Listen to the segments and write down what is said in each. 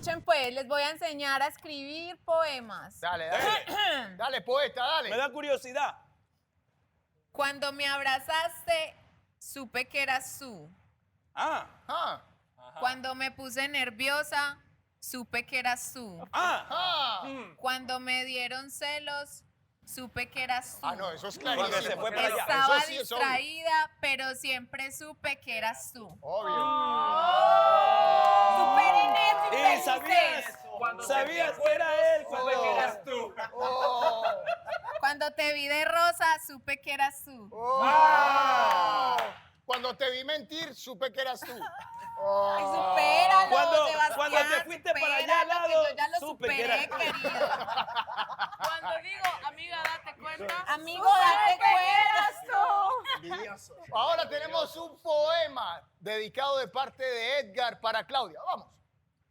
Escuchen pues, les voy a enseñar a escribir poemas. Dale, dale. Dale, poeta, dale. Me da curiosidad. Cuando me abrazaste, supe que eras tú. Ah. Ah, Cuando me puse nerviosa, supe que eras tú. Ah. ah. Cuando me dieron celos, supe que eras tú. Ah, no, eso es Cuando clarísimo. se fue para allá. Estaba Eso sí es obvio. distraída, pero siempre supe que eras tú. Obvio. Superen eso, Y infelices. sabías que era él cuando Oh. eras tú. Oh, Cuando te vi de rosa, supe que eras tú. oh. Cuando te vi mentir, supe que eras tú. Oh. Ay, supéralo, Cuando Sebastián, te fuiste para allá al supéralo, que lado, yo ya lo supe que superé, eras tú. querido. Cuando digo, amiga, date cuenta. Amigo, date cuenta. Ahora tenemos un poema dedicado de parte de Edgar para Claudia. Vamos.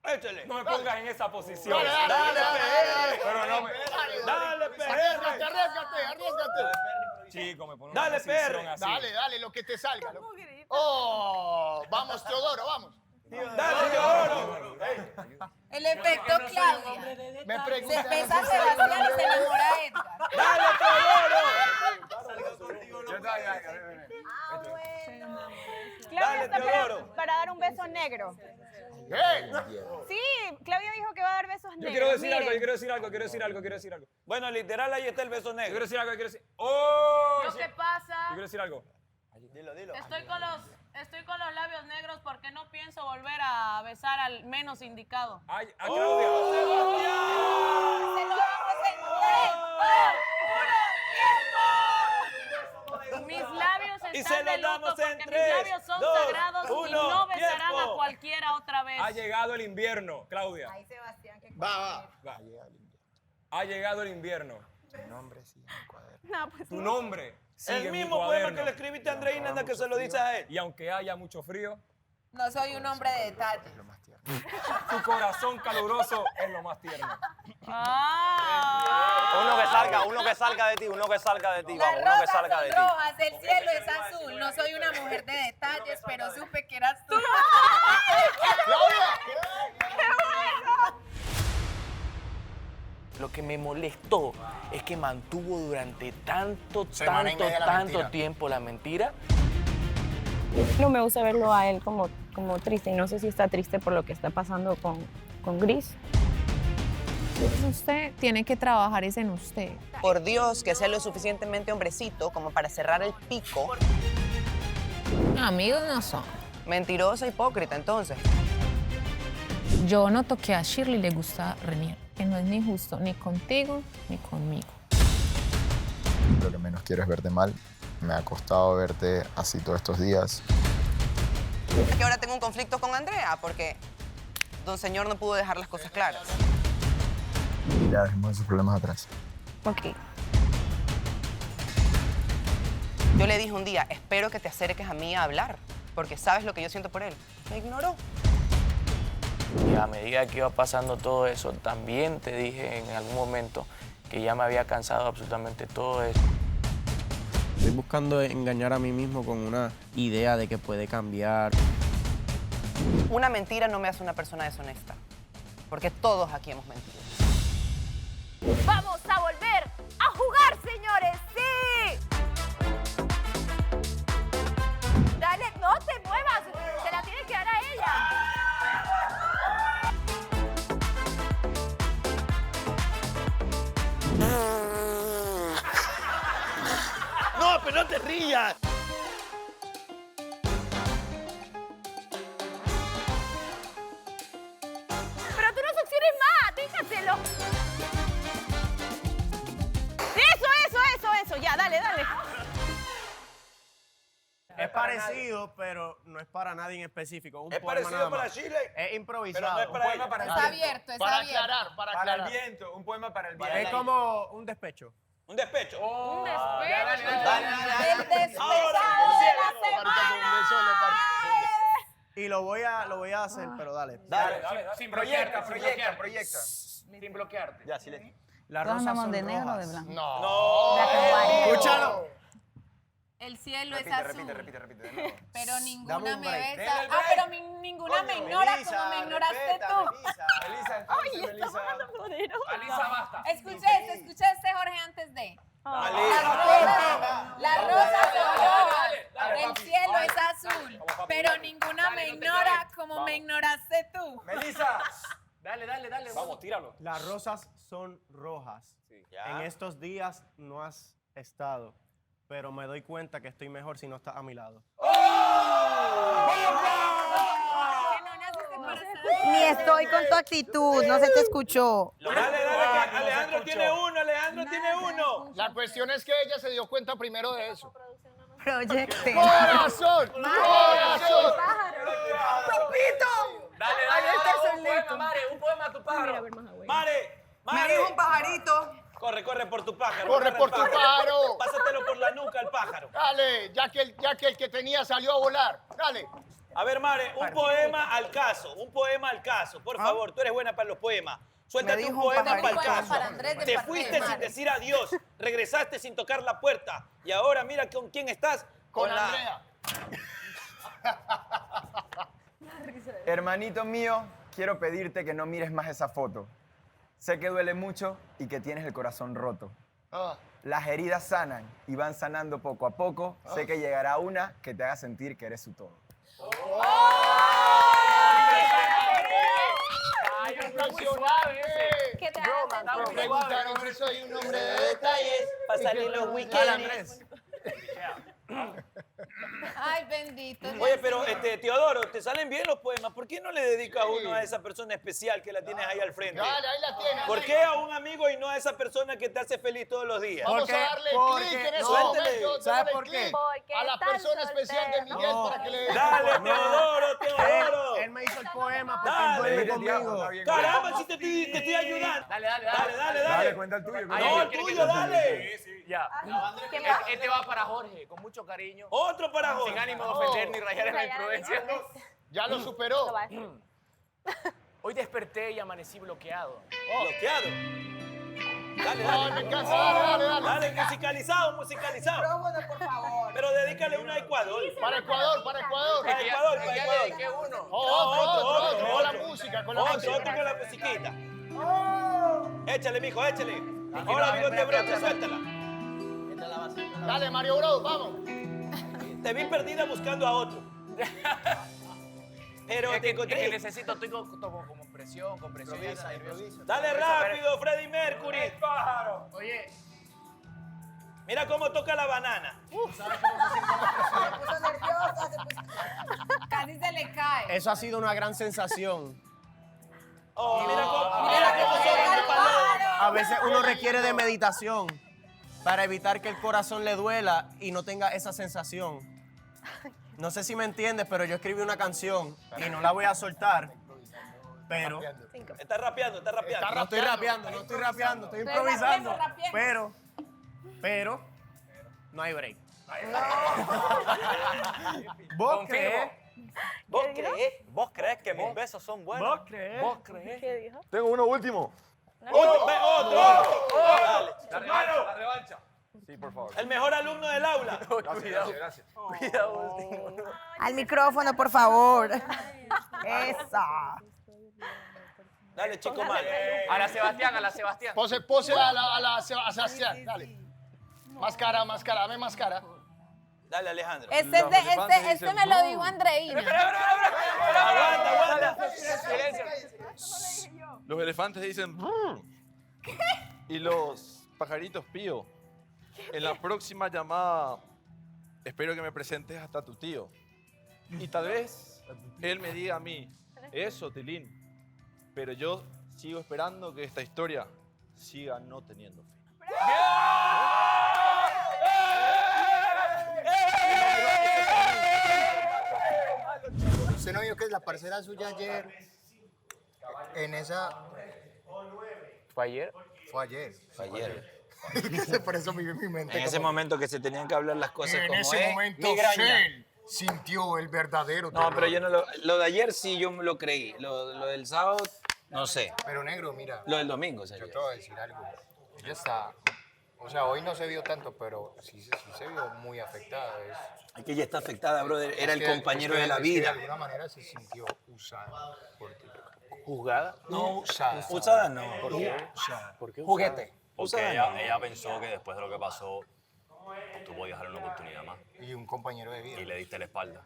Échale. No me pongas en esa posición. Dale, Pero no me... Dale, Arriésgate, PR. arriésgate. Chico, me pones Dale, en una posición PR. así. Dale, dale, lo que te salga. Oh, vamos, Teodoro, vamos. Dale, Teodoro. El efecto Claudia. Me Se preguntan. pesa Sebastián y se enamora de Edgar. Dale, Teodoro. Claudia está Teodoro. para dar un beso negro. ¿Qué? Sí, Claudia dijo que va a dar besos negros. Yo quiero decir Miren. algo, quiero decir algo. Bueno, literal, ahí está el beso Yo quiero negro. decir algo, ¡Oh! Lo que pasa, Yo quiero decir algo. estoy con los labios negros porque no pienso volver a besar al menos indicado. Ay, a Claudia. Se lo damos en Mis labios Y se están lo de luto damos porque en mis 3, labios son 2, sagrados y 1, no besarán tiempo. a cualquiera otra vez. Ha llegado el invierno, Claudia. Ay, Sebastián, qué Va. Ha llegado el invierno. No, pues Tu nombre sigue El en mi mismo poema cuaderno. que le escribiste a Andreina anda que se lo dice a él. Y aunque haya mucho frío, No soy un hombre de detalles. tu corazón caluroso es lo más tierno. Ah. Uno que salga de ti, Las vamos, uno que rosas salga son de ti. rojas, el cielo es azul. No soy una mujer de detalles, pero supe que eras tú. Lo que me molestó es que mantuvo durante tanto tiempo la mentira. no me gusta verlo a él como triste. Y no sé si está triste por lo que está pasando con Gris. Usted tiene que trabajar es en usted. Por Dios, que sea lo suficientemente hombrecito como para cerrar el pico. Amigos no son. Mentirosa, hipócrita, entonces. Yo noto que a Shirley le gusta Renier, que no es ni justo ni contigo ni conmigo. Lo que menos quiero es verte mal. Me ha costado verte así todos estos días. Es que ahora tengo un conflicto con Andrea porque don señor no pudo dejar las cosas claras. Ya dejemos esos problemas atrás. Ok. Yo le dije un día, espero que te acerques a mí a hablar, porque sabes lo que yo siento por él. Me ignoró. Y a medida que iba pasando todo eso, también te dije en algún momento que ya me había cansado absolutamente todo eso. Estoy buscando engañar a mí mismo con una idea de que puede cambiar. Una mentira no me hace una persona deshonesta, porque todos aquí hemos mentido. ¡Vamos a volver a jugar, señores! ¡Sí! Dale, no te muevas. Se la tienes que dar a ella. No, pero no te rías. Pero tú no succiones más, déjatelo. Eso, ya, dale. Es parecido, pero no es para nadie en específico. Un Es poema parecido nada para más. Chile. Es improvisado. Pero no es para ella. Está abierto, está Para abierto. aclarar, para Para el aclarar. viento, un poema para el viento. Es como un despecho. Un despecho. Un despecho. El despechado Ahora, de la semana. Y lo voy a hacer, pero dale. Dale. Sin proyecta. Sin bloquearte. Ya, silencio. Las rosas son rojas. No. Escúchalo. El cielo es azul. Repite de nuevo. Pero Dame ninguna un me break. besa. Ah, pero ninguna me ignora como me ignoraste tú. basta. Escuché este Jorge antes de. Malísimo. Las rosas son rojas, dale, el papi. cielo Vamos. es azul, Vamos, papi, pero dale. ninguna Dale, me no te ignora caes. como Vamos. me ignoraste tú. Melissa. Dale. Vamos, tíralo. Las rosas son rojas. Ya. En estos días no has estado, pero me doy cuenta que estoy mejor si no estás a mi lado. Ni estoy con tu actitud, no se te escuchó. Dale, que Alejandro tiene uno. La cuestión es que ella se dio cuenta primero de eso. Proyecte. ¡Corazón! ¡Corazón! Dale, un poema a tu pájaro. Mare. Me dijo un pajarito. Corre por tu pájaro. Corre agarra por el tu pájaro. Pásatelo por la nuca al pájaro. Dale, ya que el que tenía salió a volar. Dale. A ver, Mare, un poema al caso. Por favor, tú eres buena para los poemas. Suéltate Me un dijo un poema para el pajarito. caso. Para Andrés de Te parte de fuiste sin Mare. decir adiós. Regresaste sin tocar la puerta. Y ahora mira con quién estás. Con la... Andrea. Hermanito mío, quiero pedirte que no mires más esa foto. Sé que duele mucho y que tienes el corazón roto. Ah, Las heridas sanan y van sanando poco a poco. Sé que llegará una que te haga sentir que eres su todo. ¿Qué te hace? Me preguntaron si soy un hombre de detalles. Para salir los Dale, weekends. Andrés. Ay, bendito. Oye, pero Teodoro, ¿te salen bien los poemas? ¿Por qué no le dedicas uno a esa persona especial que la tienes ahí al frente? Dale, ahí la tienes. ¿Por qué a un amigo y no a esa persona que te hace feliz todos los días? Vamos a darle clic en ese Suéltele. momento. ¿Sabes Dale por qué? clic Porque a la están persona especial de solteros. Miguel No. para que le Dale, Teodoro. Él me hizo el poema porque Dale. él duerme conmigo. Caramba, si te estoy ayudando. Dale. Cuenta el tuyo. No, el tuyo, dale. Ya. ¿Qué más? Este va para Jorge, con mucho cariño. Otro para Jorge. Sin ánimo de ofender ni rayar en la Rayar en imprudencia. Ya lo superó. Lo va a decir. Hoy desperté y amanecí bloqueado. Bloqueado. Dale, No, me encanta. Dale. Dale, musicalizado. Por favor. Pero dedícale una a Ecuador. Para Ecuador. Para Ecuador. dediqué uno. Otro. Con la música, con la Otro música. con la musiquita. Échale, mijo, échale. Ahora, bigote broche, suéltala. Dale, Mario Bros, vamos. Te vi perdida buscando a otro. Pero te que encontré. necesito, estoy con presión, nervioso. Dale rápido, Freddie Mercury. Pájaro. Oye, Mira cómo toca la banana. Casi se le cae. eso ha sido una gran sensación. Oh, mira cómo suena el palón. A veces uno requiere de meditación para evitar que el corazón le duela y no tenga esa sensación. No sé si me entiendes, pero yo escribí una canción y no la voy a soltar. Pero Está rapeando. no estoy rapeando, estoy improvisando. rapiendo. Pero no hay break. ¿Vos crees? ¿Vos crees que mis besos son buenos? ¿Vos crees? ¿Qué dijo? Tengo uno último. Otro. Dale. La revancha. Sí, por favor. El mejor alumno del aula. Gracias. Al micrófono, por favor. Esa. Dale, chico malo. A la Sebastián. Pose a Sebastián. Dale. Más cara, dame más cara. Dale, Alejandro. Este me lo dijo Andreina. Aguanta. Los elefantes dicen "Brr". Y los pajaritos pío. En la próxima llamada espero que me presentes hasta tu tío. Y tal vez él me diga a mí, eso, Tilín. Pero yo sigo esperando que esta historia siga no teniendo fin. ¿Usted no vio que la parcera suya ayer en esa... ¿Fue ayer? Fue ayer. Fue ayer. Por eso me vio en mi mente. En ese momento que se tenían que hablar las cosas En como ese es. momento Migraña. él sintió el verdadero No, terror. pero yo no lo de ayer sí yo me lo creí. Lo del sábado, no sé. Pero negro, mira. Lo del domingo, sería. Yo te voy a decir algo. Ella está... O sea, hoy no se vio tanto, pero sí se vio muy afectada. Es que ella está afectada, brother. Era el compañero de la De vida. alguna manera se sintió usada por ti. ¿Juzgada? No, usada. Usada no. ¿Por qué? ¿Por qué Juguete. Porque Usada ella pensó que después de lo que pasó, pues, tú podías darle una oportunidad más. Y un compañero de vida. Y le diste la espalda.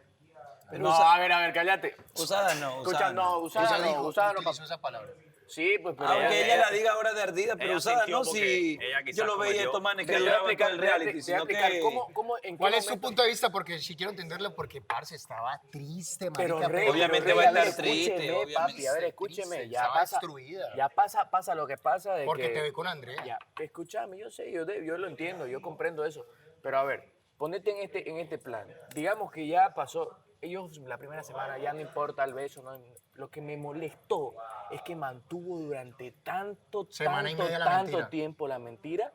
Pero No, usa- a ver, cállate. Usada no, Escucha, usada no, no. usada no, usada no. utilizó esa palabra. Sí, pues, pero Aunque ella la diga ahora de ardida, pero ella usada sintió no, porque si ella quizás yo lo veía cometió- estos manes que Te voy a duraban todo explicar, el te voy a reality, explicar sino que... en qué ¿Cuál es su momento- punto de vista? Porque si quiero entenderlo, porque parce estaba triste, Pero marica. Rey, obviamente pero va a Rey, estar triste, escúcheme, obviamente. papi, a ver, escúcheme, Triste, ya estaba pasa, destruida. ya pasa lo que pasa de Porque que... te ve con Andrea. Ya, escúchame, yo sé, yo lo entiendo, yo comprendo eso, pero a ver, ponete en este plan, digamos que ya pasó, ellos la primera semana ya no importa el beso, no, lo que me molestó es que mantuvo durante tanto tiempo la mentira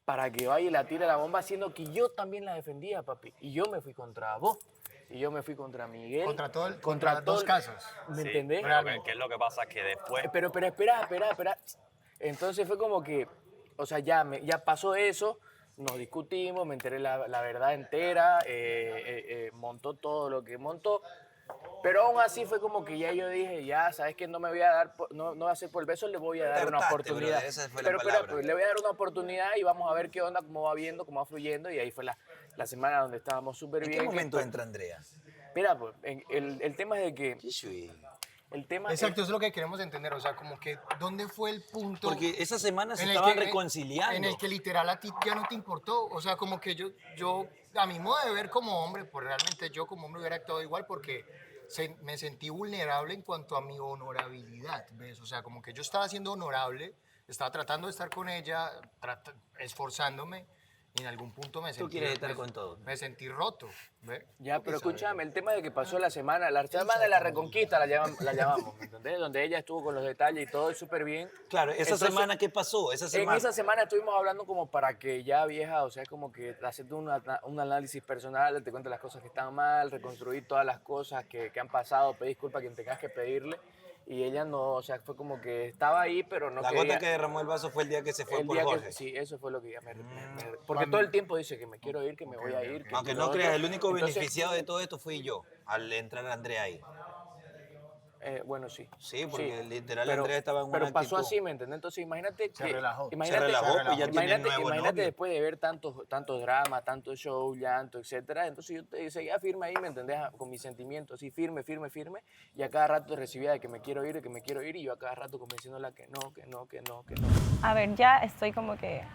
para que vaya y la tire la bomba, siendo que yo también la defendía, papi, y yo me fui contra vos. Y yo me fui contra Miguel. Contra dos casos. ¿Me Sí, entendés? pero ¿qué es lo que pasa? Que después... Pero espera. Entonces fue como que, o sea, ya pasó eso, nos discutimos, me enteré la verdad entera, montó todo lo que montó, pero aún así fue como que ya yo dije, ya, ¿sabes qué? No me voy a dar, no va a ser por el beso, le voy a dar una Hartaste, oportunidad. brother, esa fue la Pero palabra. pues, le voy a dar una oportunidad y vamos a ver qué onda, cómo va viendo, cómo va fluyendo, y ahí fue la semana donde estábamos súper ¿En bien. qué momento que- entra Andrea? Mira, pues, el tema es de que... El tema Exacto, eso es lo que queremos entender. O sea, como que, ¿dónde fue el punto? Porque esa semana se en el estaban que- reconciliando. En el que literal a ti ya no te importó. O sea, como que yo a mi modo de ver como hombre, pues realmente yo como hombre hubiera actuado igual porque me sentí vulnerable en cuanto a mi honorabilidad, ¿ves? O sea, como que yo estaba siendo honorable, estaba tratando de estar con ella, esforzándome, y en algún punto me sentí... quieres estar con todo. Me sentí roto, ¿ves? Ya, pero escúchame, el tema de que pasó la semana de la reconquista la llamamos, ¿me entendés? Donde ella estuvo con los detalles y todo súper bien. Claro, esa Entonces, semana, ¿qué pasó? Esa semana. En esa semana estuvimos hablando como para que ya vieja, o sea, como que hacer un análisis personal, te cuentes las cosas que están mal, reconstruir todas las cosas que han pasado, pedir disculpas a quien tengas que pedirle. Y ella no, o sea, fue como que estaba ahí, pero no La quería. gota que derramó el vaso fue el día que se fue El por día Jorge. que, sí, eso fue lo que ella porque todo el tiempo dice que me quiero ir, que me voy a ir. que Aunque esto, no lo creas, otro. el único Entonces, beneficiado de todo esto fui yo, al entrar Andrea ahí. Bueno, sí. Sí, porque literal Pero- Andrea estaba en una Pero pasó actitud. así, ¿me entiendes? Entonces imagínate que... relajó. Imagínate, Se relajó, pues ya tiene nuevo imagínate novio. después de ver tantos dramas, tanto show, llanto, etcétera. Entonces yo te seguía firme ahí, ¿me entendés? Con mis sentimientos, así firme. Y a cada rato recibía de que me quiero ir, y yo a cada rato convenciéndola que no. A ver, ya estoy como que...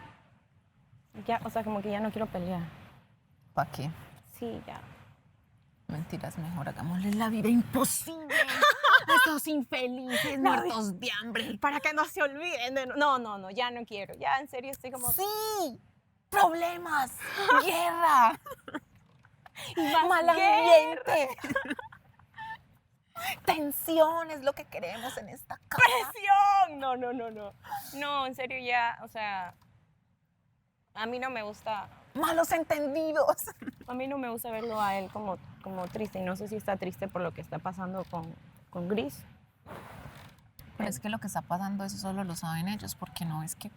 Ya, o sea, como que ya no quiero pelear. ¿Para qué? Sí, ya. Mentiras, mejor hagámosle la vida imposible a esos infelices muertos de hambre. Para que no se olviden de... No, ya no quiero. Ya, en serio, estoy como... Sí, problemas, guerra, Y más mal guerra. ambiente. Tensión es lo que queremos en esta casa. ¡Presión! No. No, en serio, ya, o sea... A mí no me gusta... Malos entendidos. A mí no me gusta verlo a él como triste. Y no sé si está triste por lo que está pasando con Gris. Pero es que lo que está pasando eso solo lo saben ellos, porque no es que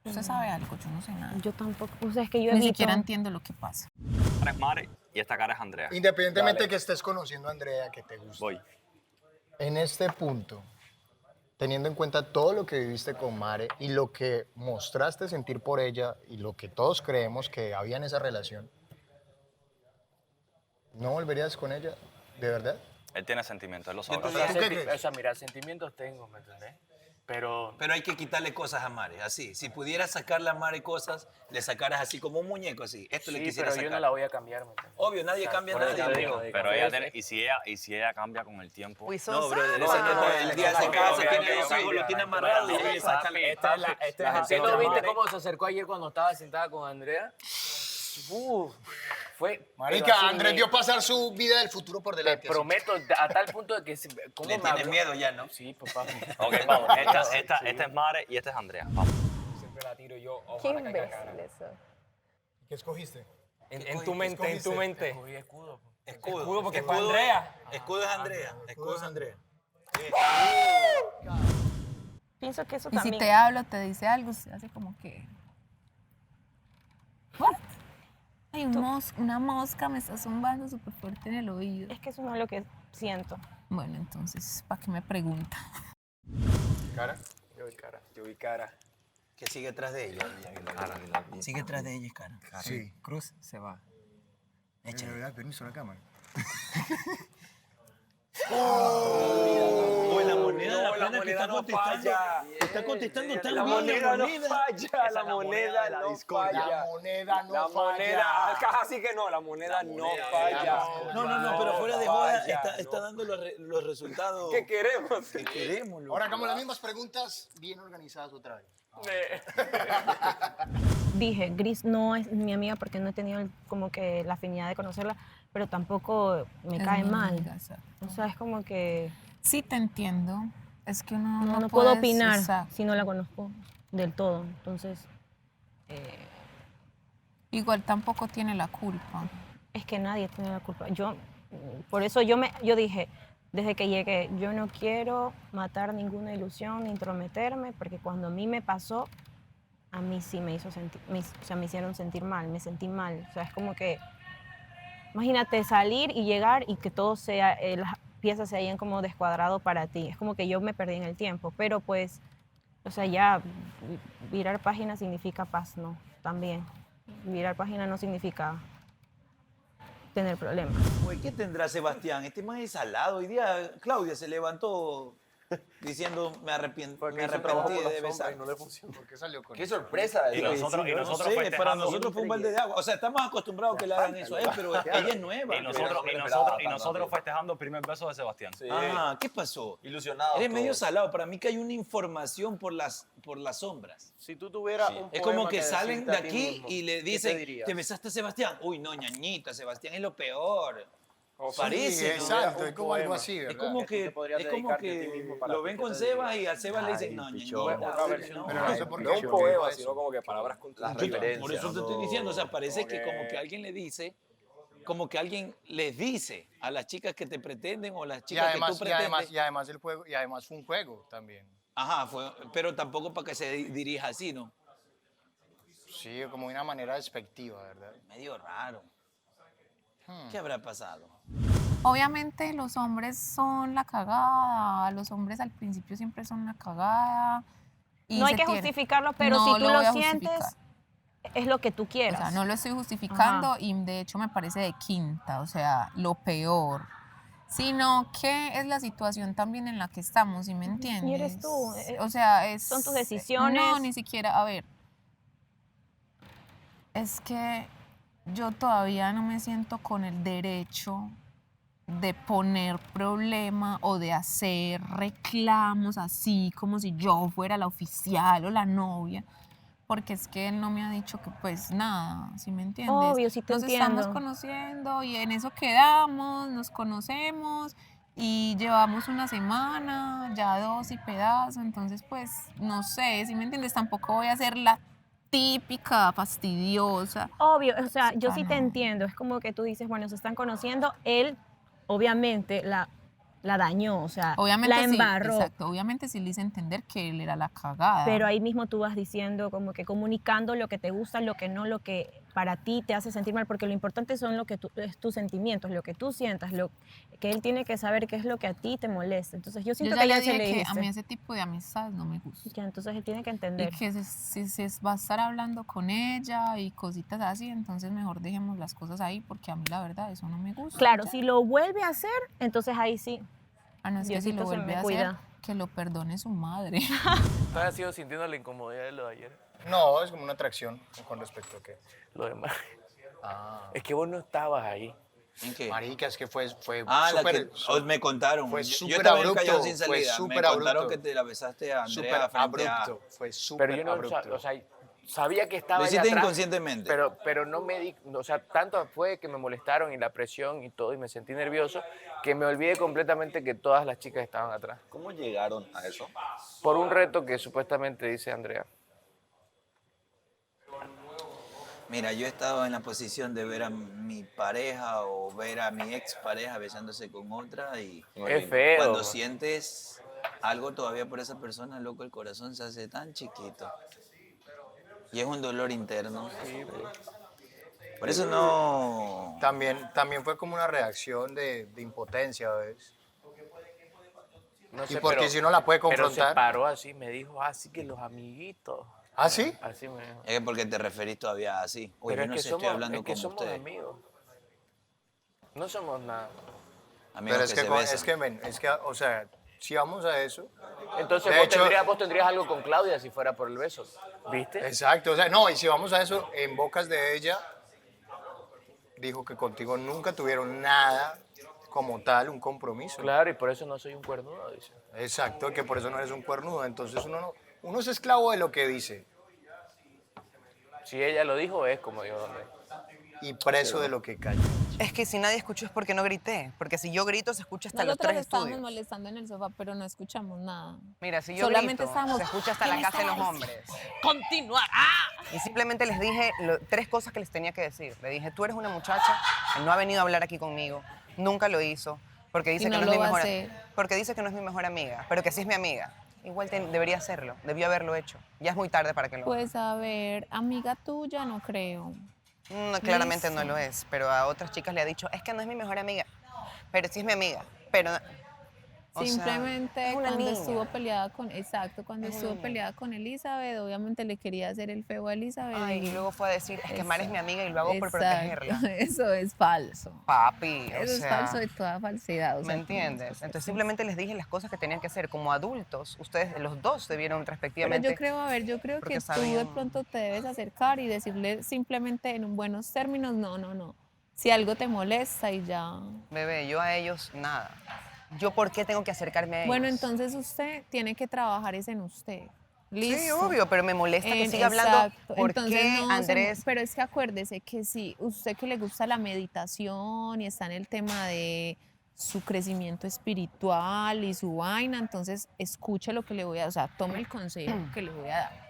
usted sabe algo, yo no sé nada. Yo tampoco, o sea, es que yo Ni evito... siquiera entiendo lo que pasa. Cara es Mare y esta cara es Andrea. Independientemente Dale. que estés conociendo a Andrea, que te gusta. Voy. En este punto, teniendo en cuenta todo lo que viviste con Mare y lo que mostraste sentir por ella y lo que todos creemos que había en esa relación, ¿no volverías con ella de verdad? Él tiene sentimientos, él lo O sabe. sea, ¿Tú qué crees? o sea, mira, sentimientos tengo, ¿me entendés? Pero hay que quitarle cosas a Mare, así. Si pudieras sacarle a Mare cosas, le sacaras así como un muñeco, así. Esto le sí, quisiera pero sacar. yo no la voy a cambiar, ¿me entiendes? Obvio, nadie cambia a por eso nadie. te digo, bro. Pero ella tiene, y si ella cambia con el tiempo. No, brother, esa no, el día se casa, tiene dos hijos, lo tiene amarrado y le saca ¿Sí no viste cómo se acercó ayer cuando estaba sentada con Andrea? Fue... pero Marica, así Andrés me- dio pasar su vida del futuro por Te delante. así. prometo, a tal punto de que... ¿cómo Le me tienes habló? miedo ya, ¿no? Sí, papá. Ok, vamos. Esta es Mare y esta es Andrea. Vamos. Siempre la tiro yo. Qué ojalá caiga cara. imbécil eso. ¿Qué escogiste? En tu mente. Cogí escudo. Escudo porque fue Andrea. Escudo es Andrea. Escudo es Andrea. Pienso que eso Y si también... te hablo, te dice algo, se hace como que... ¿What? Hay una mosca me está zumbando súper fuerte en el oído. Es que eso no es lo que siento. Bueno, entonces, ¿para qué me pregunta? ¿Cara? Yo vi cara. Yo vi cara. Que sigue atrás de ella. Sigue atrás de ella, cara. Sí. Cruz se va. De verdad, permiso a la cámara. La moneda, No, la moneda no falla. Está contestando tan La bien moneda no moneda. falla, la moneda no falla. La moneda no La falla. moneda, así que no, la moneda no falla. No, pero fuera de joda está dando los resultados ¿Qué queremos? que queremos. loco. Ahora hagamos las mismas preguntas bien organizadas otra vez. Dije, Gris no es mi amiga porque no he tenido como que la afinidad de conocerla, pero tampoco me cae mi mal. amiga, exacto. O sea, es como que Sí, te entiendo. Es que uno no puedo puedes, opinar exacto. si no la conozco del todo. Entonces, Igual tampoco tiene la culpa. es que nadie tiene la culpa. Por eso yo dije, desde que llegué, yo no quiero matar ninguna ilusión ni intrometerme, porque cuando a mí me pasó, a mí sí me hizo sentir, o sea, me hicieron sentir mal, me sentí mal. O sea, es como que, imagínate salir y llegar y que todo sea, las piezas se hayan como descuadrado para ti. Es como que yo me perdí en el tiempo, pero pues, o sea, ya virar página significa paz, ¿no? También. Virar página no significa tener problemas. Uy, ¿qué tendrá Sebastián? Este man es salado. Hoy día Claudia se levantó diciendo me arrepentí de besar. No le funcionó. ¿Por qué salió con Qué eso? sorpresa. Y nosotros No sé, festejando. para nosotros fue un balde de agua. O sea, estamos acostumbrados a que le hagan eso a él, pero ella es nueva. Y nosotros festejando el primer beso de Sebastián. Ah, ¿qué pasó? Ilusionados. Eres medio todos. salado. Para mí que hay una información por las sombras. Si tú tuvieras un Es como poema que salen de decirte a ti aquí mismo, y le ¿qué te dicen, dirías? ¿te besaste a Sebastián? Uy, no, ñañita, Sebastián es lo peor. Sí, Parece, ¿no? exacto, es como algo así, Es ¿verdad? como Que tú te podrías es como dedicarte a ti mismo que para lo ti, ven ¿qué con te Sebas dirías? y al Sebas le dicen, no, ñañita. Otra versión. Pero no sé por qué. No es un yo poema, digo eso. sino como que palabras Por contundentes. eso te estoy diciendo, o sea, parece que como que alguien le dice, como que alguien les dice a las chicas que te pretenden o las Y chicas además, que tú pretendes. y además el juego, y además fue un juego también. Ajá, pero tampoco para que se dirija así, ¿no? Sí, como de una manera despectiva, ¿verdad? Medio raro. ¿Qué habrá pasado? Obviamente los hombres son la cagada, los hombres al principio siempre son la cagada. Y No hay se que tiene- justificarlo, pero No si tú voy lo a sientes, justificar. es lo que tú O quieras. sea, no lo estoy justificando Ajá. y de hecho me parece de quinta, o sea, lo peor. Sino que es la situación también en la que estamos, ¿sí me entiendes? Y eres tú, O sea, son tus decisiones. No, ni siquiera, a ver. Es que yo todavía no me siento con el derecho de poner problema o de hacer reclamos así como si yo fuera la oficial o la novia, porque es que él no me ha dicho que pues nada, ¿sí me entiendes? Obvio, sí te Nos entiendo. estamos conociendo y en eso quedamos, nos conocemos y llevamos una semana, ya 2 y pedazo, entonces pues no sé, ¿sí me entiendes? Tampoco voy a ser la típica fastidiosa. Obvio, o sea, yo sí te no. entiendo. Es como que tú dices, bueno, se están conociendo, él obviamente la dañó, o sea, Obviamente la sí, embarró. exacto, obviamente sí le hice entender que él era la cagada. Pero ahí mismo tú vas diciendo, como que comunicando lo que te gusta, lo que no, lo que para ti te hace sentir mal, porque lo importante son es tus sentimientos, lo que tú sientas, lo que él tiene que saber qué es lo que a ti te molesta. Entonces yo siento Yo que ya ya le se dije le que dijiste. a mí ese tipo de amistad no me gusta. Ya, entonces él tiene que Y entender. que si va a estar hablando con ella y cositas así, entonces mejor dejemos las cosas ahí porque a mí la verdad eso no me gusta. Claro, ya. si lo vuelve a hacer, entonces ahí sí. Ah, no, es que si Diosito lo se vuelve me a cuida. hacer, que lo perdone su madre. ¿Todavía has sido sintiendo la incomodidad de lo de ayer? No, es como una atracción con respecto a qué. Lo demás. Ah. Es que vos no estabas ahí. ¿En qué? Marica, es que fue Ah, la súper... que me contaron. Fue Yo súper estaba en abrupto, Callao sin fue salida. súper Me contaron abrupto. que te la besaste a Súper Andrea frente abrupto, fue Pero súper yo no, abrupto. o sea, sabía que estaba Lo allá hiciste atrás, inconscientemente. pero no me di, o sea, tanto fue que me molestaron y la presión y todo y me sentí nervioso que me olvidé completamente que todas las chicas estaban atrás. ¿Cómo llegaron a eso? Por un reto que supuestamente dice Andrea. Mira, yo he estado en la posición de ver a mi pareja o ver a mi expareja besándose con otra y Es feo. cuando sientes algo todavía por esa persona, loco, el corazón se hace tan chiquito. Y es un dolor interno. Por eso no... También fue como una reacción de impotencia, ¿ves? No ¿Y por qué si uno la puede Pero se confrontar? paró así, me dijo, así que los amiguitos. ¿Ah, sí? Así me dijo. Es que porque te referís todavía así. Oye, Pero yo no es que sé, somos, estoy hablando es que como somos ustedes. amigos. No somos nada. Amigos Pero es que que, se con- besan. es que, ven, es que, o sea, si vamos a eso... Entonces de vos, hecho- vos tendrías algo con Claudia si fuera por el beso. ¿Viste? Exacto, o sea, no, y si vamos a eso, en bocas de ella, dijo que contigo nunca tuvieron nada como tal, un compromiso. Claro, y por eso no soy un cuernudo, dice. Exacto, que por eso no eres un cuernudo. Entonces uno es esclavo de lo que dice Si ella lo dijo, es como dijo Don Rey. y preso de lo que calla. Es que si nadie escuchó es porque no grité. Porque si yo grito, se escucha hasta los Nosotros 3 estábamos estudios. molestando en el sofá, pero no escuchamos nada. Mira, si yo Solamente grito, estábamos, se escucha hasta la "¿Qué casa de me los estás hombres. Continuar. Y simplemente les dije 3 cosas que les tenía que decir. Le dije, tú eres una muchacha que no ha venido a hablar aquí conmigo. Nunca lo hizo. Porque dice Y que no no es lo mi va a mejor hacer. Porque dice que no es mi mejor amiga, pero que sí es mi amiga. Igual debería hacerlo. Debió haberlo hecho. Ya es muy tarde para que lo haga. Pues a ver, amiga tuya no creo. No, claramente no Listo. lo es, pero a otras chicas le ha dicho, es que no es mi mejor amiga, pero sí es mi amiga, pero... o sea, Simplemente es una cuando niña. estuvo peleada con, exacto, cuando Es una estuvo niña. peleada con Elizabeth, obviamente le quería hacer el feo a Elizabeth. Ay, y luego fue a decir, es que Mar es mi amiga y lo hago por Exacto. protegerla. Eso es falso. Papi, o Eso es sea, falso de toda falsedad. o ¿me sea, entiendes? Entonces simplemente les dije las cosas que tenían que hacer. Como adultos, ustedes los dos debieron Pero respectivamente... yo creo, a ver, yo creo porque que tú de sabían- pronto te debes acercar y decirle simplemente en buenos términos, no. Si algo te molesta y ya. Bebé, yo a ellos, nada. ¿Yo por qué tengo que acercarme a ellos? Bueno, entonces usted tiene que trabajar es en usted. Listo. Sí, obvio, pero me molesta que siga hablando. Exacto. ¿Por Entonces, qué, no se- Andrés? pero es que acuérdese que si usted que le gusta la meditación y está en el tema de su crecimiento espiritual y su vaina, entonces escuche lo que le voy a dar, o sea, tome el consejo que le voy a dar.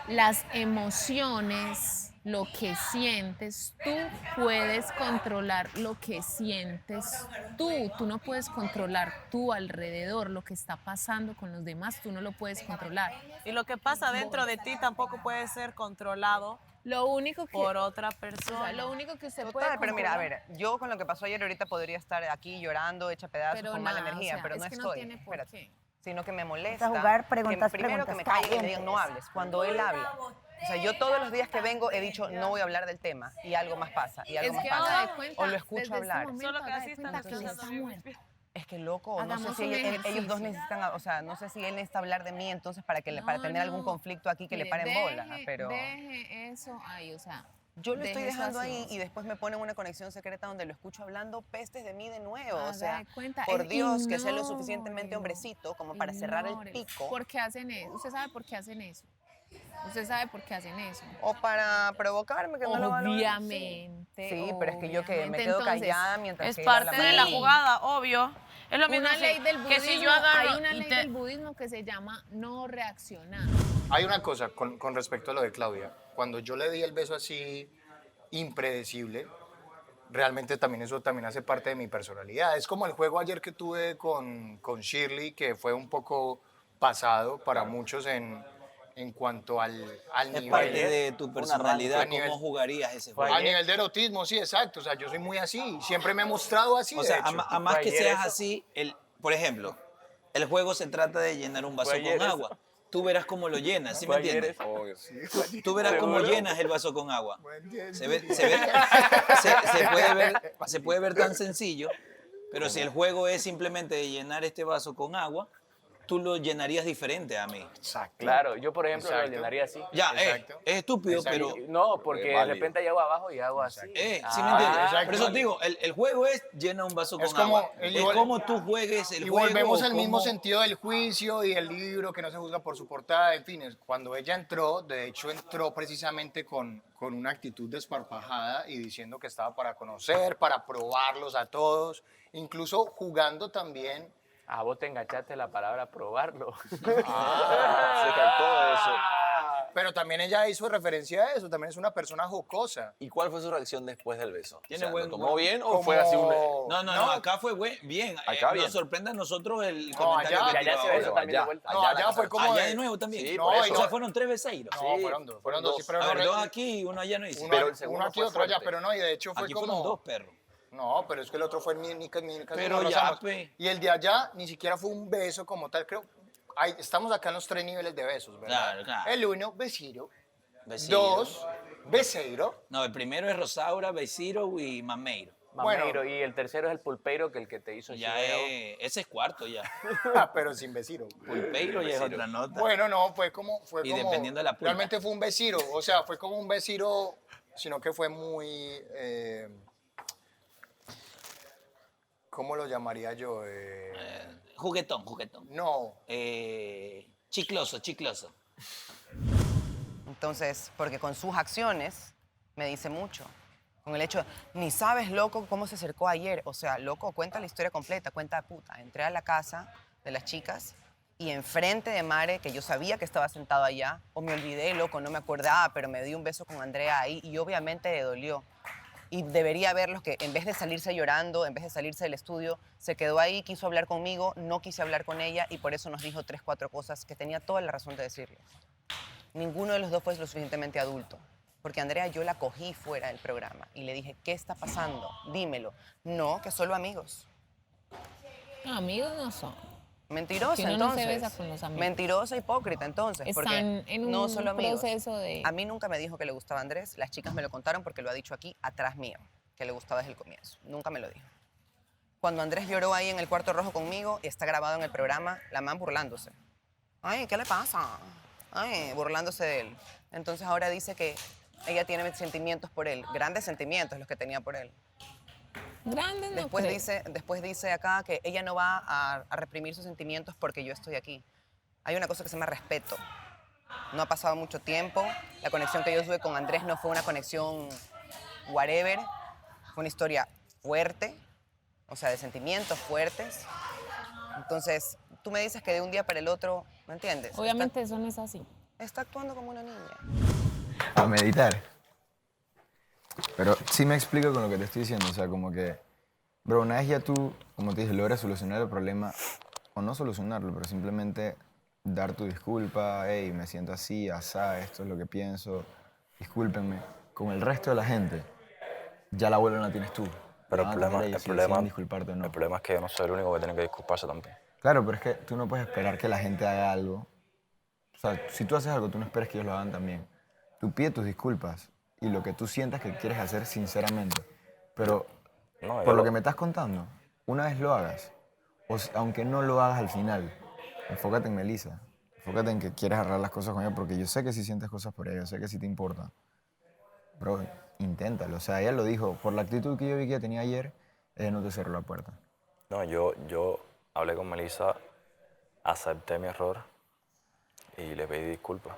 Las emociones, lo que sientes, tú puedes controlar lo que sientes tú no puedes controlar tu alrededor, lo que está pasando con los demás, tú no lo puedes controlar. Y lo que pasa dentro de ti tampoco puede ser controlado Lo único que, por otra o persona. sea, lo único que usted puede Total, pero mira, a controlar- ver, yo con lo que pasó ayer ahorita podría estar aquí llorando, hecha pedazos, Pero con mala nada, o energía, sea, pero es no que no estoy. tiene por Espérate. qué. Sino que me molesta. jugar que preguntas, primero que me preguntas callen y me digan no calientes. hables. Cuando él habla. O sea, yo todos los días que vengo he dicho no voy a hablar del tema y algo más pasa y algo Es más que pasa. haga de cuenta, O lo escucho desde este hablar. momento Solo que haga así de están cuenta que él pensando está bien. muerto. Es que loco, no sé Hagamos si un ellos dos ejercicio. necesitan, o sea, no sé si él necesita hablar de mí entonces para que para No, tener algún no. conflicto aquí que le Mire, paren bola, pero Deje eso ahí, o sea. yo lo estoy deje eso dejando así, ahí o sea. y después me ponen una conexión secreta donde lo escucho hablando pestes de mí de nuevo, Haga o sea, de cuenta, por es- Dios, que sea lo ignórelo, suficientemente hombrecito como para cerrar el ignórelo. pico ¿Por qué hacen eso? ¿Usted sabe por qué hacen eso? Usted sabe por qué hacen eso. o para provocarme que no lo valoren. Obviamente. Sí, pero es que yo que me obviamente. quedo Entonces, callada mientras Es que él parte habla de mal la mí. jugada, obvio. Es lo mismo Una si- ley del que budismo, si yo agarro hay una y ley te- del budismo que se llama no reaccionar. Hay una cosa con respecto a lo de Claudia. Cuando yo le di el beso así impredecible, realmente también eso también hace parte de mi personalidad. Es como el juego ayer que tuve con Shirley, que fue un poco pasado para muchos en cuanto al Es nivel. parte de tu personalidad, A nivel- ¿cómo jugarías ese juego? A nivel de erotismo, sí, exacto. O sea, yo soy muy así. Siempre me he mostrado así, O de sea, hecho. a más que ayer seas eso. así, por ejemplo, el juego se trata de llenar un vaso Fue ayer con eso. agua. Tú verás cómo lo llenas, ¿sí me Fue ayer entiendes? eso. Obvio. Tú verás cómo ¿Seguro? llenas el vaso con agua. Buen Se puede ver tan sencillo, pero si el juego es simplemente de llenar este vaso con agua, tú lo llenarías diferente a mí. Exacto. Claro, yo por ejemplo Exacto. lo llenaría así. Ya, Exacto. es estúpido, Exacto. pero... No, porque de válido. repente hay agua abajo y hago así. ¿sí me Ah, entiendes? exacto. Por eso te digo, el juego es llena un vaso con Es como agua. el- Es como tú juegues el Y juego. volvemos al mismo cómo- sentido del juicio y el libro que no se juzga por su portada, en fin, cuando ella entró, de hecho entró precisamente con una actitud desparpajada y diciendo que estaba para conocer, para probarlos a todos, incluso jugando también. Ah, vos te enganchaste la palabra probarlo. Se saltó eso. Pero también ella hizo referencia a eso, también es una persona jocosa. ¿Y cuál fue su reacción después del beso? Tiene O sea, buen- ¿lo tomó buen- bien o Como- fue así un... No, acá fue bien. Acá bien. Nos sorprende a nosotros el No, comentario allá- que allá tiró se ahora. besó también de allá. vuelta. No, allá fue como Allá de nuevo también. Sí, No, por y eso. O sea, fueron 3 beseiros. No, fueron dos, sí, pero A ver, no, dos aquí y uno allá no hice. uno, Pero el segundo uno aquí, fue otro allá, fuerte. pero no, y de hecho fue Aquí como... fueron dos perros. No, pero es que el otro fue en mi caso. Pero nos ya, rozamos. pe. Y el de allá ni siquiera fue un beso como tal, creo. Estamos acá en los 3 niveles de besos, ¿verdad? Claro, claro. El 1, besiro. Besiro. 2, beseiro. No, el primero es Rosaura, Besiro y Mameiro. Mameiro, y el tercero es el pulpeiro, que el que te hizo Ya chiveo. ese es cuarto ya. Pero sin besiro. Pulpeiro ya es otra nota. Bueno, no, fue como... Y dependiendo de la pulpa. Realmente fue un besiro, o sea, fue como un besiro, sino que fue muy... ¿cómo lo llamaría yo? Juguetón. No. Chicloso. Entonces, porque con sus acciones me dice mucho. Con el hecho, ni sabes, loco, cómo se acercó ayer. O sea, loco, cuenta la historia completa, cuenta puta. Entré a la casa de las chicas y enfrente de Mare, que yo sabía que estaba sentado allá, o me olvidé, loco, no me acordaba, pero me di un beso con Andrea ahí y obviamente le dolió. Y debería verlos que en vez de salirse llorando, en vez de salirse del estudio, se quedó ahí, quiso hablar conmigo, no quise hablar con ella y por eso nos dijo 3, 4 cosas que tenía toda la razón de decirles. Ninguno de los dos fue lo suficientemente adulto. Porque Andrea, yo la cogí fuera del programa y le dije, ¿qué está pasando? Dímelo. No, que solo amigos. No, amigos no son. Mentirosa, Que uno no se entonces. besa con los amigos. Mentirosa, hipócrita, entonces. Están porque en un no solo amigos. proceso de... A mí nunca me dijo que le gustaba Andrés. Las chicas me lo contaron porque lo ha dicho aquí, atrás mío, que le gustaba desde el comienzo. Nunca me lo dijo. Cuando Andrés lloró ahí en el cuarto rojo conmigo, y está grabado en el programa, la man burlándose. Ay, ¿qué le pasa? Ay, burlándose de él. Entonces ahora dice que ella tiene sentimientos por él, grandes sentimientos los que tenía por él. Grandes no Después dice acá que ella no va a reprimir sus sentimientos porque yo estoy aquí. Hay una cosa que se llama respeto. No ha pasado mucho tiempo. La conexión que yo tuve con Andrés no fue una conexión whatever. Fue una historia fuerte, o sea, de sentimientos fuertes. Entonces, tú me dices que de un día para el otro, ¿me entiendes? Obviamente eso no es así. Está actuando como una niña. A meditar. Pero sí me explico con lo que te estoy diciendo. O sea, como que, bro, una vez ya tú, como te dije, logras solucionar el problema, o no solucionarlo, pero simplemente dar tu disculpa, hey, me siento así, asá, esto es lo que pienso, discúlpenme. Con el resto de la gente, ya la bola la tienes tú. Pero Ya el van a problema, tener el, ellos si problema, deciden disculparte o no. el problema es que yo no soy el único que tiene que disculparse también. Claro, pero es que tú no puedes esperar que la gente haga algo. O sea, si tú haces algo, tú no esperes que ellos lo hagan también. Tú pides tus disculpas y lo que tú sientas que quieres hacer sinceramente. Pero No, por lo que me estás contando, una vez lo hagas, aunque no lo hagas al final, enfócate en Melissa. Enfócate en que quieres arreglar las cosas con ella porque yo sé que sí sientes cosas por ella, yo sé que sí te importa. Bro, inténtalo. O sea, ella lo dijo. Por la actitud que yo vi que ella tenía ayer, ella no te cerró la puerta. No, yo hablé con Melissa, acepté mi error y le pedí disculpas.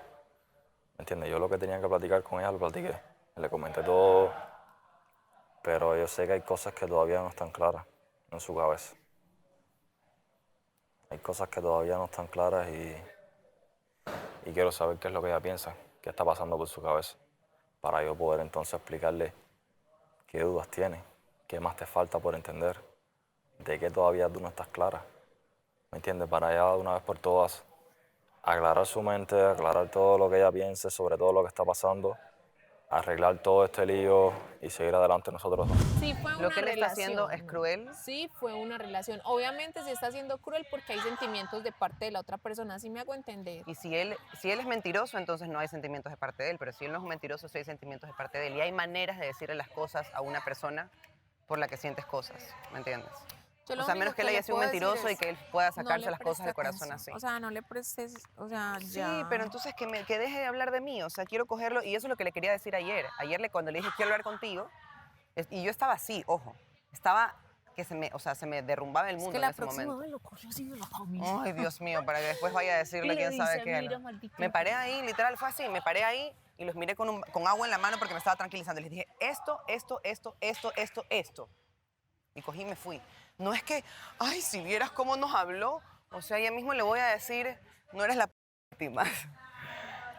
¿Me entiendes? Yo lo que tenía que platicar con ella lo platiqué. Le comenté todo, pero yo sé que hay cosas que todavía no están claras en su cabeza. Hay cosas que todavía no están claras y quiero saber qué es lo que ella piensa, qué está pasando por su cabeza, para yo poder entonces explicarle qué dudas tiene, qué más te falta por entender, de qué todavía tú no estás clara. ¿Me entiendes? Para ella de una vez por todas aclarar su mente, aclarar todo lo que ella piense sobre todo lo que está pasando, arreglar todo este lío y seguir adelante nosotros dos. Sí, fue una Lo que él está relación. haciendo es cruel. Sí, fue una relación. Obviamente sí está siendo cruel porque hay sentimientos de parte de la otra persona, así me hago entender. Y si él es mentiroso, entonces no hay sentimientos de parte de él. Pero si él no es un mentiroso, sí hay sentimientos de parte de él. Y hay maneras de decirle las cosas a una persona por la que sientes cosas, ¿me entiendes? Yo lo O sea, a menos único que él le haya sido un puedo decir mentiroso y es, que él pueda no sacarse le las cosas del preste corazón atención. así. O sea, no le prestes, o sea, ya. Sí, pero entonces que deje de hablar de mí, o sea, quiero cogerlo, y eso es lo que le quería decir ayer. Cuando le dije, quiero hablar contigo, y yo estaba así, ojo, estaba que se me derrumbaba el Es mundo que en la ese próxima momento. vez lo cogió así de la camisa. Ay, Dios mío, para que después vaya a decirle Le quién sabe dice, qué. "Mira, ¿no?". maldito". Me paré ahí, literal, fue así, me paré ahí y los miré con agua en la mano porque me estaba tranquilizando. Les dije, esto. Y cogí y me fui. No es que, ay, si vieras cómo nos habló, o sea, ella mismo le voy a decir, no eres la víctima.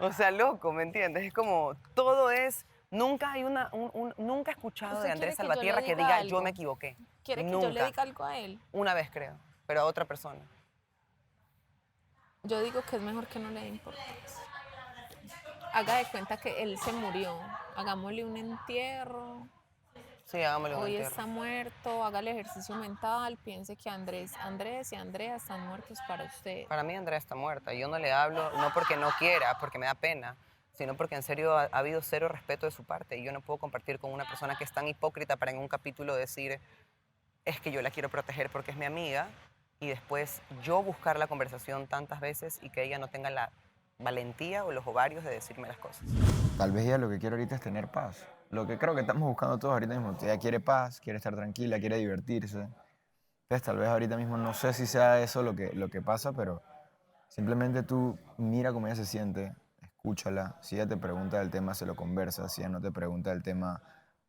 O sea, loco, ¿me entiendes? Es como, todo es, nunca hay nunca he escuchado ¿Usted de Andrés quiere que yo le Salvatierra que diga diga, algo? yo me equivoqué. ¿Quiere que Nunca. yo le diga algo a él? Una vez creo, pero a otra persona. Yo digo que es mejor que no le dé importancia. Haga de cuenta que él se murió. Hagámosle un entierro. Sí, hagámosle un Hoy entierro. está muerto, haga el ejercicio mental, piense que Andrés y Andrea están muertos para usted. Para mí Andrea está muerta. Yo no le hablo, no porque no quiera, porque me da pena, sino porque en serio ha habido cero respeto de su parte. Y yo no puedo compartir con una persona que es tan hipócrita para en un capítulo decir, es que yo la quiero proteger porque es mi amiga, y después yo buscar la conversación tantas veces y que ella no tenga la valentía o los ovarios de decirme las cosas. Tal vez ella lo que quiere ahorita es tener paz. Lo que creo que estamos buscando todos ahorita mismo. Ella quiere paz, quiere estar tranquila, quiere divertirse. Entonces tal vez ahorita mismo no sé si sea eso lo que pasa, pero simplemente tú mira cómo ella se siente, escúchala. Si ella te pregunta del tema, se lo conversas. Si ella no te pregunta del tema,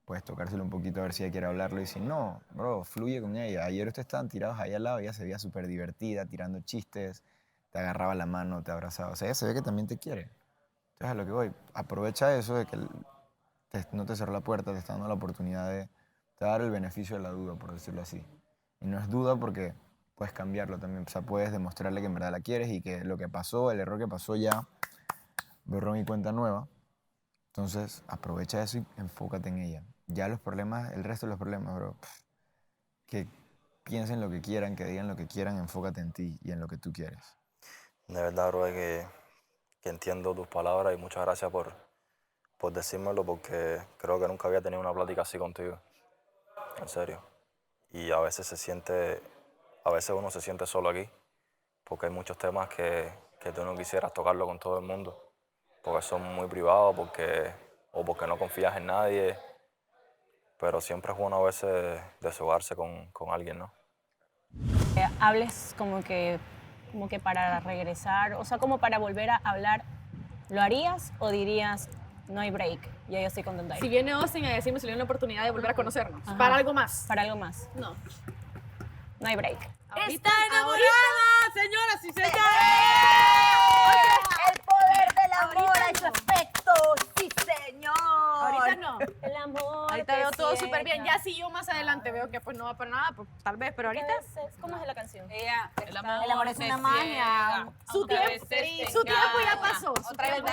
puedes tocárselo un poquito a ver si ella quiere hablarlo. Y si no, bro, fluye con ella. Ayer ustedes estaban tirados ahí al lado, ella se veía súper divertida, tirando chistes, te agarraba la mano, te abrazaba. O sea, ella se ve que también te quiere. Entonces a lo que voy, aprovecha eso de que no te cerró la puerta, te está dando la oportunidad de te va a dar el beneficio de la duda, por decirlo así. Y no es duda porque puedes cambiarlo también. O sea, puedes demostrarle que en verdad la quieres y que lo que pasó, el error que pasó ya, borrón y cuenta nueva. Entonces, aprovecha eso y enfócate en ella. Ya los problemas, el resto de los problemas, bro, que piensen lo que quieran, que digan lo que quieran, enfócate en ti y en lo que tú quieres. De verdad, bro, que entiendo tus palabras y muchas gracias por decírmelo porque creo que nunca había tenido una plática así contigo. En serio. Y a veces uno se siente solo aquí porque hay muchos temas que tú no quisieras tocarlo con todo el mundo porque son muy privados o porque no confías en nadie, pero siempre es bueno a veces desahogarse con alguien, ¿no? Hables como que para regresar, o sea, como para volver a hablar, ¿lo harías o dirías, no hay break, ya yo estoy contenta? Si viene Austin a decirme si le da una oportunidad de volver a conocernos. Ajá. Para algo más. Para algo más. No. No hay break. ¡Está enamorada, señoras y señores! El poder del amor a su efecto, sí señor. Ahorita no. El amor. Ahorita te veo todo ciega. súper bien. Ya si yo más adelante veo que pues no va para nada, pues tal vez, pero ahorita... ¿Cómo es la canción? El amor, El amor es una magia. Su tiempo, su tiempo ya pasó. Otra vez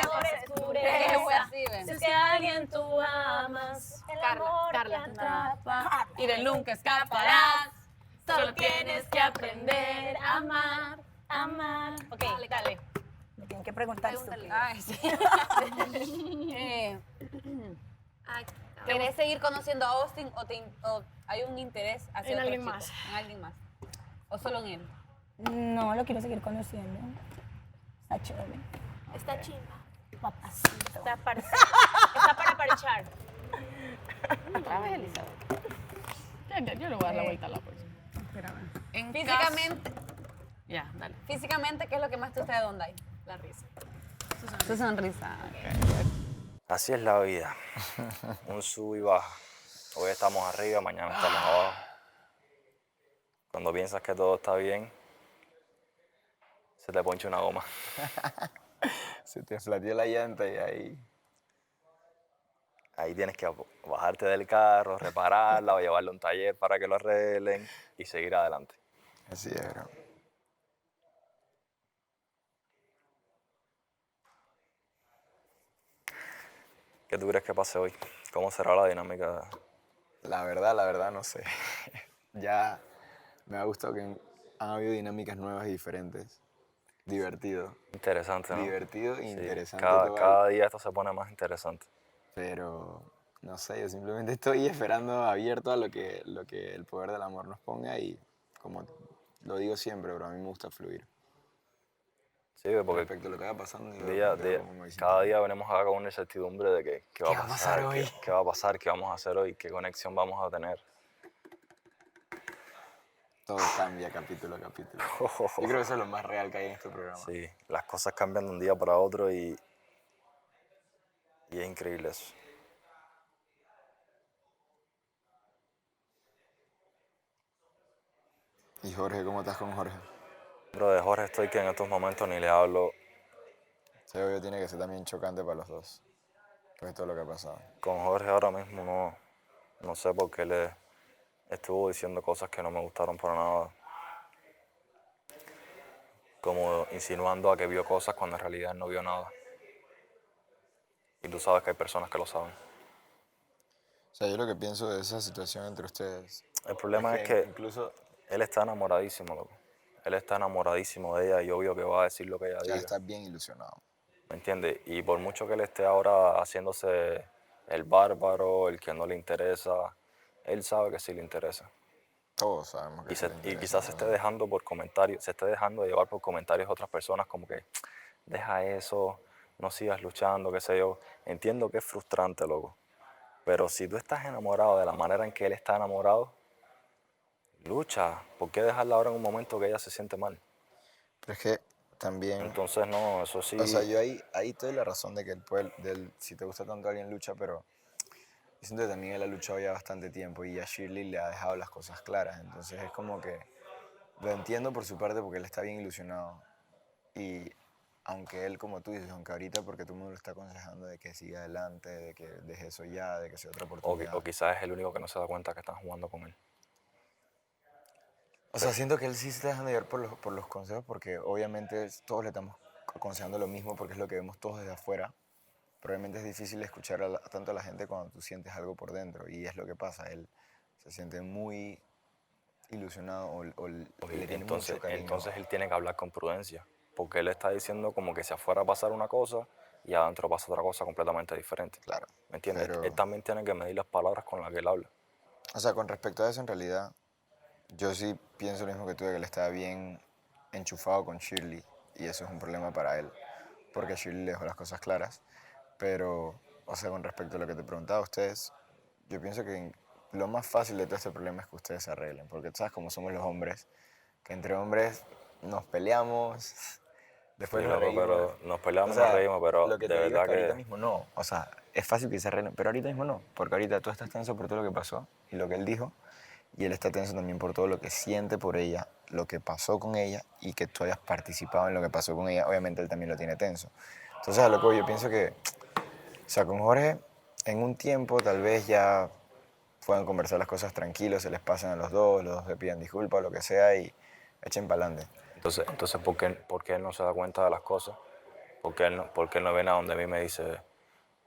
Si es que a alguien tú amas, el amor Carla, te atrapa. Y de nunca escaparás. Solo tienes que aprender a amar. Amar. Ok, dale. Me tienen que preguntar eso. Ay, sí. ¿Querés seguir conociendo a Austin o hay un interés hacia En otro alguien chico? más. En alguien más. ¿O solo en él? No, lo quiero seguir conociendo. Está chévere. Está chimba. Papacito. Está para parchar. Otra vez, Elizabeth. Yo le voy a dar la vuelta a la próxima. Físicamente, Ya, dale. físicamente, ¿qué es lo que más te gusta de Donday? La risa. Su sonrisa. Así es la vida. Un sub y baja. Hoy estamos arriba, mañana estamos abajo. Cuando piensas que todo está bien, se te poncha una goma. Se te flateó la llanta y Ahí tienes que bajarte del carro, repararla o llevarla a un taller para que lo arreglen y seguir adelante. Así es, bro. ¿Qué tú crees que pase hoy? ¿Cómo será la dinámica? La verdad, no sé. Ya me ha gustado que han habido dinámicas nuevas y diferentes. Divertido. Interesante, ¿no? Divertido e Sí, interesante. cada día esto se pone más interesante. Pero, no sé, yo simplemente estoy esperando abierto a lo que el poder del amor nos ponga y como lo digo siempre, bro, a mí me gusta fluir. Sí, porque Respecto a lo que va pasando. cada día venimos acá con una incertidumbre de qué va a pasar hoy? qué va a pasar, qué vamos a hacer hoy, qué conexión vamos a tener. Todo cambia capítulo a capítulo. Yo creo que eso es lo más real que hay en este programa. Sí, las cosas cambian de un día para otro y es increíble eso. ¿Y Jorge, cómo estás con Jorge? Bro, de Jorge estoy que en estos momentos ni le hablo. Ese obvio tiene que ser también chocante para los dos. Pues todo lo que ha pasado. Con Jorge ahora mismo no sé por qué le estuvo diciendo cosas que no me gustaron para nada. Como insinuando a que vio cosas cuando en realidad no vio nada. Y tú sabes que hay personas que lo saben. O sea, yo lo que pienso de esa situación entre ustedes. El problema es que incluso él está enamoradísimo, loco. Él está enamoradísimo de ella y obvio que va a decir lo que ella Ya diga. está bien ilusionado. ¿Me entiendes? Y por mucho que él esté ahora haciéndose el bárbaro, el que no le interesa, él sabe que sí le interesa. Todos sabemos que Y quizás se esté dejando por comentarios, se esté dejando de llevar por comentarios de otras personas como que deja eso, no sigas luchando, qué sé yo. Entiendo que es frustrante, loco. Pero si tú estás enamorado de la manera en que él está enamorado, lucha. ¿Por qué dejarla ahora en un momento que ella se siente mal? Pero es que también... Entonces, no, eso sí... O sea, yo ahí te doy la razón de que si te gusta tanto alguien lucha, pero yo siento que también él ha luchado ya bastante tiempo y a Shirley le ha dejado las cosas claras. Entonces es como que lo entiendo por su parte porque él está bien ilusionado. Y aunque él, como tú dices, aunque ahorita porque todo el mundo lo está aconsejando de que siga adelante, de que deje eso ya, de que sea otra oportunidad. O quizás es el único que no se da cuenta que están jugando con él. O sea, siento que él sí se está dejando llevar por los consejos porque obviamente todos le estamos aconsejando lo mismo porque es lo que vemos todos desde afuera. Probablemente es difícil escuchar tanto a la gente cuando tú sientes algo por dentro y es lo que pasa. Él se siente muy ilusionado o le tiene mucho cariño. Entonces él tiene que hablar con prudencia porque él está diciendo como que si afuera pasar una cosa y adentro pasa otra cosa completamente diferente. Claro. ¿Me entiendes? Pero- Él también tiene que medir las palabras con las que él habla. O sea, con respecto a eso, en realidad, yo sí pienso lo mismo que tú, de que él estaba bien enchufado con Shirley y eso es un problema para él, porque Shirley le dejó las cosas claras. Pero, o sea, con respecto a lo que te preguntaba a ustedes, yo pienso que lo más fácil de todo este problema es que ustedes se arreglen, porque tú sabes cómo somos los hombres, que entre hombres nos peleamos, después Sí, nos loco, reímos. pero nos peleamos, O sea, nos reímos, pero lo que de te digo es verdad que ahorita que... mismo no. O sea, es fácil que se arreglen, pero ahorita mismo no. Porque ahorita tú estás tenso por todo lo que pasó y lo que él dijo. Y él está tenso también por todo lo que siente por ella, lo que pasó con ella y que tú hayas participado en lo que pasó con ella. Obviamente él también lo tiene tenso. Entonces, a lo que yo pienso que, o sea, con Jorge, en un tiempo tal vez ya puedan conversar las cosas tranquilos, se les pasen a los dos le pidan disculpas o lo que sea y echen para adelante. Entonces ¿por qué él no se da cuenta de las cosas? ¿Por qué él no viene a donde a mí me dice,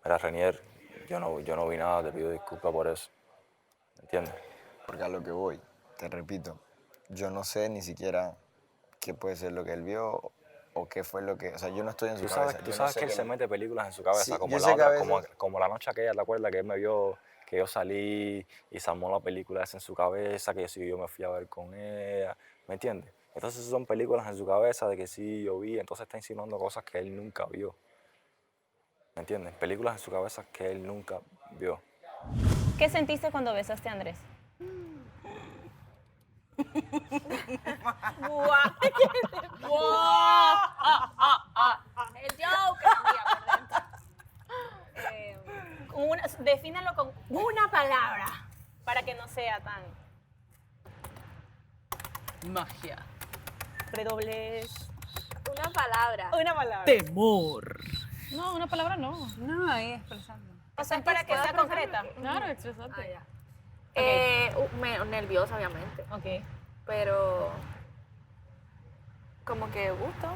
mira, Renier, yo no vi nada, te pido disculpas por eso? ¿Me entiendes? Porque a lo que voy, te repito, yo no sé ni siquiera qué puede ser lo que él vio o qué fue lo que... O sea, yo no estoy en su cabeza. Tú Yo no sabes sé que él qué se le- mete películas en su cabeza, Sí, como, yo la sé que a otra, veces- como la noche aquella, ¿te acuerdas? Que él me vio, que yo salí y se armó la película esa en su cabeza, que sí, yo me fui a ver con ella, ¿me entiendes? Entonces son películas en su cabeza de que sí, yo vi, entonces está insinuando cosas que él nunca vio. ¿Me entiendes? Películas en su cabeza que él nunca vio. ¿Qué sentiste cuando besaste a Andrés? El Joker, mía, por dentro. Defínalo con una palabra para que no sea tan Magia. redobles. Una palabra. Una palabra. Temor. No, una palabra no. No, ahí expresando. O sea, es para que sea concreta. Claro, expresarte. Nerviosa, obviamente. Ok. Pero como que gusto.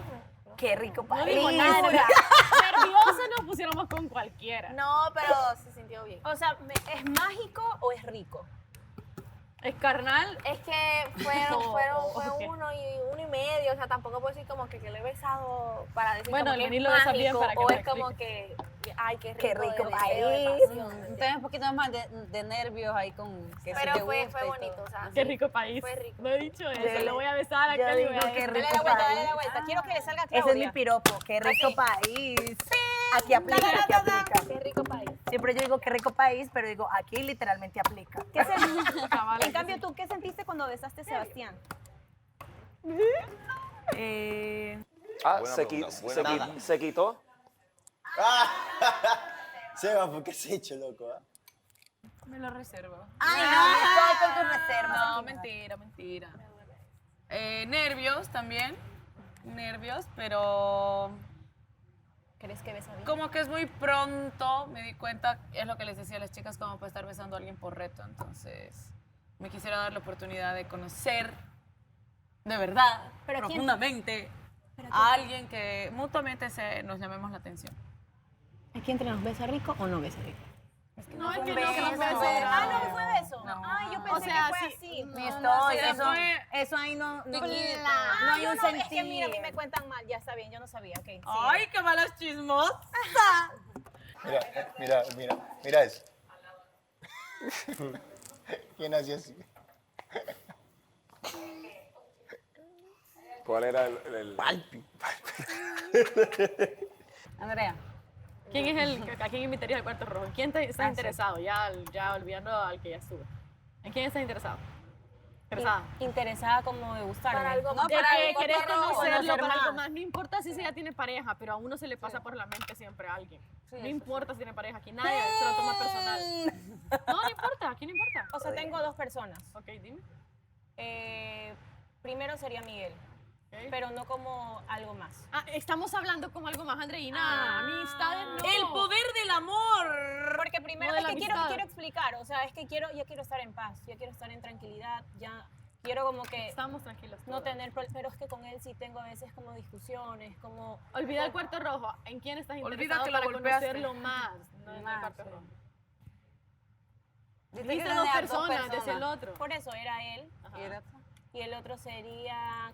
Qué rico No país. digo nada. Nerviosa nos pusiéramos con cualquiera. No, pero se sintió bien. O sea, ¿es mágico o es rico? Es carnal. Es que fue ok. uno y medio, o sea, tampoco puedo decir como que le he besado para decir Bueno, como el que Lenny es lo besa bien mágico, para que o me es como explique. que, ay, qué rico, Qué rico de país. deseo, de pasión. Entonces un poquito más de nervios ahí con que Pero si te fue gusta y bonito, todo. o sea, Qué sí, rico país. fue rico. No he dicho eso. Yo- Le voy a besar a yo Cali. digo que rico Dale la vuelta, país. dale la vuelta. Quiero que le salga a Ese es Claudia. mi piropo, qué rico país. Aquí aplica, aquí aplica. Qué rico país. Siempre yo digo qué rico país, pero digo aquí literalmente aplica. En cambio, ¿tú qué sentiste cuando besaste a Sebastián? Ah, Buena se pregunta, quitó. Seba, ¿por qué se ha hecho loco? Me lo reservo. Ay, no, estoy con tus reservas. No, aquí, mentira. Nervios también. Nervios, pero ¿Crees que besa bien? como que es muy pronto, me di cuenta, es lo que les decía a las chicas, como para estar besando a alguien por reto. Entonces, me quisiera dar la oportunidad de conocer de verdad, ¿Pero quién? profundamente, a alguien que mutuamente nos llamemos la atención. ¿Aquí entre nos besa rico o no besa rico? No, es que un no, que no fue beso. beso. Ah, no fue beso. No. Ay, yo pensé O sea, que fue sí. así. Mi No, estoy, sí, eso, fue- eso ahí no hay un Es sentido. que a mí me cuentan mal, ya está bien, yo no sabía, ok. sí. Ay, qué malas chismosas. Mira eso. ¿Quién hacía así? ¿Cuál era el... Andrea. ¿Quién es ¿A quién invitarías al cuarto rojo? ¿En quién estás interesado? Ya olvidando al que ya estuvo. ¿En quién estás interesado? ¿Interesada? Interesada como de gustarme. Para algo No, de para que algo querés rojo, conocerlo para más. algo más. No importa si ella ya tiene pareja, pero a uno se le pasa por la mente siempre a alguien. No importa si tiene pareja, aquí nadie se lo toma personal. No importa, aquí no importa. O sea, tengo dos personas. Ok, dime. Primero sería Miguel, pero no como algo más. Ah, estamos hablando como algo más, Andreina. Amistades no. El poder del amor. Porque primero No de es la que quiero amistad. explicar, o sea, es que ya quiero estar en paz, ya quiero estar en tranquilidad, ya quiero como que Estamos tranquilos. no tener pero es que con él sí tengo a veces como discusiones, como Olvida el cuarto rojo. ¿En quién estás Olvida interesado que lo para golpeaste. conocerlo más? No en el Más, cuarto sí. rojo. Yo Dijiste te dos quería dar personas, decía el otro. Por eso era él. Ajá. Y el otro sería.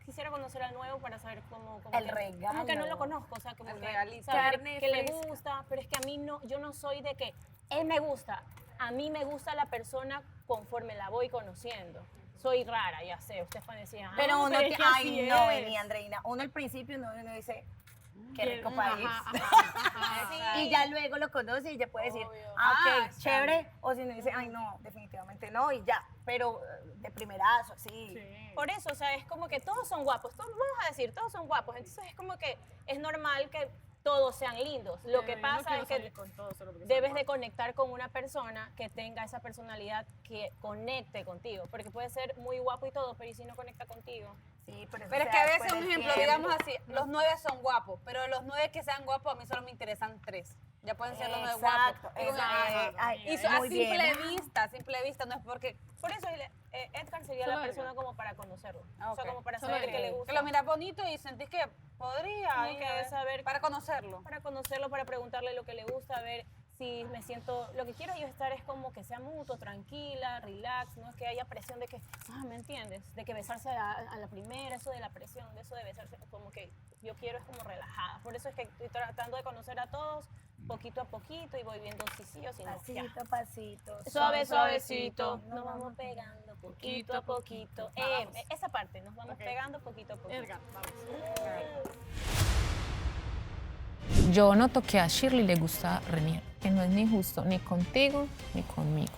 Quisiera conocer al nuevo para saber cómo El que, regalo. como que no lo conozco, o sea, como El que regalito. saber Carne que le fresca. gusta, pero es que a mí no, yo no soy de que él me gusta. A mí me gusta la persona conforme la voy conociendo. Soy rara, ya sé. Ustedes pueden decir, ah, Pero uno, es que así ay, no, es. vení, Andreina. Uno al principio uno dice, qué Bien, rico país. Ajá. Y ya luego lo conoce y ya puede decir, Obvio. ah, ok, Ah, chévere. O si no dice, ay, no, definitivamente no, y ya. Pero de primerazo, así. Por eso, o sea, es como que todos son guapos. Todos, vamos a decir, todos son guapos. Entonces es como que es normal que todos sean lindos. Lo que No pasa quiero es que salir con todo solo porque debes son de guapos. conectar con una persona que tenga esa personalidad que conecte contigo. Porque puede ser muy guapo y todo, pero ¿y si no conecta contigo? Sí, pero, Pero eso es se que a da veces, después un del ejemplo, tiempo. digamos así, los 9 son guapos, pero los 9 que sean guapos a mí solo me interesan 3. Ya pueden ser los 9 Exacto, guapos. Digo, exacto. Ay, y a muy simple bien. vista, no es porque... Por eso Edgar sería Solo la Edgar. persona como para conocerlo. O sea, como para Solo saber que Edgar. le gusta. Que lo miras bonito y sentís que podría Como ahí, que saber... para conocerlo. Para conocerlo, para preguntarle lo que le gusta, a ver si me siento... Lo que quiero yo estar es como que sea mutuo, tranquila, relax, no es que haya presión de que, ¿me entiendes? De que besarse a la primera, eso de la presión, de eso de besarse, como que yo quiero es como relajada. Por eso es que estoy tratando de conocer a todos poquito a poquito y voy viendo si sí o si no. Ya. Pasito a pasito. Suave, suavecito, nos vamos pegando poquito a poquito. Esa parte, nos vamos pegando poquito a poquito. Edgar, vamos. Yo noto que a Shirley le gusta Renier, que no es ni justo ni contigo ni conmigo.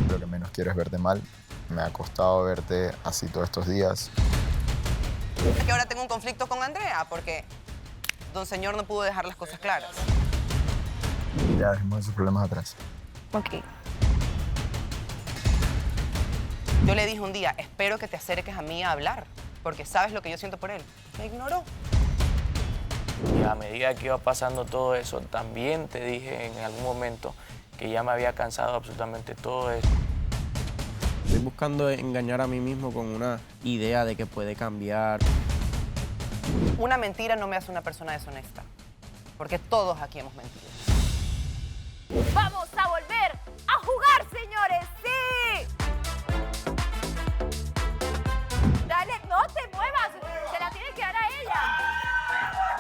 Lo que menos quiero es verte mal. Me ha costado verte así todos estos días. Es que ahora tengo un conflicto con Andrea porque don señor no pudo dejar las cosas claras. Ya dejemos esos problemas atrás. Ok. Yo le dije un día, espero que te acerques a mí a hablar, porque sabes lo que yo siento por él. Me ignoró. Y a medida que iba pasando todo eso, también te dije en algún momento que ya me había cansado absolutamente todo eso. Estoy buscando engañar a mí mismo con una idea de que puede cambiar. Una mentira no me hace una persona deshonesta, porque todos aquí hemos mentido. Vamos a volver a jugar, señores. ¡Sí! Dale, no te muevas. Se la tienes que dar a ella.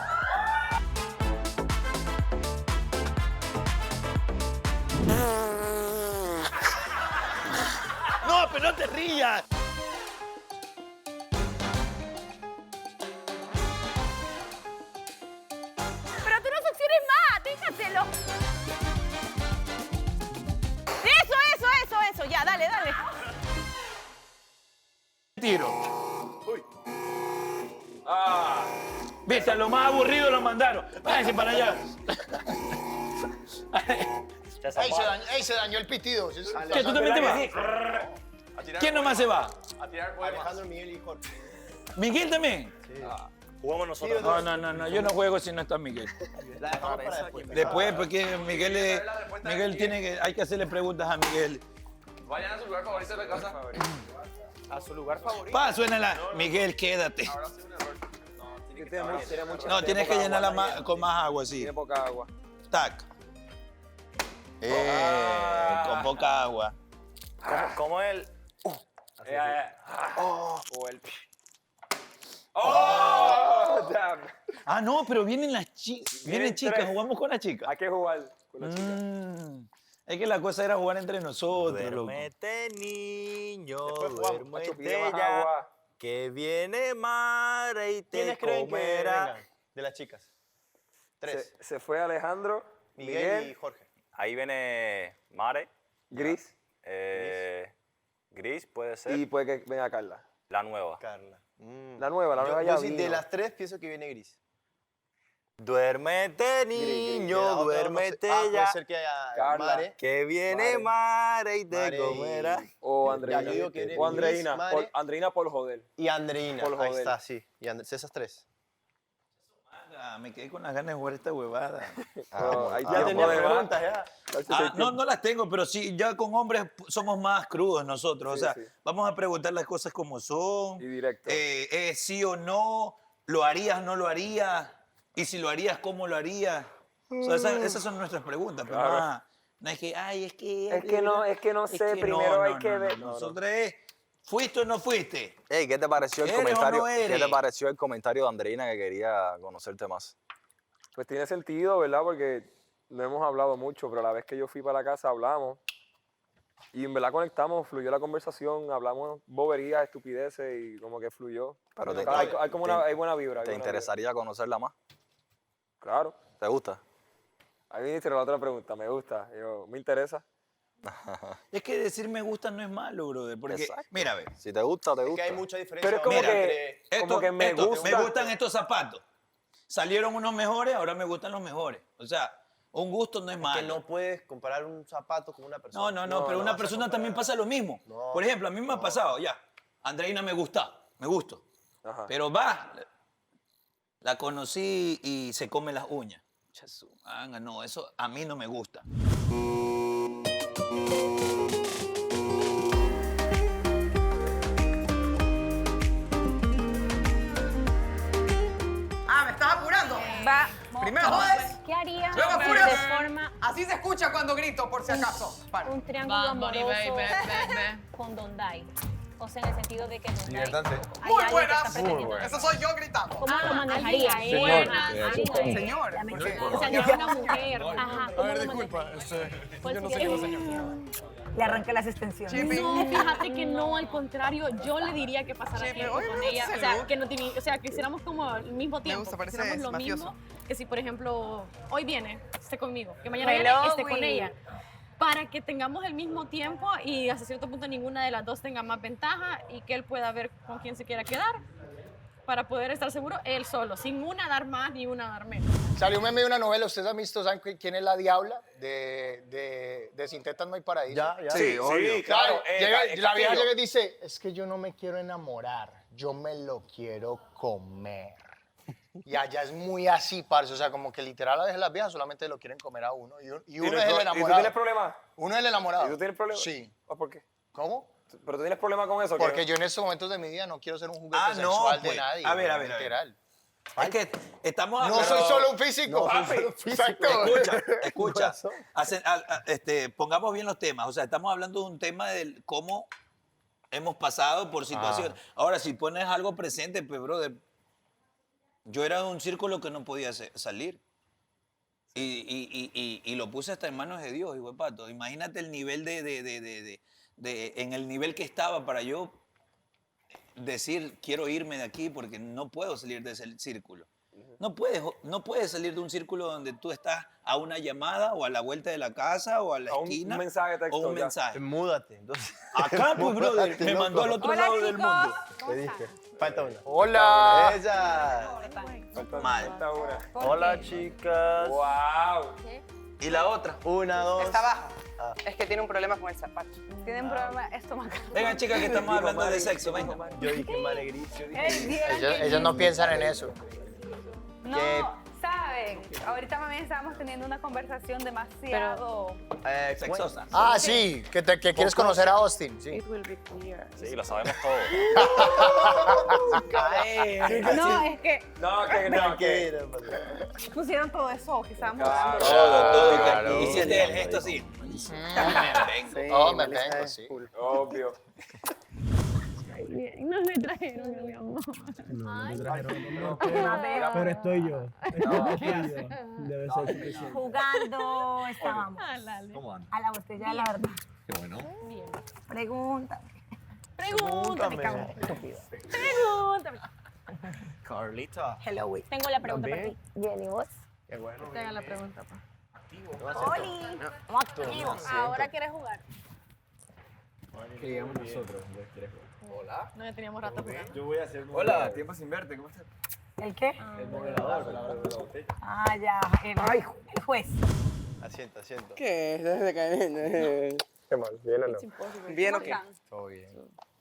No, pero no te rías. Pero tú no succiones más, déjaselo. Eso, ya, dale. Tiro. Viste, a lo más aburrido lo mandaron. Váyanse para allá. Ahí se dañó el pitido. ¿Qué, tú también te vas? ¿Quién nomás se va? Alejandro, Miguel y Jorge. ¿Miguel también? Jugamos nosotros. No, yo no juego si no está Miguel. La dejamos para después. Después, porque Miguel tiene que, hay que hacerle preguntas a Miguel. Vayan a su lugar favorito de la casa. A su lugar favorito. Suénala. Miguel, quédate. No, tienes que llenarla con más agua, sí. Tiene poca agua. Tac. Con poca agua. ¿Cómo el? O el... ¡Oh! Damn. Ah, no, pero vienen las chicas. Vienen chicas, tres. jugamos con las chicas. Hay que jugar con las chicas. Es que la cosa era jugar entre nosotros, loco. Duérmete, niño, Después jugamos, macho, pide duérmete más ya, agua. que viene madre y te ¿Quiénes creen que comerá. vengan de las chicas? 3. Se fue Alejandro, Miguel y Jorge. Ahí viene Mare, Gris Gris puede ser, y puede que venga Carla. la nueva. Carla. La nueva ya Yo sí, de vino. las 3 pienso que viene Gris. Duérmete, Gris, niño, la otra no sé. duérmete Puede ya, ser que haya Carla. Mare. que viene Mare y te Mare y- comerá. O Ya, Andreina. yo digo que viene O Andreina. Gris, Mare. Andreina por joder. Y Andreina. Por Ahí joder. está, sí. Y esas 3. Me quedé con las ganas de jugar esta huevada. Ahí Ya tenía preguntas, ya. No las tengo, pero sí, ya con hombres somos más crudos nosotros. Sí, o sea, sí. vamos a preguntar las cosas como son. Y directo. Sí o no, lo harías, no lo harías. Y si lo harías, ¿cómo lo harías? O sea, esas son nuestras preguntas. Pero Claro. no es que, ay, es que... Es que no sé, primero hay que ver. No, no. Nosotros es, ¿fuiste o no fuiste? Ey, ¿qué te pareció el ¿Eres o comentario? no eres? ¿Qué te pareció el comentario de Andreina que quería conocerte más? Pues tiene sentido, ¿verdad? Porque no hemos hablado mucho, pero la vez que yo fui para la casa hablamos. Y en verdad conectamos, fluyó la conversación, hablamos boberías, estupideces y como que fluyó. Pero Hay como hay buena vibra. hay ¿Te buena interesaría conocerla más? vibra. Claro. ¿Te gusta? Ahí me hicieron la otra pregunta, me gusta. Yo, me interesa. Es que decir me gusta no es malo, brother. Porque, Exacto. mira, a ver. Si te gusta, te Es gusta. que hay mucha diferencia. Pero es como Mira, que, como que me gusta. Me gustan estos zapatos. Salieron unos mejores, ahora me gustan los mejores. O sea, un gusto no es Que malo. no puedes comparar un zapato con una persona. No, pero una vas a persona comparar. también pasa lo mismo. No, Por ejemplo, a mí me ha pasado, ya. Andreina me gustó. Ajá. Pero la conocí y se come las uñas. No, eso a mí no me gusta. Ah, ¿me estás apurando? Va. Primero jodes, ¿Qué haría luego de furios. forma Así se escucha cuando grito, por si acaso. Para. un triángulo Bad Bunny, amoroso baby. con Dondai? O sea, en el sentido de que Dondai... Divirtante. hay Muy alguien que buenas. está pretendiendo- Eso soy yo gritando. ¿Cómo lo manejaría? Señor. O sea, que es una mujer. Ajá. ¿Cómo lo manejaría? ¿Cuál sería? Le arranqué las extensiones. No, fíjate que no, al contrario, yo le diría que pasara Sí, tiempo pero con oye, ella. se O sea, lo- que no tiene, o sea, que hiciéramos como al mismo tiempo. gusta, que parece hiciéramos lo mafioso. mismo que si, por ejemplo, hoy viene, esté conmigo, que mañana Hello, viene, esté con güey. ella. Para que tengamos el mismo tiempo y hasta cierto punto ninguna de las dos tenga más ventaja y que él pueda ver con quién se quiera quedar para poder estar seguro él solo, sin una dar más ni una dar menos. Salió un meme de una novela, ¿ustedes han visto, saben quién es la Diabla? De Sin Tetas No Hay Paraíso. Ya. Sí, obvio. Claro, la vieja Castillo. llega y dice, es que yo no me quiero enamorar, yo me lo quiero comer. Y allá es muy así, parce, o sea, como que literal a veces las viejas solamente lo quieren comer a uno. Y uno es el ¿Y tú enamorado. tienes problema? Uno es el enamorado. ¿Y tú tienes problema? Sí. ¿Por qué? ¿Cómo? ¿Pero tú tienes problema con eso? Porque yo en estos momentos de mi vida no quiero ser un juguete Ah, no, sexual pues. de nadie. A ver, literal. Es que estamos No soy solo un físico. No, papi. Exacto. Escucha. Pongamos bien los temas. O sea, estamos hablando de un tema de cómo hemos pasado por situaciones. Ahora, si pones algo presente, pues, brother, yo era de un círculo que no podía salir. Y lo puse hasta en manos de Dios, hijo de pato. Imagínate el nivel en el nivel que estaba para yo decir, quiero irme de aquí porque no puedo salir de ese círculo. No puedes salir de un círculo donde tú estás a una llamada o a la vuelta de la casa o a la esquina. Un mensaje de texto. O un ya. mensaje. Múdate. Entonces. Acá, pues, brother, Múdate, me loco. mandó al otro Hola, lado del chicos. mundo. ¿Qué dije? Falta una. Hola. Ella. Mal. Falta una. Hola, chicas. ¡Wow! ¿Y la otra? 1, 2. Está abajo. Es que tiene un problema con el zapato. Tienen problema estomacal. Vengan, chicas, que estamos hablando de sexo. Venga. Yo dije Mare Gris. Yo dije Ellos no piensan en eso. No, ¿sabes? saben, ahorita también estábamos teniendo una conversación demasiado... Sexosa. Ah, sí, que quieres conocer a Austin. Sí. Sí, lo sabemos todo. No, es que No, que pusieron todo eso que estábamos hablando. Todo. Claro. Hiciste el gesto así. Oh, me vengo, sí. obvio. No me trajeron, mi amor. Pero estoy yo. Debe ser suficiente. Jugando estábamos. ¿Cómo anda? A la botella de la verdad. Qué bueno. Bien. Pregúntame. Pregúntame, cabrón. Estúpido. Pregúntame. Carlita. Hello, güey. Tengo la pregunta para ti. Bien, ¿y vos? Qué bueno. Te haga la pregunta, pa. Oli. Activos. Ahora quieres jugar. Que digamos nosotros. Hola. No, ya teníamos rato jugando. Yo voy a hacer. Hola, tiempo sin verte, ¿cómo estás? ¿El qué? El moderador de la botella. Ah, ya. El juez. Asiento. ¿Qué? ¿Desde que ¿Qué mal? ¿Bien o no? ¿Bien o qué? Todo bien.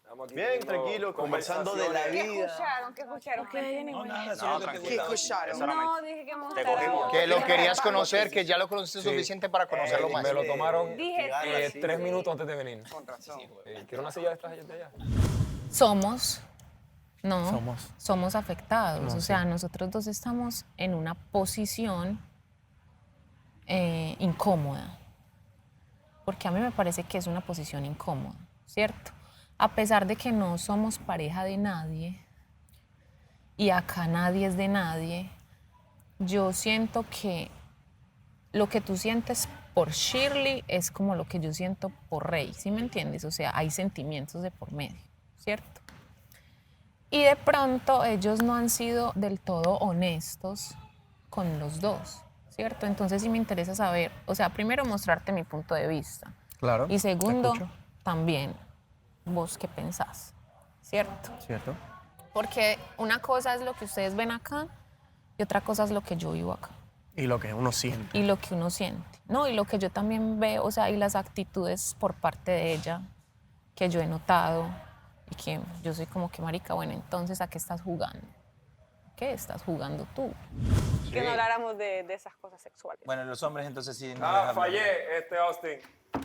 Estamos aquí Bien, teniendo tranquilo, conversando de la ¿Qué vida. escucharon? ¿Qué escucharon? No, nada, No, solo que te tranquilo. gustaba. No, dije que vamos a Te estar cogimos. Que lo querías conocer, que ya lo conociste suficiente para conocerlo más. Me lo tomaron Dije 3 minutos antes de venir. Con razón. ¿Quiero una silla de estas de allá? Somos afectados. O sea, nosotros dos estamos en una posición incómoda. Porque a mí me parece que es una posición incómoda, ¿cierto? A pesar de que no somos pareja de nadie y acá nadie es de nadie, yo siento que lo que tú sientes por Shirley es como lo que yo siento por Rey, ¿sí me entiendes? O sea, hay sentimientos de por medio, ¿cierto? Y de pronto ellos no han sido del todo honestos con los dos, ¿cierto? Entonces sí me interesa saber, o sea, primero mostrarte mi punto de vista. Claro. Y segundo, también vos qué pensás, ¿cierto? Cierto. Porque una cosa es lo que ustedes ven acá y otra cosa es lo que yo vivo acá. Y lo que uno siente. Y lo que uno siente, ¿no? Y lo que yo también veo, o sea, y las actitudes por parte de ella que yo he notado y que yo soy como que marica, bueno, entonces ¿a qué estás jugando? ¿Qué estás jugando tú? que no habláramos de esas cosas sexuales. Bueno, los hombres entonces sí no. Ah, fallé, Austin.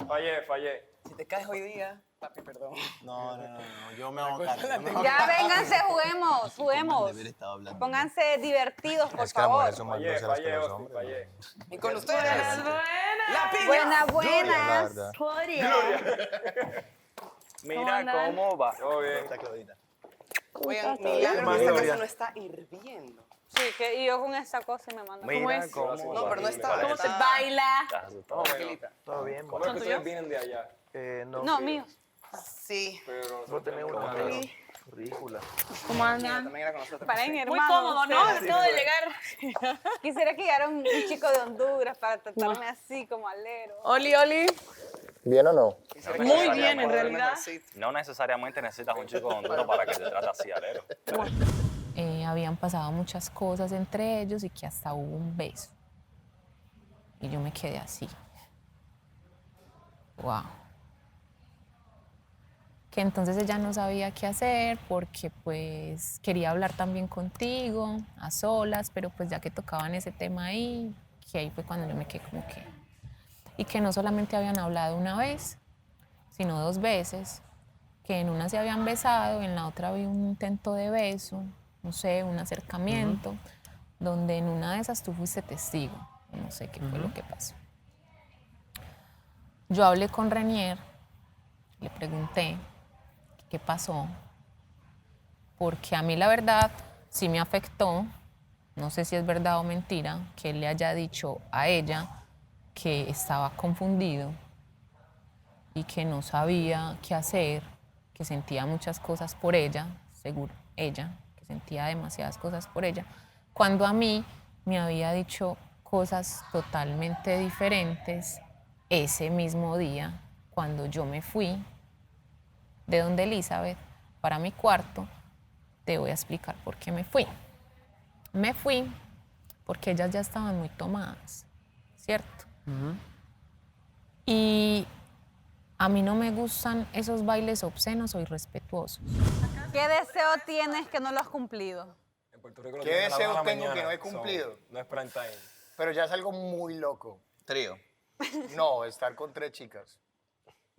Fallé. Si te caes hoy día, papi, perdón. No, yo me hago cargo. Ya, vénganse, juguemos. Pónganse divertidos, por favor. Fallé. Y con ustedes, la piña. Buenas. Mira cómo va. Todo bien. Oigan, milagro que esta casa no está hirviendo. Sí, y yo con esta cosa y me mando. ¿Cómo es? No, pero no está. ¿Cómo se baila? Todo bien. ¿Cómo es que ustedes vienen de allá? No, míos. Sí. Pero tenemos una ridícula. ¿Cómo andan? Paren, hermanos. Muy cómodo, ¿no? Acabo de llegar. Quisiera que llegara un chico de Honduras para tratarme así como alero. Oli. ¿Bien o no? Muy bien, en realidad. No necesariamente necesitas un chico de Honduras para que te trate así, alero. Habían pasado muchas cosas entre ellos y que hasta hubo un beso. Y yo me quedé así. Wow. Que entonces ella no sabía qué hacer porque pues quería hablar también contigo, a solas, pero pues ya que tocaban ese tema ahí, que ahí fue cuando yo me quedé como que... Y que no solamente habían hablado una vez, sino 2 veces, que en una se habían besado, en la otra había un intento de beso, no sé, un acercamiento, donde en una de esas tú fuiste testigo, no sé qué fue lo que pasó. Yo hablé con Renier, le pregunté qué pasó, porque a mí la verdad sí me afectó, no sé si es verdad o mentira, que él le haya dicho a ella que estaba confundido y que no sabía qué hacer, que sentía muchas cosas por ella, seguro ella, que sentía demasiadas cosas por ella, cuando a mí me había dicho cosas totalmente diferentes ese mismo día, cuando yo me fui de donde Elizabeth para mi cuarto. Te voy a explicar por qué me fui. Me fui porque ellas ya estaban muy tomadas, ¿cierto? Y a mí no me gustan esos bailes obscenos o irrespetuosos. ¿Qué deseo tienes que no lo has cumplido? Puerto Rico lo ¿Qué tienen a la deseo 1 de la tengo que mañana, no he so, cumplido? no es prime time. Pero ya es algo muy loco. Trío. No, estar con 3 chicas.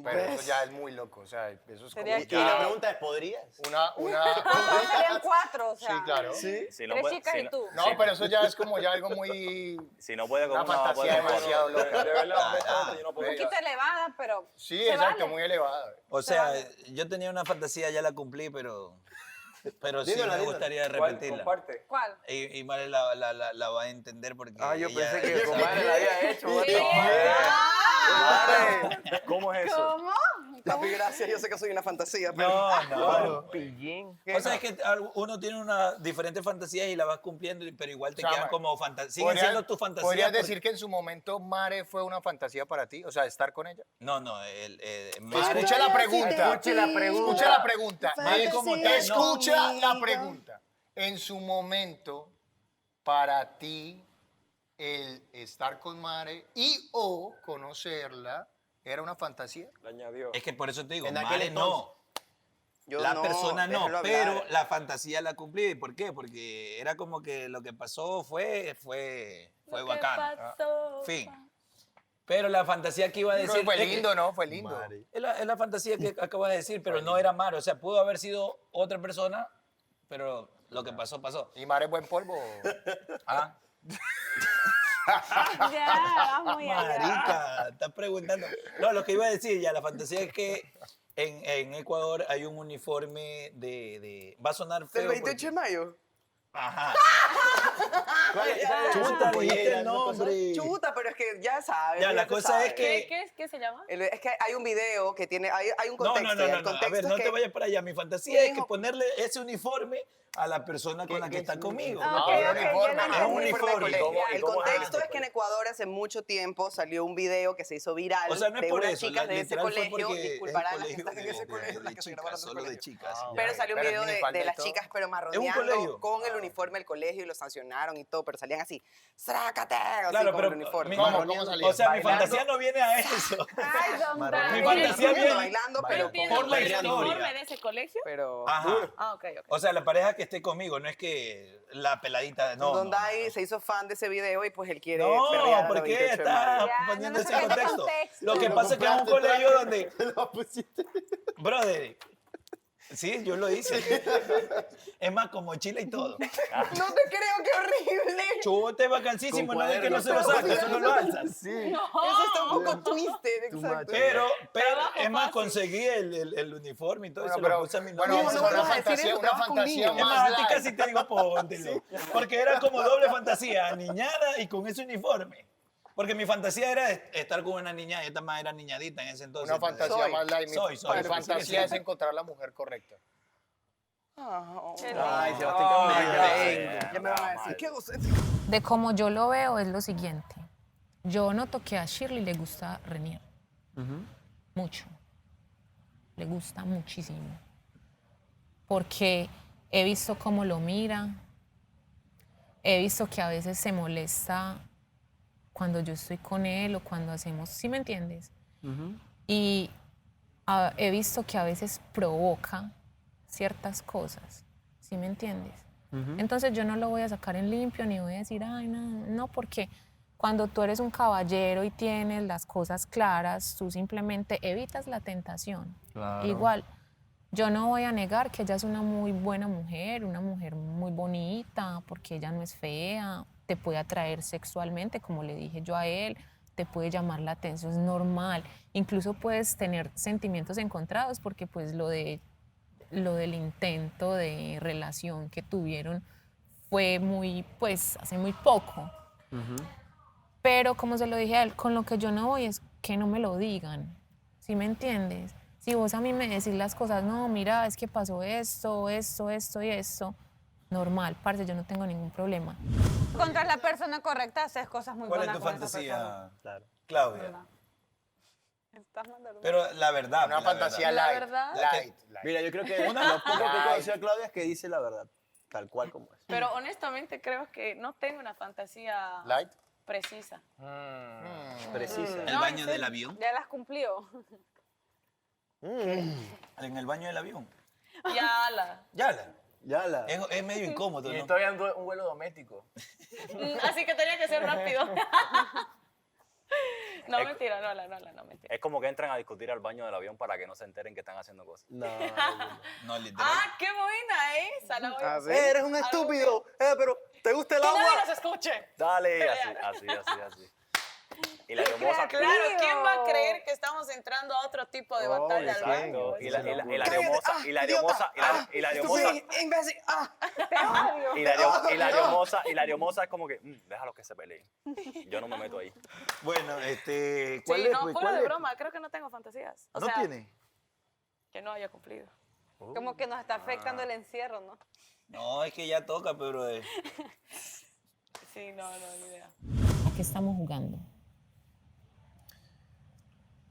Pero eso ¿Ves? ya es muy loco, o sea, eso es Sería como que- ya la pregunta es, ¿podrías? Serían 4, o sea. Sí, claro. Sí. Si no puede- chicas si y no- tú. No, pero eso ya es como ya algo muy... Si no puede con Una una, va a poder fantasía con otra. demasiado loca. De verdad, honestamente, yo no Un puedo. poquito elevada, pero. Sí, se exacto, vale. muy elevada. O sea, yo tenía una fantasía, ya la cumplí, pero sí Dímela, me dímela. gustaría ¿Cuál? repetirla. Comparte. ¿Cuál? Y Mare la va a entender porque Ah, yo ella- pensé que ella con sabe Mare la había hecho. what the Sí. fuck. Mare. ¿Cómo es eso? ¿Cómo? Papi, gracias. Yo sé que soy una fantasía, pero... No. Pillín. O sea, es que uno tiene una diferentes fantasías y la vas cumpliendo, pero igual te O sea, quedan Mare, como fantasías. Siguen siendo tus fantasías. ¿Podrías porque- decir que en su momento Mare fue una fantasía para ti? O sea, estar con ella. No, Mare- Escucha la pregunta. Escuche la pregunta. Escucha la pregunta. Mare como tal, no. Escucha la pregunta. En su momento, para ti, el estar con Mare y o conocerla era una fantasía. Le añadió. Es que por eso te digo, En aquel Mare no. Yo La no, persona no, déjalo pero hablar. la fantasía la cumplí. ¿Y por qué? Porque era como que lo que pasó fue bacán. Fin. Pero la fantasía que iba a Pero decir... fue es que- lindo, ¿no? Fue lindo. Es la fantasía que acabas de decir, pero no era Mare. O sea, pudo haber sido otra persona, pero lo que pasó, pasó. ¿Y Mare es buen polvo? Ah, Ya, vamos ya. marica, estás preguntando. No, lo que iba a decir ya, la fantasía es que en Ecuador hay un uniforme de... Va a sonar feo. ¿Del 28 de mayo? Ajá. Chuta, dijiste el nombre. Chuta, pero es que ya sabes. Ya, la tú cosa sabes. es que... ¿Qué se llama? Es que hay un video que tiene, hay un No, contexto. no, y no, el no. A contexto ver, no es te que vayas para allá. Mi fantasía es que hijo- ponerle ese uniforme a la persona con la que está conmigo. Ah, ok, ok, ya lo Es un entendí. de uniforme. colegio. ¿Y El cómo es contexto el es que en Ecuador hace mucho tiempo salió un video que se hizo viral O sea, no es de por unas eso. chicas de ese literal fue colegio, porque es disculparán un las que colegio están en ese colegio, las que se chicas, grabaron en solo de colegio. chicas. Pero salió un Pero video es minifalda de y las todo. chicas pero colegio. marroneando con el uniforme del colegio y lo sancionaron y todo, pero salían así, ¡sácate! Así Claro, con pero el uniforme. ¿Cómo salía? o sea, mi Bailando. fantasía no viene a eso. Ay, don Mi Dani. fantasía viene bailando, ¿No pero entiendo por la el uniforme historia. de ese colegio? pero Ajá. Ah, ok, ok. O sea, la pareja que esté conmigo, no es que la peladita, no. Don no. Dai se hizo fan de ese video y pues él quiere No, perrear a ¿por los qué 28 de mayo. estás Ya, poniendo no ese nos contexto? contexto. Lo que Lo pasa es que es un compraste, colegio traje. donde, Lo pusiste. brother, sí, yo lo hice. Es más, con mochila y todo. No te creo, qué horrible. Chute vacancísimo, Con no es que no cuadernos. se lo saca, eso no lo alzas. Sí. Eso está un poco twisted, Too exacto. much. Pero Trabajo es más, fácil. conseguí el uniforme y todo Bueno, eso, pero, lo puse a mi bueno, novia. vamos no a una vamos a decir fantasía, eso, una trabajas con fantasía niños. Es más, más a ti light. casi te digo póntelo. Porque era como doble fantasía, niñada y con ese uniforme. Porque mi fantasía era estar con una niña y esta más era niñadita en ese entonces. Una fantasía Soy. más light. Mi Soy, mi pero fantasía sigue es siendo. encontrar la mujer correcta. Ay, Sebastián, Ya me van a decir, ¿qué hago? De como yo lo veo es lo siguiente. Yo noto que a Shirley le gusta Renier. Mucho. Le gusta muchísimo. Porque he visto cómo lo mira. He visto que a veces se molesta cuando yo estoy con él o cuando hacemos, ¿sí me entiendes? Y he visto que a veces provoca ciertas cosas, ¿sí me entiendes? Entonces yo no lo voy a sacar en limpio ni voy a decir, ay, no, no, porque cuando tú eres un caballero y tienes las cosas claras, tú simplemente evitas la tentación. Claro. Igual, yo no voy a negar que ella es una muy buena mujer, una mujer muy bonita, porque ella no es fea, te puede atraer sexualmente, como le dije yo a él, te puede llamar la atención, es normal. Incluso puedes tener sentimientos encontrados porque pues lo del intento de relación que tuvieron fue muy, pues, hace muy poco. Pero como se lo dije a él, con lo que yo no voy es que no me lo digan, ¿sí me entiendes? Si vos a mí me decís las cosas, no, mira, es que pasó esto y esto, normal, parce, yo no tengo ningún problema. Encontrar la persona correcta, haces cosas muy ¿Cuál es buenas tu con esa persona. fantasía, Claudia? Estás mandando. Pero la verdad. Una la fantasía verdad. light. verdad. Light. Mira, yo creo que lo poco que conocí a Claudia es que dice la verdad, tal cual como es. Pero honestamente creo que no tengo una fantasía Light. precisa. Precisa. ¿El baño del avión? Ya las cumplió. ¿En el baño del avión? Yala. Yala. Yala. Es medio incómodo, Y ¿no? estoy en un vuelo doméstico. Así que tenía que ser rápido. No, mentira, no, mentira. Es como que entran a discutir al baño del avión para que no se enteren que están haciendo cosas. No, literal. Ah, qué buena esa. La voy a hacer. Eres un estúpido. Pero ¿te gusta el Que agua? nadie nos escuche. Dale, así. Y la hermosa... Claro, ¿quién va a creer que estamos entrando a otro tipo de batalla al baño? Y la hermosa... Y la hermosa... Y la hermosa... imbécil. Y la hermosa es como que, déjalos que se peleen. Yo no me meto ahí. Bueno, Sí, no, fuera de broma, creo que no tengo fantasías. O ¿No sea, tiene? que no haya cumplido. Como que nos está afectando el encierro, ¿no? No, es que ya toca, pero... Sí, no, ni idea. ¿A qué estamos jugando?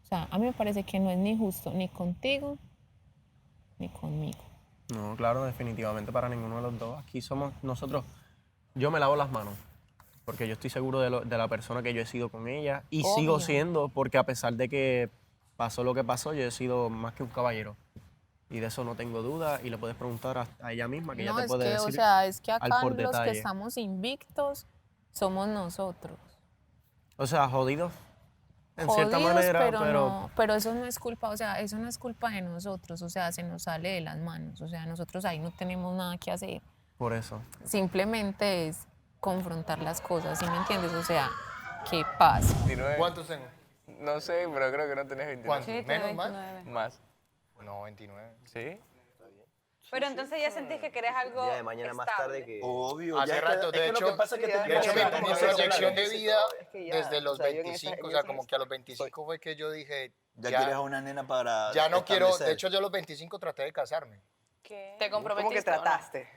O sea, a mí me parece que no es ni justo ni contigo ni conmigo. No, claro, definitivamente para ninguno de los dos. Aquí somos nosotros. Yo me lavo las manos porque yo estoy seguro de la persona que yo he sido con ella y Obvio. sigo siendo porque a pesar de que pasó lo que pasó, yo he sido más que un caballero. Y de eso no tengo duda y le puedes preguntar a ella misma que No, ella te es puede que, decir o sea, es que al acá por los que detalle. estamos invictos somos nosotros. O sea, jodidos en cierta manera, pero no, pero eso no es culpa, o sea, eso no es culpa de nosotros, o sea, se nos sale de las manos, o sea, nosotros ahí no tenemos nada que hacer. por eso. Simplemente es confrontar las cosas, ¿sí me entiendes? O sea, ¿qué pasa? ¿Cuántos tengo? No sé, pero creo que no tenés 29. ¿Cuántos? Sí, ¿Menos, tenés más? 29. Más. No, 29. ¿Sí? Pero entonces ya sentís que querés algo Ya de mañana más tarde que... Obvio, Hace ya rato, de hecho, lo que pasa es que de hecho, mi proyección de vida ya, desde los o sea, yo en 25, esa- o en sea, esa como que a los 25 fue que yo dije, Ya quieres a una nena para ya no quiero, establecer. de hecho yo a los 25 traté de casarme, ¿Qué? ¿Te ¿Cómo que comprometiste o no? trataste?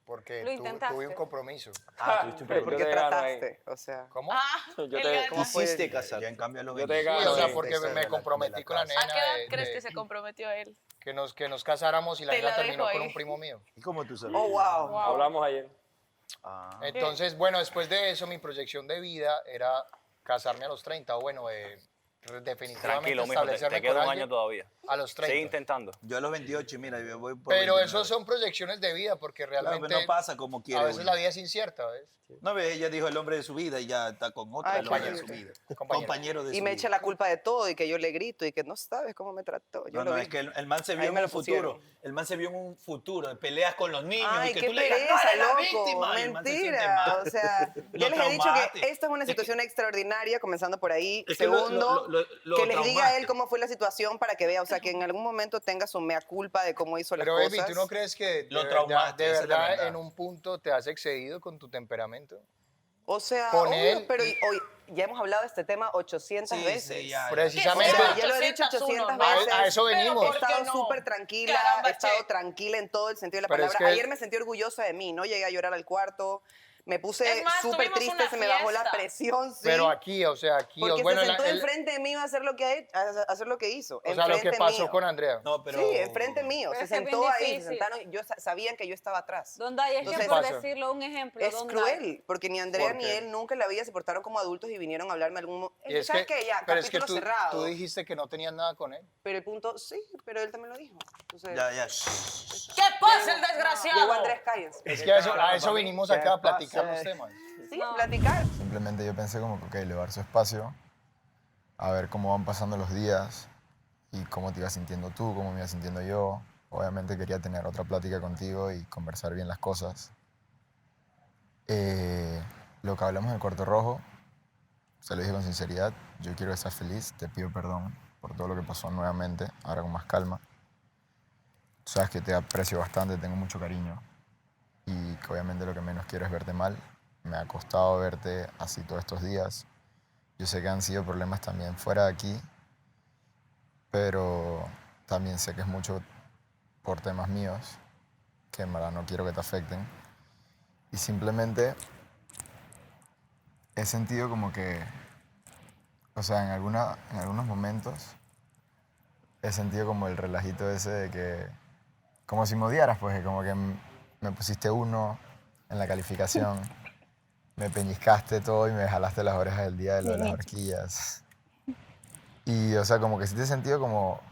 porque Lo intentaste. tuve un compromiso. tuviste un ¿Pero problema. por Yo qué te gano trataste? O sea, ¿Cómo? Yo el te... gato. ¿cómo fue? Quisiste casar. Ya en cambio a los Yo te 25. Sí, gano. o sea, Sí, porque me comprometí con la nena ¿A qué edad de- crees de- que se comprometió él? que nos casáramos y la Te nena la terminó dejo con ahí. un primo mío. ¿Y cómo tú sabes? Oh, wow. Hablamos ayer. Entonces, bueno, después de eso, mi proyección de vida era casarme a los 30, o bueno, definitivamente Tranquilo, mijo, te establecerme queda con un alguien año todavía. a los 30. Sigue intentando. Yo a los 28, mira, yo voy por Pero 29. esos son proyecciones de vida, porque Claro, realmente pero no pasa como quiere a veces uno. la vida es incierta, ¿ves? No, ve, ella dijo el hombre de su vida y ya está con otra, Ay, el hombre de qué su vida. Compañero. Compañero de Y su me vida. echa la culpa de todo y que yo le grito y que no sabes cómo me trató. Yo No, lo no, vi. es que el man se Ahí vio en me un lo pusieron. futuro. El man se vio en un futuro de peleas con los niños Ay, y que qué tú le digas, no pereza, eres la loco. víctima. Y el man se siente Mentira. mal. O sea, Lo yo les he dicho traumaste. que esta es una situación extraordinaria, comenzando por ahí. Es que lo- Segundo, lo que les diga a traumaste. él cómo fue la situación para que vea, o sea, que en algún momento tenga su mea culpa de cómo hizo las Pero, cosas. Baby, ¿tú no crees que Lo de traumaste, verdad, esa es la verdad. en un punto te has excedido con tu temperamento? O sea, con obvio, él pero y- hoy ya hemos hablado de este tema 800 Sí, veces. sí, ya. Precisamente. O sea, ya lo he dicho 800 veces. A eso venimos. He estado súper tranquila, Caramba, he estado che. tranquila en todo el sentido de la Pero es palabra. que- Ayer me sentí orgullosa de mí, ¿no? Llegué a llorar al cuarto, me puse Es más, súper tuvimos triste, una se me bajó la fiesta. presión, sí. Pero aquí, o sea, aquí, porque bueno, se sentó el- enfrente de mí a hacer lo que, a hacer lo que hizo. o sea, lo que enfrente pasó mío. con Andrea. No, pero... Sí, enfrente mío. Pero Se es que es bien sentó ahí, se difícil. sentaron, sabían que yo estaba atrás. ¿Dónde hay? Es que Entonces, por pasa. decirlo un ejemplo. Es ¿dónde cruel, porque ni Andrea ¿Por ni qué? él nunca en la vida se portaron como adultos y vinieron a hablarme algún momento. Y es ¿Sabes que, qué? Ya, pero es que capítulo tú cerrado. dijiste que no tenías nada con él. Pero el punto, sí, pero él también lo dijo. Entonces, Ya, ya. ¿Qué pasa, el desgraciado? llegó Andrés, cállense. Es que a eso vinimos acá a platicar los temas. Sí, platicar. Simplemente yo pensé como que, ok, le voy a dar su espacio, a ver cómo van pasando los días y cómo te ibas sintiendo tú, cómo me iba sintiendo yo. Obviamente quería tener otra plática contigo y conversar bien las cosas. Lo que hablamos en el cuarto rojo, se lo dije con sinceridad, yo quiero que seas feliz, te pido perdón por todo lo que pasó nuevamente, ahora con más calma. Tú sabes que te aprecio bastante, tengo mucho cariño y que obviamente lo que menos quiero es verte mal. Me ha costado verte así todos estos días. Yo sé que han sido problemas también fuera de aquí, pero también sé que es mucho por temas míos, que en verdad no quiero que te afecten. Y simplemente he sentido como que, o sea, en algunos momentos he sentido como el relajito ese de que, como si me odiaras, pues, como que me pusiste 1 en la calificación. Me peñiscaste todo y me jalaste las orejas el día de lo de las horquillas. Y, o sea, como que sí te he sentido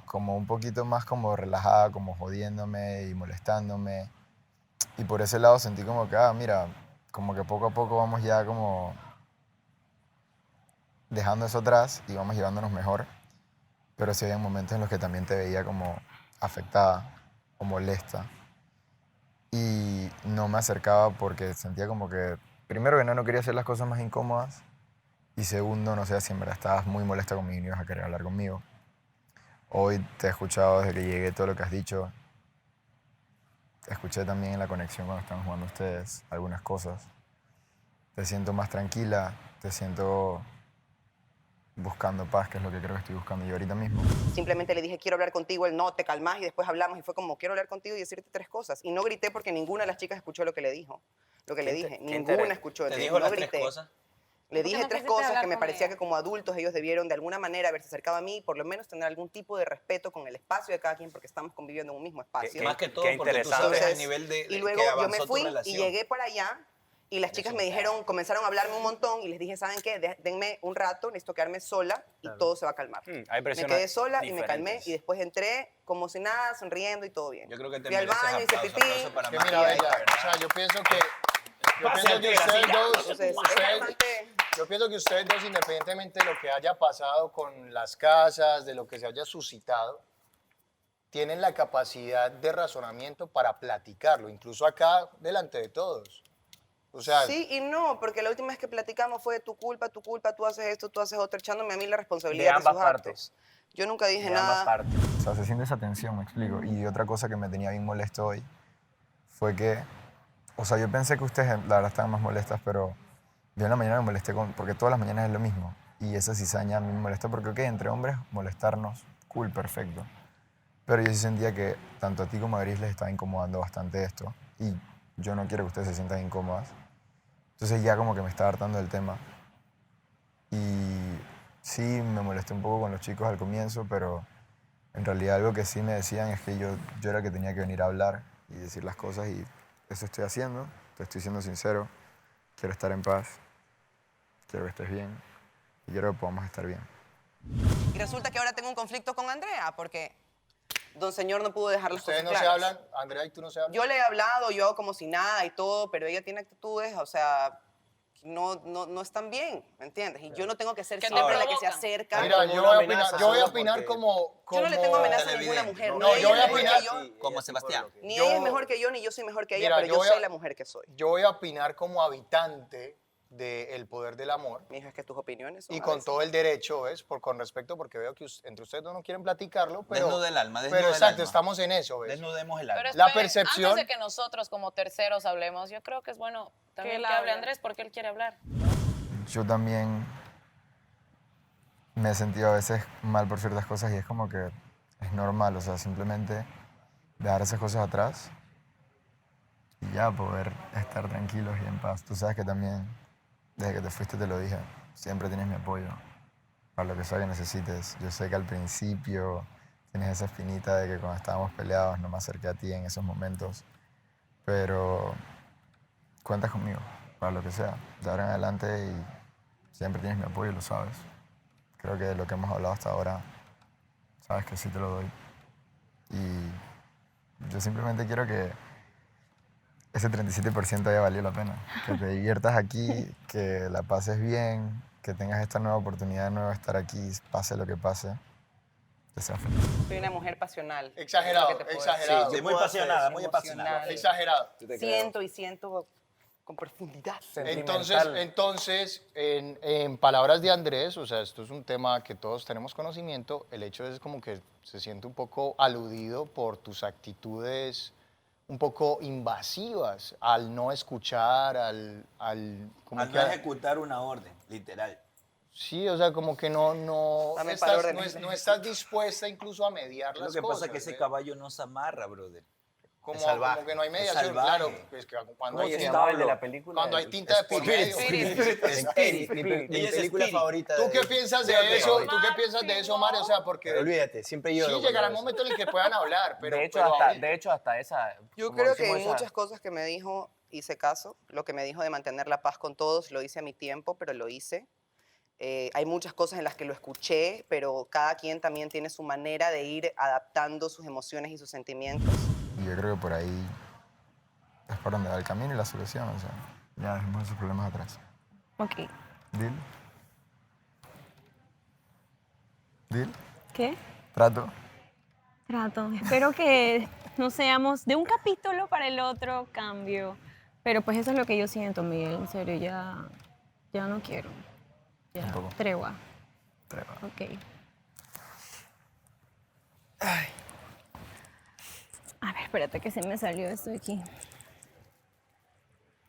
como un poquito más como relajada, como jodiéndome y molestándome. Y por ese lado sentí como que, ah, mira, como que poco a poco vamos ya como dejando eso atrás y vamos llevándonos mejor. Pero sí había momentos en los que también te veía como afectada o molesta. Y no me acercaba porque sentía como que, primero que no quería hacer las cosas más incómodas. Y segundo, no sé si en verdad estabas muy molesta conmigo y no ibas a querer hablar conmigo. Hoy te he escuchado desde que llegué todo lo que has dicho. Escuché también en la conexión cuando estaban jugando ustedes algunas cosas. Te siento más tranquila, te siento buscando paz, que es lo que creo que estoy buscando yo ahorita mismo. Simplemente le dije, quiero hablar contigo, él no, te calmas y después hablamos y fue como, quiero hablar contigo y decirte 3 cosas. Y no grité porque ninguna de las chicas escuchó lo que le dijo, lo que le dije. Ninguna escuchó. ¿Te entonces dijo no las grité. 3 cosas? Le ¿Por qué dije no 3 quisiste cosas hablar que me con parecía ella? que como adultos ellos debieron de alguna manera haberse acercado a mí y por lo menos tener algún tipo de respeto con el espacio de cada quien porque estamos conviviendo en un mismo espacio. Más que todo porque tú sabes el nivel de Y que luego yo avanzó me tu fui y relación. llegué para allá y las chicas me dijeron, comenzaron a hablarme un montón y les dije, ¿saben qué? Denme un rato, necesito quedarme sola y todo se va a calmar. Hay Me personas quedé sola y me calmé diferentes. y después entré como si nada, sonriendo y todo bien. Yo creo que te Fui al mereces baño, hice aplauso, pipí. aplauso para Que Mari, mira, la Bella, verdad. o sea, yo pienso que yo pienso que ustedes dos, independientemente de lo que haya pasado con las casas, de lo que se haya suscitado, tienen la capacidad de razonamiento para platicarlo, incluso acá delante de todos. O sea, Sí y no, porque la última vez que platicamos fue tu culpa, tú haces esto, tú haces otro, echándome a mí la responsabilidad de, ambas sus partes. actos. Yo nunca dije De nada. ambas partes. O sea, se siente esa tensión, me explico. Y otra cosa que me tenía bien molesto hoy fue que, o sea, yo pensé que ustedes, la verdad, estaban más molestas, pero yo en la mañana me molesté porque todas las mañanas es lo mismo. Y esa cizaña a mí me molesta porque, ok, entre hombres, molestarnos, cool, perfecto. Pero yo sí sentía que tanto a ti como a Gris les estaba incomodando bastante esto. Y yo no quiero que ustedes se sientan incómodas. Entonces ya como que me estaba hartando del tema. Y sí, me molesté un poco con los chicos al comienzo, pero en realidad algo que sí me decían es que yo era el que tenía que venir a hablar y decir las cosas y eso estoy haciendo. Te estoy siendo sincero. Quiero estar en paz. Quiero que estés bien. Y quiero que podamos estar bien. Y resulta que ahora tengo un conflicto con Andrea porque don señor no pudo dejar las ustedes cosas no se claras. hablan, Andrea y tú no se hablan. Yo le he hablado, yo hago como si nada y todo, pero ella tiene actitudes, o sea, no están bien, ¿me entiendes? Y yo no tengo que ser Que te siempre la que se provocan. acerca. Mira, yo voy a opinar como... Yo no le tengo amenaza a ninguna mujer. No, ni yo voy ella a es mejor opinar... que yo, Como Sebastián. ni Yo- ella es mejor que yo, ni yo soy mejor que ella, Mira, pero yo voy a- soy la mujer que soy. Yo voy a opinar como habitante del poder del amor. Mi hija, es que tus opiniones son Y a con veces. todo el derecho, ¿ves? Con respeto, porque veo que entre ustedes no quieren platicarlo, pero... Desnude el alma, desnude Pero el exacto, alma. estamos en eso, ¿ves? Desnudemos el Pero alma. La espere, percepción... Antes de que nosotros como terceros hablemos, yo creo que es bueno también él que hable hable. Andrés porque él quiere hablar. Yo también me he sentido a veces mal por ciertas cosas y es como que es normal, o sea, simplemente dejar esas cosas atrás y ya poder estar tranquilos y en paz. Tú sabes que también, desde que te fuiste te lo dije, siempre tienes mi apoyo para lo que sea que necesites. Yo sé que al principio tienes esa espinita de que cuando estábamos peleados no me acerqué a ti en esos momentos, pero cuentas conmigo para lo que sea, de ahora en adelante y siempre tienes mi apoyo, lo sabes. Creo que de lo que hemos hablado hasta ahora, sabes que sí te lo doy. Y yo simplemente quiero que ese 37% haya valido la pena. Que te diviertas aquí, que la pases bien, que tengas esta nueva oportunidad de nuevo estar aquí, pase lo que pase. Que seas feliz. Soy una mujer pasional. Exagerado, es lo que te puedo exagerado. decir. Sí, muy apasionada, muy apasionada. Exagerado. Siento y siento con profundidad. Entonces en palabras de Andrés, o sea, esto es un tema que todos tenemos conocimiento, el hecho es como que se siente un poco aludido por tus actitudes un poco invasivas, al no escuchar, al como Al que no ejecutar una orden, literal. Sí, o sea, como que no Dame estás, para orden. no estás dispuesta incluso a mediar Lo las que cosas. pasa es que ese ¿ves? caballo no se amarra, brother. Como, es salvaje, como que no hay es mediación, salvaje. claro. Pues que cuando ¿Cómo hay se llamaba el de la película? Cuando hay tinta de por medio. Mi película favorita. ¿Tú qué piensas de eso? ¿Tú qué piensas de eso, Mario? O sea, porque Pero olvídate, siempre yo. sí llegará el momento en el que puedan hablar, pero de hecho, hasta esa... Yo como creo que decimos en esa- muchas cosas que me dijo hice caso. Lo que me dijo de mantener la paz con todos lo hice a mi tiempo, pero lo hice. Hay muchas cosas en las que lo escuché, pero cada quien también tiene su manera de ir adaptando sus emociones y sus sentimientos. Y yo creo que por ahí es por donde va el camino y la solución, o sea, ya dejemos esos problemas atrás. Ok. ¿Deal? ¿Deal? ¿Qué? ¿Trato? Trato. Espero que no seamos de un capítulo para el otro cambio. Pero pues eso es lo que yo siento, Miguel. En serio, ya no quiero. Ya. Tampoco. Tregua. Tregua. Ok. A ver, espérate que se me salió esto de aquí.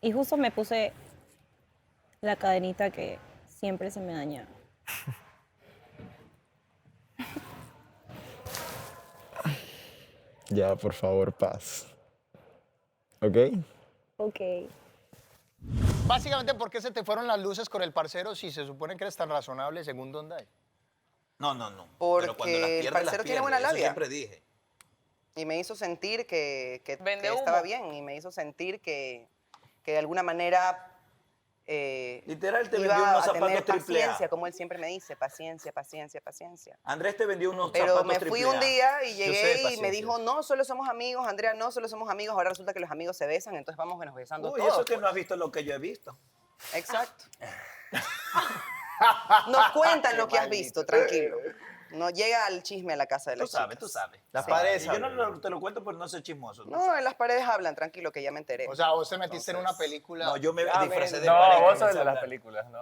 Y justo me puse la cadenita que siempre se me daña. Ya, por favor, paz. ¿Ok? Ok. Básicamente, ¿por qué se te fueron las luces con el parcero si se supone que eres tan razonable según Donday? No, no, no. Porque Pero cuando las el pierde, parcero las tiene buena pierde. Eso labia. siempre dije. Y me hizo sentir que Vende estaba humo. bien y me hizo sentir que de alguna manera Literal, te iba vendió unos a tener zapatos triple A. paciencia, como él siempre me dice, paciencia, paciencia, paciencia. Andrés te vendió unos Pero zapatos me triple fui un A. día y Yo sé de llegué y me paciencia. dijo, no, solo somos amigos, Andrea, no, solo somos amigos, ahora resulta que los amigos se besan, entonces vamos nos besando Uy, todos. eso que no has visto lo que yo he visto. Exacto. Nos cuentan lo que has visto, tranquilo. No llega al chisme a la casa de las chicas. Tú sabes. Las Sí. paredes Yo no hablan. te lo cuento por no ser chismoso. tú No, en las paredes hablan, tranquilo, que ya me enteré. O sea, vos te metiste en una película. No, yo me disfracé de No, pared, vos comencé sos a de las hablar. películas, no.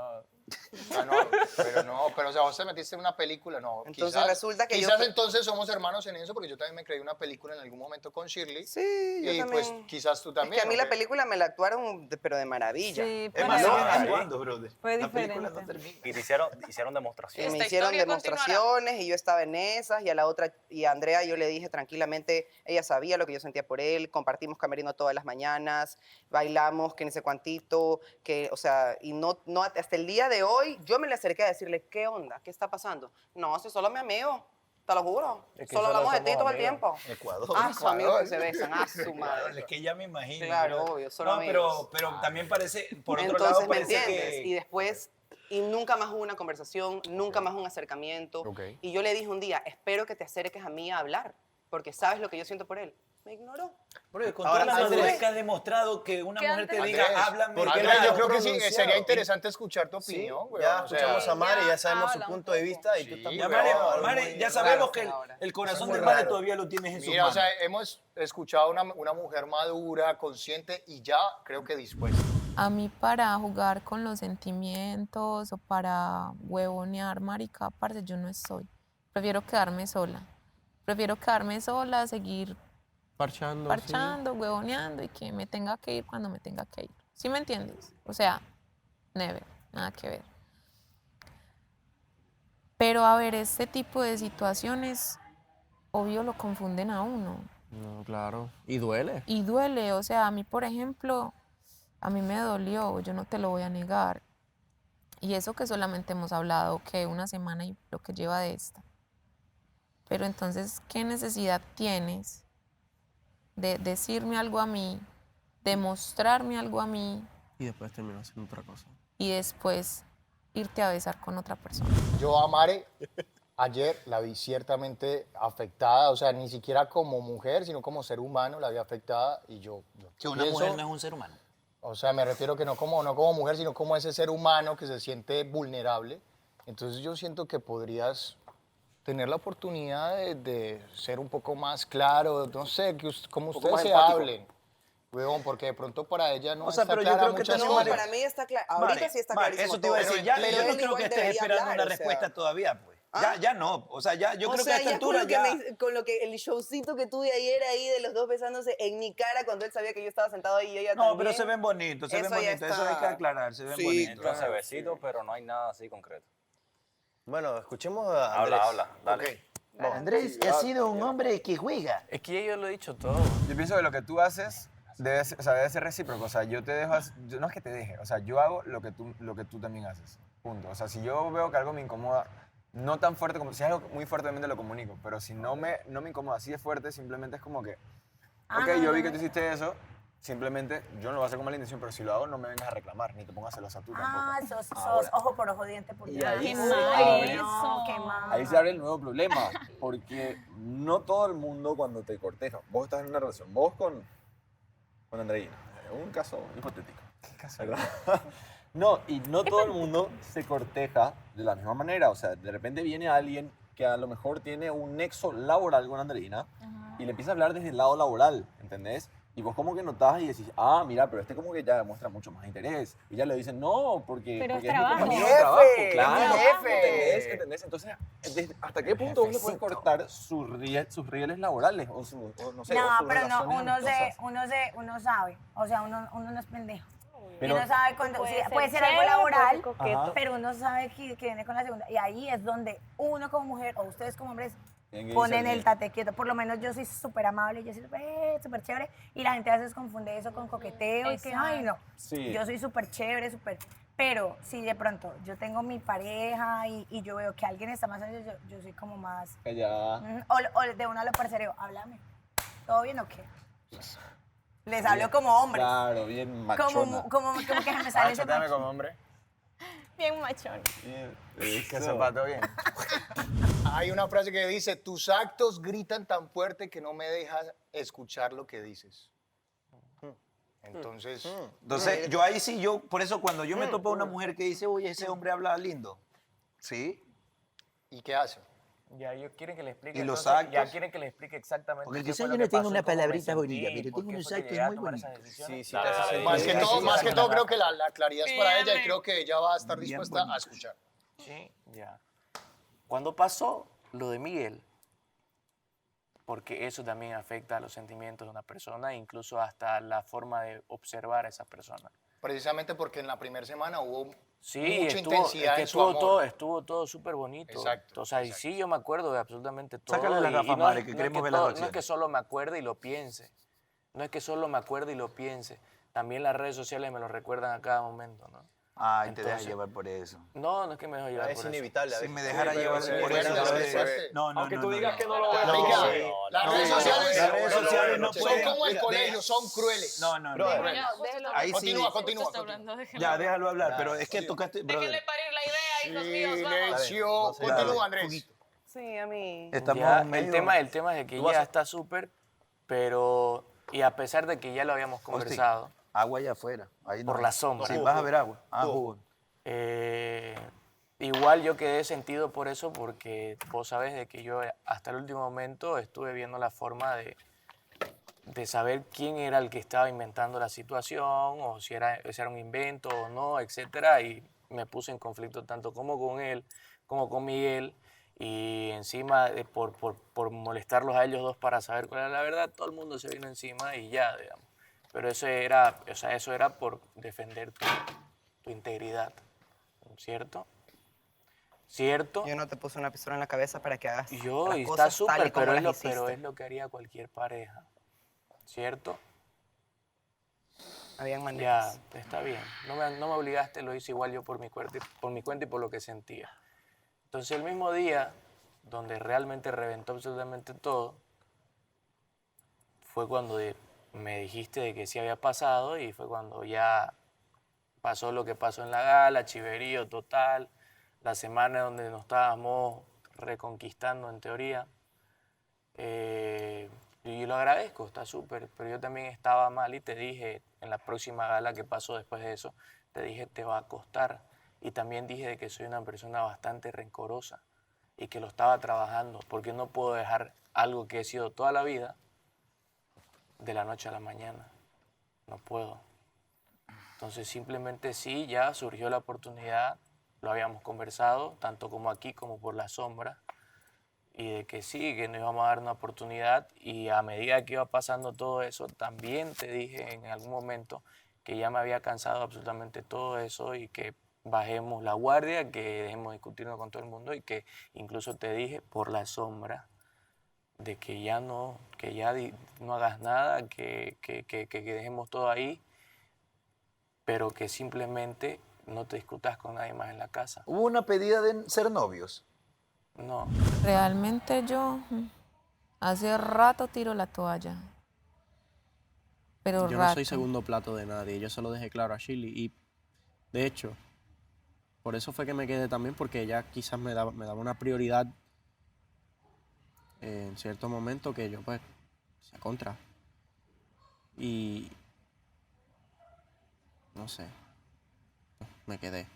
Ah, no, pero o sea, vos te metiste en una película, no. Entonces resulta que yo- quizás entonces somos hermanos en eso, porque yo también me creí una película en algún momento con Shirley. Sí, yo y también. pues quizás tú Es también. que a mí ¿no? la película me la actuaron, pero de maravilla. Sí, Es pero más, no, siguen ay, actuando, brother. fue La película diferente. no termina. Y te hicieron Y demostraciones. me Esta hicieron historia demostraciones y yo estaba en esas y a la otra, y a Andrea yo le dije tranquilamente, ella sabía lo que yo sentía por él, compartimos camerino todas las mañanas, bailamos, que ni sé cuantito, que, o sea, y no, hasta el día de hoy yo me le acerqué a decirle, ¿qué onda? ¿Qué está pasando? No, si solo mi amigo, te lo juro, Es que solo solo hablamos de ti somos todo el amigos. tiempo. Ecuador. Ah, sus amigos que se besan, ah, su madre. Es que ya me imagino. Claro, brother. obvio, solo No, amigos. pero también parece, por otro Entonces, lado, ¿me parece entiendes? que... Y después, y nunca más hubo una conversación, nunca más un acercamiento. Ok. Y yo le dije un día, espero que te acerques a mí a hablar, porque sabes lo que yo siento por él. Me ignoró. Brother, con Ahora, toda la Andrés- madurez que has demostrado que una ¿Qué mujer te antes? diga, Andrés, háblame. porque claro, yo creo que sí, pronunciado. sería interesante escuchar tu Sí, opinión. güey, ya o sea, escuchamos a Mare, ya sabemos su habla un punto de poco. vista y tú estás Sí, Ya, muy Mare, bravo, Mare, muy ya raro. sabemos que ahora. el corazón muy de Mare raro. todavía lo tienes en su Mira, o mano. sea, hemos escuchado una mujer madura, consciente y ya creo que dispuesta. A mí para jugar con los sentimientos o para huevonear, marica, parce, yo no estoy. Prefiero quedarme sola. Prefiero quedarme sola, seguir Parchando. parchando, huevoneando y que me tenga que ir cuando me tenga que ir. ¿Sí me entiendes? O sea, never, nada que ver. Pero a ver, este tipo de situaciones, obvio, lo confunden a uno. No, claro. Y duele. Y duele, o sea, a mí, por ejemplo, a mí me dolió, yo no te lo voy a negar. Y eso que solamente hemos hablado, que una semana y lo que lleva de esta. Pero entonces, ¿qué necesidad tienes de decirme algo a mí, de mostrarme algo a mí Y después terminó haciendo otra cosa. y después irte a besar con otra persona? Yo a Mare ayer la vi ciertamente afectada, o sea, ni siquiera como mujer, sino como ser humano la vi afectada y yo Que una pienso- mujer no es un ser humano. O sea, me refiero que no como mujer, sino como ese ser humano que se siente vulnerable. Entonces yo siento que podrías tener la oportunidad de ser un poco más claro, no sé, que como poco ustedes más se empático. hablen. Huevón, porque de pronto para ella no O sea, está pero yo clara creo que muchas también, No, cosas. para mí está claro. Ahorita Mare, sí está Mare, clarísimo eso te iba a todo. decir. Ya, Pero yo no él creo igual que estés debería esperando hablar, una o sea. respuesta todavía, pues. ¿Ah? Ya no. O sea, ya, yo O creo sea, que a esta ya con altura lo que ya... con lo que el showcito que tuve ayer ahí de los dos besándose en mi cara cuando él sabía que yo estaba sentado ahí y ella No, también. pero se ven bonitos, se ven Eso ya bonitos. Eso está- hay que aclarar, se ven Sí, bonitos. claro. Ese besito, pero no hay nada así concreto. Bueno, escuchemos a Andrés. Habla, dale. Ok. Andrés ha sido un hombre que juega. Es que yo lo he dicho todo. Yo pienso que lo que tú haces debe ser recíproco. O sea, yo te dejo, no es que te deje, o sea, yo hago lo que tú también haces. Punto. O sea, si yo veo que algo me incomoda, no tan fuerte como, si es algo muy fuerte, obviamente lo comunico, pero si no me incomoda así de fuerte, simplemente es como que, ok, yo vi que tú hiciste eso, simplemente yo no lo voy a hacer con mala intención, pero si lo hago, no me vengas a reclamar, ni te pongas celosa tú tampoco. Ah, sos Ahora. ojo por ojo, diente por Y diente. ahí Qué se mal abre- No, qué mal. Ahí se abre el nuevo problema, porque no todo el mundo cuando te corteja, vos estás en una relación, vos con con Andreina. Un caso hipotético. ¿Verdad? No, y no todo el mundo se corteja de la misma manera. O sea, de repente viene alguien que a lo mejor tiene un nexo laboral con Andreina y le empieza a hablar desde el lado laboral, ¿entendés? Y vos como que notás y decís, ah, mira, pero este como que ya demuestra mucho más interés. Y ya le dicen, no, porque, Pero es porque es mi trabajo. compañero Mi de trabajo, jefe, claro. mi jefe. ¿Entendés? Entonces, ¿hasta qué punto uno puede cortar sus rieles laborales? O, o no sé, o No, sus pero no, relaciones uno sabe. O sea, uno no es pendejo. Pero- y uno sabe cuando, Puede sí, ser puede ser algo chévere, laboral, puede ser coqueto. pero uno sabe que viene con la segunda. Y ahí es donde uno como mujer, o ustedes como hombres, Tienen que ponen discernir. el tate quieto. Por lo menos yo soy súper amable, yo soy súper chévere. Y la gente a veces confunde eso con coqueteo y que, ay, no. Sí. Yo soy súper chévere, súper... Pero si de pronto yo tengo mi pareja y yo veo que alguien está más allá, yo soy como más... Callada. O de una lo parcereo, háblame. ¿Todo bien o qué? Les hablo como hombres. Claro, bien machona. Como que me sale ese Chateame macho. como hombre. Bien machón. Que zapato bien. Hay una frase que dice, tus actos gritan tan fuerte que no me dejas escuchar lo que dices. Entonces... Entonces, yo ahí sí, por eso cuando yo me topo a una mujer que dice, oye, ese hombre habla lindo. ¿Sí? ¿Y qué hace? Ya ellos quieren que le explique. ¿Y los entonces, Ya actos? quieren que le explique exactamente. Porque qué quizá fue yo lo le que tengo pasó, una cómo me palabrita sentí, bonita, mire, por tengo qué unos fue que actos llegué a muy tomar esas bonitos. decisiones. Sí, te hace sentir Más que todo la creo que la claridad es para ella y creo que ella va a estar dispuesta a escuchar. Sí, ya. Cuando pasó lo de Miguel, porque eso también afecta a los sentimientos de una persona, incluso hasta la forma de observar a esa persona. Precisamente porque en la primera semana hubo Sí, mucha estuvo, intensidad es que en su amor. estuvo todo súper bonito. Exacto, O sea, y sí, yo me acuerdo de absolutamente todo. Sácale las y gafas, no madre, es- que no es queremos que ver las todo- No es reacciones. que solo me acuerde y lo piense. No es que solo me acuerde y lo piense. También las redes sociales me lo recuerdan a cada momento, ¿no? Ay, te dejas Entonces- llevar por eso. No, no es que me dejo llevar Es por inevitable a Si veces. me dejara Sí, llevar pero por sí, eso, bueno, ¿sabes? sí. No, no, Aunque no, tú no, digas no. que no lo ves. Amiga, las redes sociales Las redes sociales no son pueden. como el Mira, colegio, son crueles. No, no, no. Brother, Ahí sí. Continúa, continúa. Está hablando, déjelo. Ya, déjalo hablar, pero es que tocaste, brother. Déjenle parir la idea, hijos míos, vamos. Silencio. Continúa, Andrés. Sí, a mí. Estamos Ya, medio- el tema es de que ¿Tú vas ya a- está súper, pero... Y a pesar de que ya lo habíamos conversado, Agua allá afuera. Ahí no por hay. la sombra. Sí, vas a ver agua. Ah, jugo. Igual yo quedé sentido por eso porque vos sabés de que yo hasta el último momento estuve viendo la forma de saber quién era el que estaba inventando la situación o si era un invento o no, etcétera, y me puse en conflicto tanto como con él como con Miguel y encima por molestarlos a ellos dos para saber cuál era la verdad, todo el mundo se vino encima y ya, digamos. Pero eso era por defender tu integridad, ¿cierto? ¿Cierto? Yo no te puse una pistola en la cabeza para que hagas Yo, las y está cosas tal súper, y como pero, las pero hiciste. es lo que haría cualquier pareja, ¿cierto? Habían Ya, maneras. está bien. No me obligaste, lo hice igual yo por mi cuenta y por lo que sentía. Entonces el mismo día, donde realmente reventó absolutamente todo, fue cuando me dijiste de que sí había pasado y fue cuando ya pasó lo que pasó en la gala, chiverío total, la semana donde nos estábamos reconquistando en teoría. Y lo agradezco, está súper, pero yo también estaba mal y te dije en la próxima gala que pasó después de eso, te dije te va a costar. Y también dije de que soy una persona bastante rencorosa y que lo estaba trabajando, porque no puedo dejar algo que he sido toda la vida de la noche a la mañana. No puedo. Entonces simplemente sí, ya surgió la oportunidad, lo habíamos conversado, tanto como aquí como por la sombra, y de que sí, que nos íbamos a dar una oportunidad, y a medida que iba pasando todo eso, también te dije en algún momento que ya me había cansado absolutamente todo eso y que bajemos la guardia, que dejemos de discutirnos con todo el mundo y que incluso te dije por la sombra de que ya no hagas nada, que dejemos todo ahí, pero que simplemente no te discutas con nadie más en la casa. ¿Hubo una pedida de ser novios? No. Realmente yo hace rato tiro la toalla. Pero Yo rato. no soy segundo plato de nadie, yo se lo dejé claro a Shirley y de hecho, por eso fue que me quedé también, porque ella quizás me daba una prioridad en cierto momento que yo pues, se contra. Y no sé, me quedé.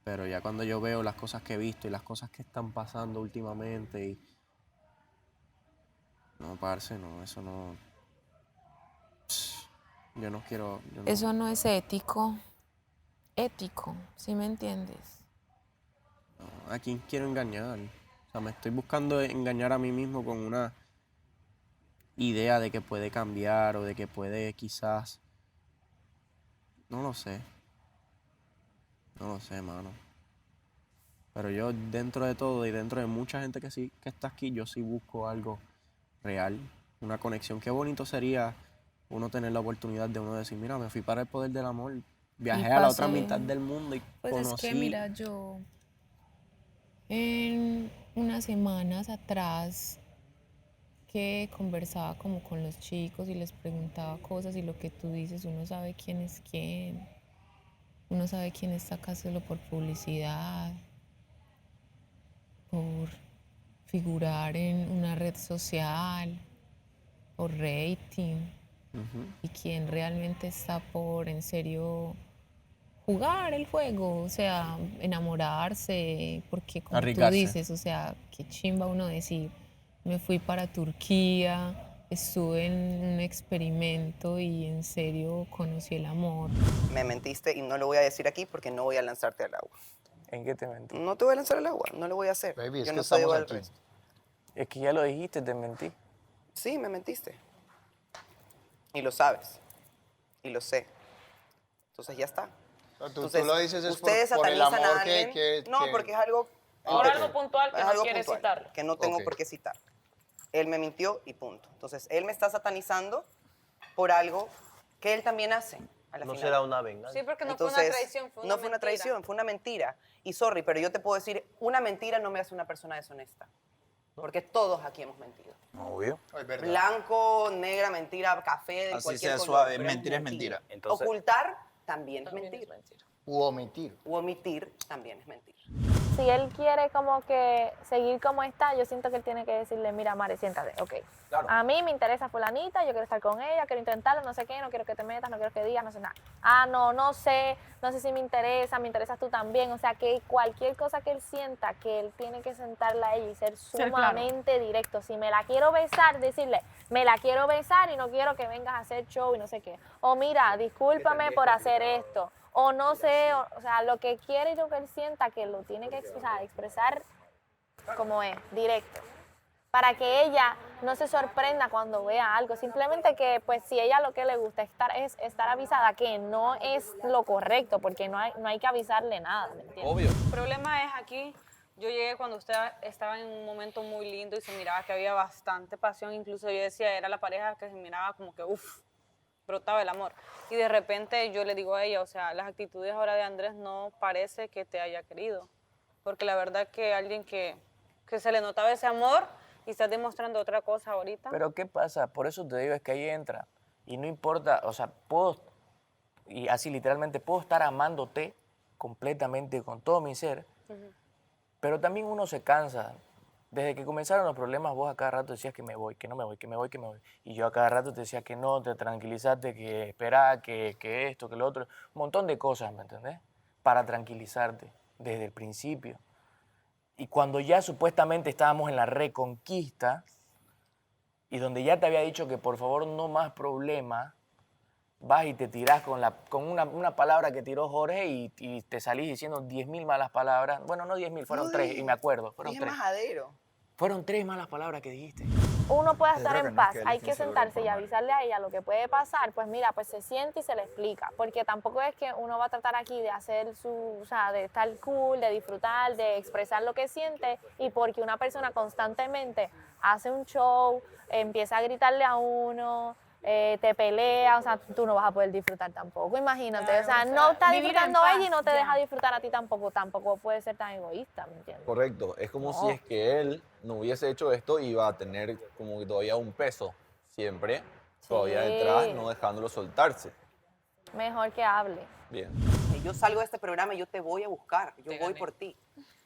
Pero ya cuando yo veo las cosas que he visto y las cosas que están pasando últimamente y... No, parce, no, eso no... Yo no quiero... Eso no es ético. Ético, ¿sí me entiendes? ¿A quién quiero engañar? O sea, me estoy buscando engañar a mí mismo con una idea de que puede cambiar o de que puede quizás... No lo sé. No lo sé, mano. Pero yo dentro de todo y dentro de mucha gente que sí que está aquí, yo sí busco algo real, una conexión. Qué bonito sería uno tener la oportunidad de uno decir, mira, me fui para el poder del amor, viajé a la otra mitad del mundo y Pues conocí... es que, mira, yo en unas semanas atrás que conversaba como con los chicos y les preguntaba cosas y lo que tú dices, uno sabe quién es quién, uno sabe quién está acá solo por publicidad, por figurar en una red social, por rating, y quién realmente está por en serio jugar el juego, o sea, enamorarse, porque como tú Arriesgarse. dices, o sea, qué chimba uno decir, me fui para Turquía, estuve en un experimento y en serio conocí el amor. Me mentiste y no lo voy a decir aquí porque no voy a lanzarte al agua. ¿En qué te mentí? No te voy a lanzar al agua, no lo voy a hacer. Baby, es Yo que no soy estamos igual al aquí. resto. Es que ya lo dijiste, te mentí. Sí, me mentiste. Y lo sabes. Y lo sé. Entonces ya está. Tú lo dices es ustedes por el satanizan amor a alguien. No, porque es algo... Por algo puntual que es no algo quieres puntual, citarlo. que no tengo Ok. por qué citar. Él me mintió y punto. Entonces, él me está satanizando por algo que él también hace. A la No final. será una venganza. Sí, porque no fue una Entonces, traición, fue una no fue una mentira. traición, fue una mentira. Y sorry, pero yo te puedo decir, una mentira no me hace una persona deshonesta. Porque todos aquí hemos mentido. Obvio. Es verdad. Blanco, negra, mentira, café, de Así cualquier sea color, suave, pero hemos mentira es mentido. mentira. Entonces- Ocultar también es mentir. U omitir. U omitir también es mentir. Si él quiere como que seguir como está, yo siento que él tiene que decirle, mira, Mare, siéntate, ok. Claro. A mí me interesa fulanita, yo quiero estar con ella, quiero intentarlo, no sé qué, no quiero que te metas, no quiero que digas, no sé nada. Ah, no sé si me interesas tú también. O sea, que cualquier cosa que él sienta, que él tiene que sentarla a ella y ser Ser claro. sumamente directo. Si me la quiero besar, decirle, me la quiero besar y no quiero que vengas a hacer show y no sé qué. O mira, discúlpame por hacer esto. O no sé, o sea, lo que quiere y lo que él sienta, que lo tiene que expresar como es, directo. Para que ella no se sorprenda cuando vea algo. Simplemente que, pues, si ella lo que le gusta es estar avisada, que no es lo correcto, porque no hay que avisarle nada, ¿me entiendes? Obvio. El problema es aquí, yo llegué cuando usted estaba en un momento muy lindo y se miraba que había bastante pasión, incluso yo decía, era la pareja que se miraba como que, uff, brotaba el amor. Y de repente yo le digo a ella, o sea, las actitudes ahora de Andrés no parece que te haya querido, porque la verdad que alguien que se le notaba ese amor y estás demostrando otra cosa ahorita. Pero ¿qué pasa? Por eso te digo, es que ahí entra. Y no importa, o sea, y así literalmente, puedo estar amándote completamente con todo mi ser, pero también uno se cansa. Desde que comenzaron los problemas, vos a cada rato decías que me voy, que no me voy, que me voy, que me voy. Y yo a cada rato te decía que no, te tranquilizaste, que esperá, que esto, que lo otro. Un montón de cosas, ¿me entendés? Para tranquilizarte desde el principio. Y cuando ya supuestamente estábamos en la reconquista, y donde ya te había dicho que por favor no más problemas, vas y te tirás con una palabra que tiró Jorge y te salís diciendo 10.000 malas palabras. Bueno, no 10.000, fueron No 3, dije, y me acuerdo, fueron dije 3. majadero. Fueron 3 malas palabras que dijiste. Uno puede Yo estar creo que en no es paz, que él hay esté que inseguro sentarse por y avisarle a ella lo que puede pasar, pues mira, pues se siente y se le explica, porque tampoco es que uno va a tratar aquí de hacer o sea, de estar cool, de disfrutar, de expresar lo que siente, y porque una persona constantemente hace un show, empieza a gritarle a uno, te pelea, o sea, tú no vas a poder disfrutar tampoco, imagínate, Claro, o sea, o sea, no está vivir en disfrutando paz, ella y no te ya. deja disfrutar a ti tampoco puede ser tan egoísta, ¿me entiendes? Correcto. Es como si es que él no hubiese hecho esto, iba a tener como que todavía un peso siempre, todavía detrás, no dejándolo soltarse. Mejor que hable. Bien. Yo salgo de este programa y yo te voy a buscar, yo voy por ti.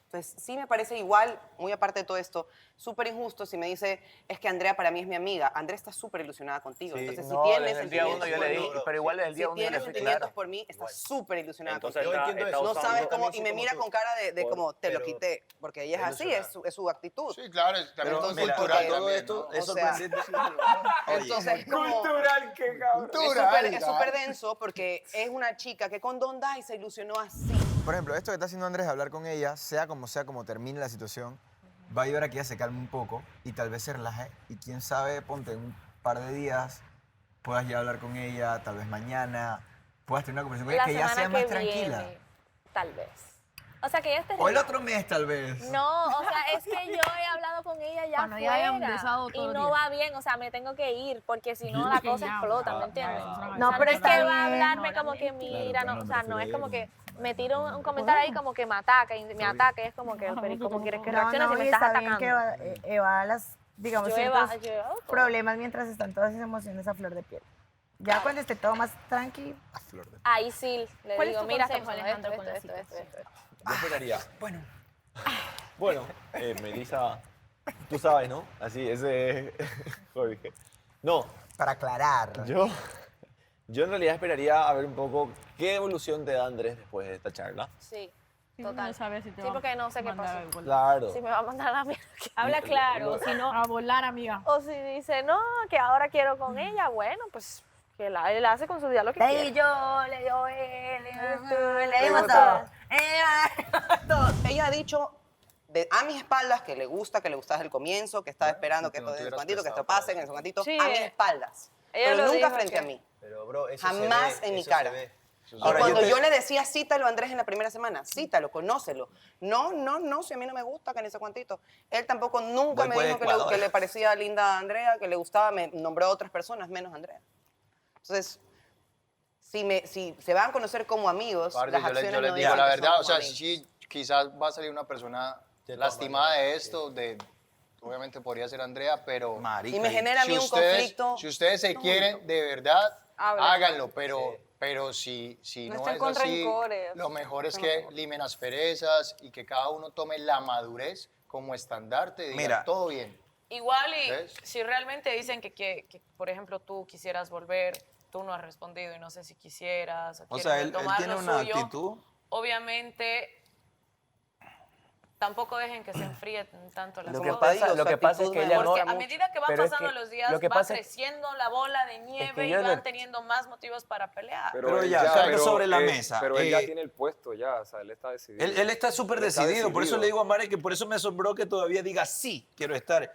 Entonces, sí me parece igual, muy aparte de todo esto, súper injusto si me dice, es que Andrea para mí es mi amiga. Andrea está súper ilusionada contigo. Sí, Entonces, no, si tienes desde el día uno yo le di, pero igual desde el día si uno yo le tienes fui sentimientos claro. por mí, está súper ilusionada Entonces contigo. está No usando- sabes cómo, y soy me como mira tú. con cara de como, te lo pero- quité, porque ella es así, es su actitud. Sí, claro, también Pero todo mira, cultural. todo también, esto ¿no? es O sea, sorprendente. Entonces, como... Cultural, qué cabrón. Es súper denso porque es una chica que con Don Dai se ilusionó así. Por ejemplo, esto que está haciendo Andrés, hablar con ella, sea, como termine la situación, va a ayudar a que ella se calme un poco y tal vez se relaje. Y quién sabe, ponte en un par de días, puedas ya hablar con ella, tal vez mañana, puedas tener una conversación con ella La que ya sea semana más que tranquila. viene, tal vez. O sea, que ella esté... O el otro mes, tal vez. No, o sea, es que yo he hablado con ella ya Cuando ya hayan fuera besado y todo el no día. va bien, o sea, me tengo que ir porque si no la Que cosa ya, explota, ya, ¿me entiendes? ya, eso No, es pero es está que bien, va a hablarme no, como que mira, claro, no, o me sea, no es refería como yo que me tira un comentario ahí como que me ataca y me ataca y es como que, pero ¿y cómo quieres que reaccione si me y estás está bien atacando? que evada las, digamos, Yo ciertos yo evado todo. problemas mientras están todas esas emociones a flor de piel. Ya cuando esté todo más tranqui, Ahí sí, le ¿Cuál es digo, tu mira, está consejo, pasando Alejandro, esto, con la esto, esto, situación? esto. Yo esperaría. Bueno, Melissa, tú sabes, ¿no? Así, ese es Jorge. No, Para aclarar. yo en realidad esperaría a ver un poco qué evolución te da Andrés después de esta charla. Sí, Sí, total. no sabes si te Sí, va porque no sé qué mandar pasó. algo. Claro. Si me va a mandar a mí. Habla claro, si no... A volar, amiga. O si dice, no, que ahora quiero con ella, bueno, pues que él hace con su día lo que le quiere. di yo, le dio él, le Me dimos gusta. todo. Ella ha dicho a mis espaldas que le gusta desde el comienzo, que estaba esperando que que no esto te en su hubieras momentito, que esto prestado pase, que en su momentito, Sí, a mis espaldas. ella Pero lo nunca dijo frente que- a mí. Pero, bro, eso Jamás se ve, en mi eso cara. se ve. Y Ahora, cuando yo yo, te- le decía, cítalo Andrés en la primera semana, cítalo, conócelo. No, si a mí no me gusta, que ni sé cuantito. Él tampoco nunca Voy me por dijo Ecuador. que le parecía linda a Andrea, que le gustaba, me nombró a otras personas, menos a Andrea. Entonces, si se van a conocer como amigos, Parce, las yo acciones les no digo dicen la que son verdad, o como sea, amigos. sí, quizás va a salir una persona lastimada de esto, obviamente podría ser Andrea, pero... Y me genera a mí un conflicto. Si ustedes se quieren de verdad, Hablen. háganlo, pero si No no, estén es con así, rencores. lo mejor es que limen asperezas y que cada uno tome la madurez como estandarte, digan, Mira. todo bien. Igual y ¿Ves? si realmente dicen que, por ejemplo, tú quisieras volver, tú no has respondido y no sé si quisieras o, O quieres sea, él retomar tiene lo una suyo, actitud. obviamente tampoco dejen que se enfríe tanto la Lo cosa. que pasa, lo que pasa es que ella no... Porque a medida que van pero es pasando que los días, lo que va pasa es- creciendo la bola de nieve y yo van no- teniendo más motivos para pelear. Pero él ya, carga sobre la mesa. Pero él ya Eh, tiene el puesto, ya, o sea, él está decidido. Él está súper Él está decidido, por eso decidido. le digo a Mare que por eso me asombró que todavía diga sí, quiero estar.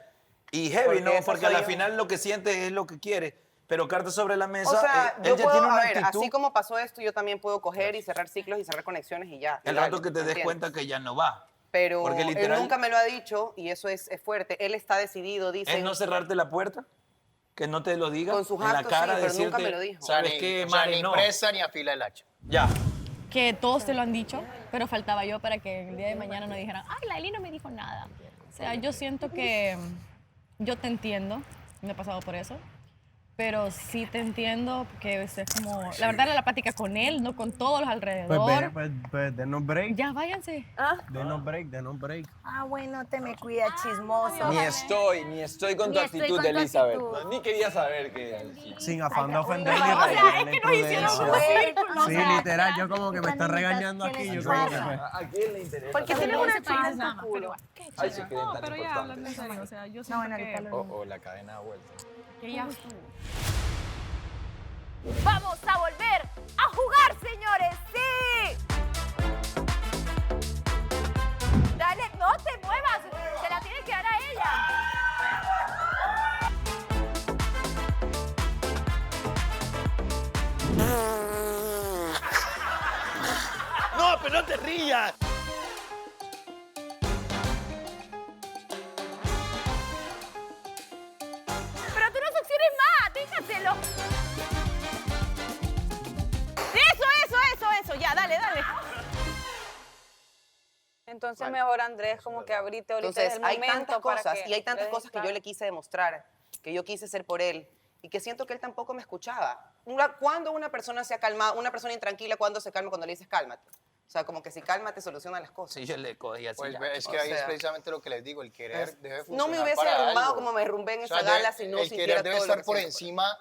Y heavy, Porque ¿no? esa Porque a soy la yo. final lo que siente es lo que quiere. Pero carta sobre la mesa, O sea, él yo ya puedo, tiene una a ver, actitud. así como pasó esto, yo también puedo coger y cerrar ciclos y cerrar conexiones y ya. El y rato dale, que te des ¿entiendes? cuenta que ya no va. Pero Porque él literal- nunca me lo ha dicho y eso es fuerte. Él está decidido, dice. ¿Es no cerrarte la puerta? ¿Que no te lo diga? Con sus en la actos, cara sí, pero nunca decirte, me lo dijo. ¿sabes Ni- qué, o sea, Mare? ni No. presa ni afila el hacha. Ya. Que todos te lo han dicho, pero faltaba yo para que el día de mañana no dijeran, ay, la Eli no me dijo nada. O sea, yo siento que yo te entiendo, me he pasado por eso, pero sí te entiendo que es como, la verdad era la plática con él, no con todos los alrededor. Pues denos break. Ya, váyanse. Denos break. Ah, bueno, te me cuida, chismoso. Ni estoy con Ni tu estoy actitud, con tu Elizabeth. actitud. No, ni quería saber que... Sin afán de ofender o ni sea, reír, es que nos hicieron prudencia. o Sí, sea, literal, yo como que me está regañando aquí. Yo como que... ¿A quién le interesa? Porque tienes una china en tu culo. Ay, se creen No, tan pero ya, importantes. hablando en serio, o sea, yo No, siento bueno, ahorita que, lo O la cadena de vuelta. que ya Vamos a volver a jugar, señores. ¡Sí! Dale, no te muevas. Se la tienes que dar a ella. No, pero no te rías. Pero tú no succiones más, déjaselo. Eso, ya, dale. Entonces mejor Andrés como que ahorita Entonces, es el hay momento tantas para cosas que y hay tantas le cosas que dejes yo le quise demostrar, que yo quise ser por él y que siento que él tampoco me escuchaba. Cuando una persona se ha calmado, una persona intranquila, cuando se calma, cuando le dices cálmate. sea, como que si calma te soluciona las cosas. Sí, yo le cogí así. Pues ya. es que O ahí es sea, precisamente lo que les digo, el querer es- debe no funcionar me hubiese para derrumbado algo. como me derrumbé en O esa sea, gala si no el sintiera querer debe todo lo estar que por siento por él. encima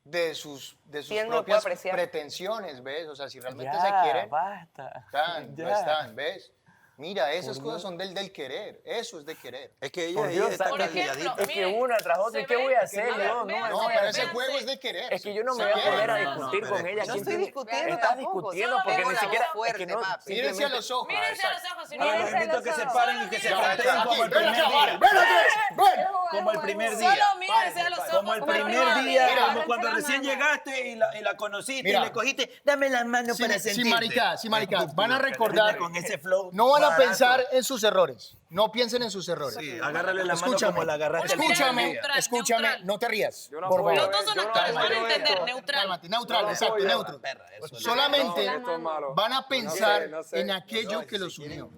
de sus Si él no lo puede propias apreciar. pretensiones, ¿ves? O sea, si realmente Ya, se quieren, basta. están, no Ya. están, ¿ves? Mira, esas Por cosas Dios. son del querer, eso es de querer. Es que Por Dios, está por ejemplo, calladita. es que una tras otra, ¿y qué voy a hacer? No, No, pero ese juego es de querer. Es que yo no Se me voy a poner a quiere. discutir con ella. No ¿quién estoy tiene- discutiendo Estás tampoco, discutiendo solo porque tengo ni la siquiera... voz fuerte, es que no, papi. Mírense a los ojos. Mírense a los ojos. Si no, Ahora los mírense invito a a que los se ojos. paren y que se fronteen como el Ven primer acá, día. vale, ven Andrés, ven. Como el primer día. Solo mírense a los ojos. Como el como primer día, Mira, como cuando recién llegaste y la conociste Mira. y le cogiste, dame la mano para sentirte. Sí, marica, van a recordar, Con ese flow. no van a barato. pensar en sus errores, no piensen en sus errores. Sí, agárrale la mano como la agarraste el primer Escúchame, día. escúchame, no te rías, Yo no por apoyo favor. Los dos son yo no actores, van a apoyo entender, esto. neutral. Cálmate, neutral, No, exacto, oye, neutro. Perra, eso es Solamente Esto es malo. van a pensar No sé. en aquello que los unió,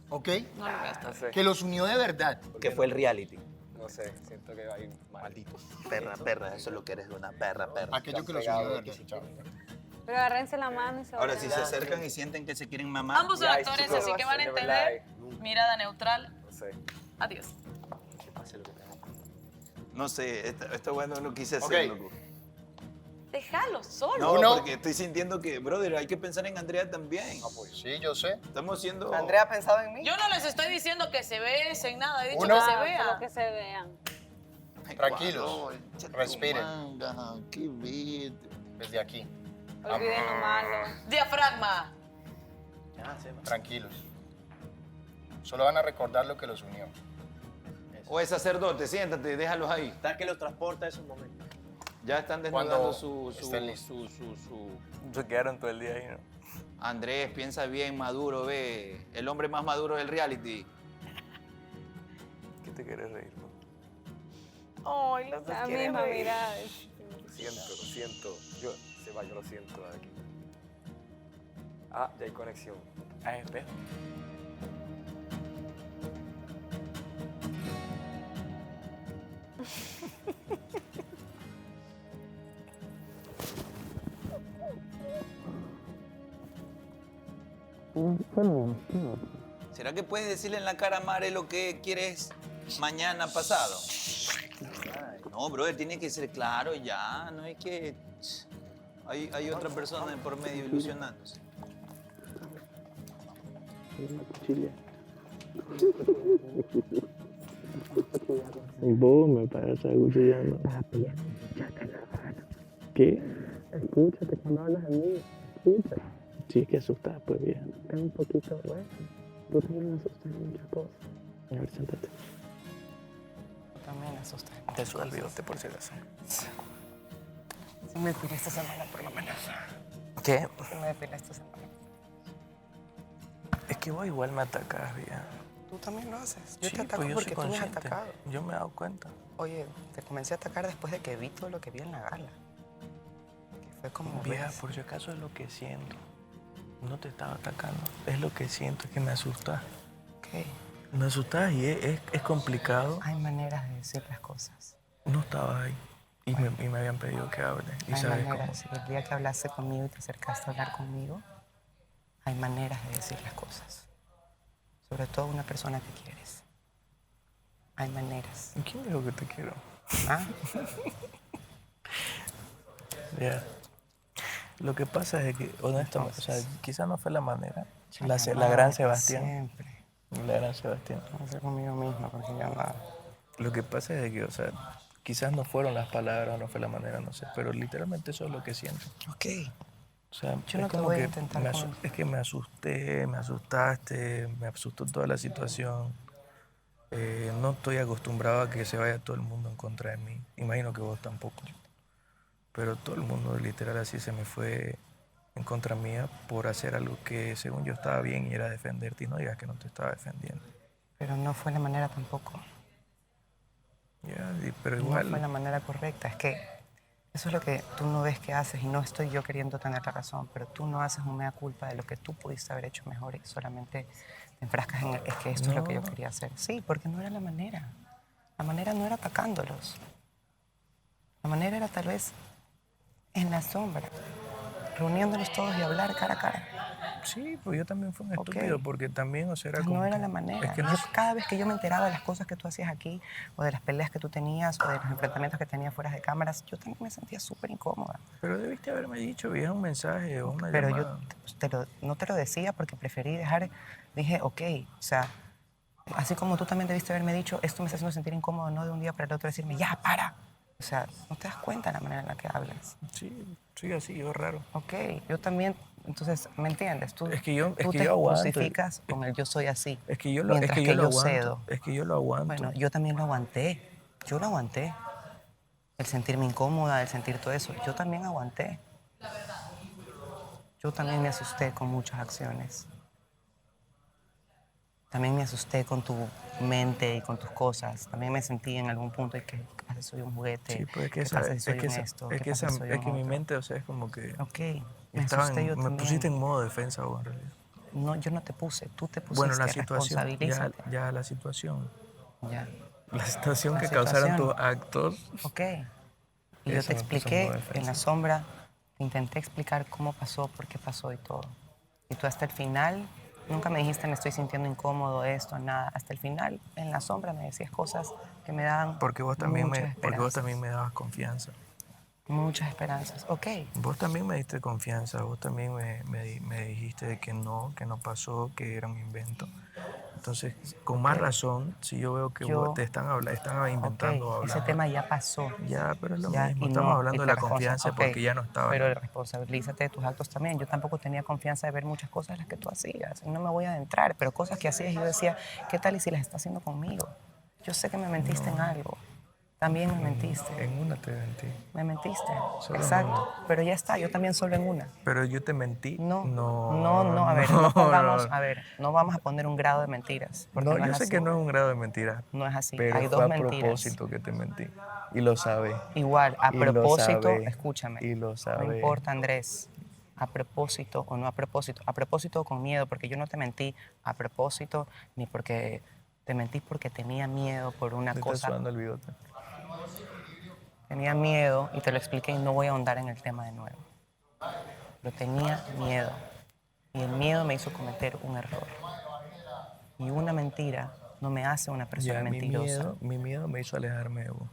¿ok? No sé. Que los unió de verdad. Que fue el reality. No sé, siento que hay maldito. Perra, eso es lo que eres de una perra. Aquello que los unió de verdad. Chao. Pero agárrense la mano y se Ahora, vayan. si se acercan y sienten que se quieren mamar. Ambos son Ya, actores, chicos, así que van a de verdad, entender. Mirada neutral. No sé. Adiós. No sé, esto bueno lo quise Ok. hacer, loco. Déjalo solo. No, Uno. porque estoy sintiendo que, brother, hay que pensar en Andrea también. Sí, yo sé. Estamos siendo... ¿Andrea ha pensado en mí? Yo no les estoy diciendo que se besen, nada. He dicho Uno. que se Solo vean. que se vean. Tranquilos, respiren. Manga, qué bien. Desde aquí, Olviden lo malo. Diafragma. tranquilos. Solo van a recordar lo que los unió. O es sacerdote, siéntate, déjalos ahí. Tal que los transporta a esos momentos. Ya están Cuando desnudando su... estén listos. Se quedaron todo el día ahí, ¿no? Andrés, piensa bien, maduro, ve. El hombre más maduro del reality. ¿Qué te quieres reír, no? Ay, los La quieren misma reír. mirada. Lo siento. Yo lo siento de aquí. Ah, ya hay conexión. Ah, espejo. ¿Será que puedes decirle en la cara a Mare lo que quieres mañana pasado? No, brother, tiene que ser claro ya. No es que hay otra persona por medio ilusionándose. Vos me parece acuchillando. ¿Qué? Escúchate cuando hablas de mí. Escucha. Sí, es que asustas, pues bien. Ten un poquito, güey. Tú también me asustas en muchas cosas. A ver, siéntate. También asustas. Te suda el bigote por si acaso. Sí me depilé esta semana, por lo menos. ¿Qué? Sí me depilé esta semana. Es que vos igual me atacás, vieja. Tú también lo haces. Yo Sí, te ataco pues yo porque soy tú me has consciente. atacado. Yo me he dado cuenta. Oye, te comencé a atacar después de que vi todo lo que vi en la gala. Que fue como Vieja, ves. por si acaso es lo que siento. No te estaba atacando. Es lo que siento, es que me asustas. Ok. Me asustas y es complicado. Hay maneras de decir las cosas. No estaba ahí. Y me habían pedido que hable. Y Hay sabes cómo. maneras. El día que hablaste conmigo y te acercaste a hablar conmigo, hay maneras de decir las cosas. Sobre todo una persona que quieres. Hay maneras. ¿Y quién dijo que te quiero? ¿Ah? Ya. Lo que pasa es que, honestamente, o sea, quizás no fue la manera. La Llamada, gran Sebastián. Siempre. La gran Sebastián. Vamos a ser conmigo misma porque ya no. Lo que pasa es que, o sea, quizás no fueron las palabras, no fue la manera, no sé, pero literalmente eso es lo que siento. Ok. O sea, Yo es no te como voy a que intentar con- es que me asusté, me asustaste, me asustó toda la situación. No estoy acostumbrado a que se vaya todo el mundo en contra de mí. Imagino que vos tampoco. Pero todo el mundo literal así se me fue en contra mía por hacer algo que según yo estaba bien y era defenderte y no digas que no te estaba defendiendo. Pero no fue la manera tampoco. Ya, pero No igual. fue la manera correcta. Es que eso es lo que tú no ves que haces y no estoy yo queriendo tener la razón, pero tú no haces un mea culpa de lo que tú pudiste haber hecho mejor y solamente te enfrascas en es que esto es lo que yo No. quería hacer. Sí, porque no era la manera. La manera no era atacándolos. La manera era tal vez en la sombra, reuniéndonos todos y hablar cara a cara. Sí, pues yo también fui un estúpido, porque también, o sea, era como No era que- la manera. Es que no, Yo, cada vez que yo me enteraba de las cosas que tú hacías aquí, o de las peleas que tú tenías, o de los enfrentamientos que tenías fuera de cámaras, yo también me sentía súper incómoda. pero debiste haberme dicho, vieja, un mensaje o una Pero llamada. yo no te lo decía porque preferí dejar, dije, ok, o sea, así como tú también debiste haberme dicho, esto me está haciendo sentir incómodo, no de un día para el otro decirme, ya, para. O sea, no te das cuenta de la manera en la que hablas. Sí, soy así, yo raro. Ok, yo también, entonces, ¿me entiendes? Tú, Es que yo tú te aguanto. justificas con el yo soy así. Es que yo lo, mientras es que que yo lo yo aguanto. cedo. Es que yo lo aguanto. Bueno, yo también lo aguanté. Yo lo aguanté. El sentirme incómoda, el sentir todo eso. Yo también aguanté. Yo también me asusté con muchas acciones. También me asusté con tu mente y con tus cosas. También me sentí en algún punto de que ¿qué pasa si soy un juguete? Sí, pues es que, ¿Qué pasa si soy un esto? es ¿Qué que, pasa si soy es un que mi otro? mente, o sea, es como que... Ok, me estaba asusté yo me también. pusiste en modo defensa vos, en realidad. No, yo no te puse, tú te pusiste, Bueno, la situación, responsabilízate. ya la situación. Ya. La situación La que causaron tus situación. actos. Ok. Y yo eso te me puso en expliqué modo defensa. en la sombra, te intenté explicar cómo pasó, por qué pasó y todo. Y tú hasta el final, nunca me dijiste me estoy sintiendo incómodo, esto, nada. Hasta el final, en la sombra, me decías cosas que me daban Porque vos también muchas porque vos esperanzas. también me dabas confianza. Muchas esperanzas, ok. Vos también me diste confianza, vos también me dijiste de que no pasó, que era un invento. Entonces, con más razón, si yo veo que vos te están inventando Ok, hablar. ese tema ya pasó. Ya, pero es lo Ya, mismo. y Estamos no, hablando y de te la confianza ok, porque ya no estaba. Pero responsabilízate de tus actos también. Yo tampoco tenía confianza de ver muchas cosas de las que tú hacías. No me voy a adentrar, pero cosas que hacías yo decía, ¿qué tal y si las estás haciendo conmigo? Yo sé que me mentiste en algo. También me mentiste. En una te mentí. Me mentiste. Solo en Exacto. Pero ya está, yo también solo en una. Pero yo te mentí. No, No, a ver, no, no pongamos, no. a ver, no vamos a poner un grado de mentiras. Porque No, no yo es sé así. que no es un grado de mentira. No es así. Pero Hay fue dos a mentiras. propósito que te mentí. Y lo sabes. Igual, a Y lo propósito, sabe, escúchame. y lo No sabe. importa, Andrés. A propósito o no a propósito. A propósito o con miedo, porque yo no te mentí a propósito, ni porque te mentí porque tenía miedo por una Te está cosa. sudando el bigote. Tenía miedo y te lo expliqué y no voy a ahondar en el tema de nuevo. Pero tenía miedo. Y el miedo me hizo cometer un error. Y una mentira no me hace una persona Ya, mentirosa. mi miedo me hizo alejarme de vos.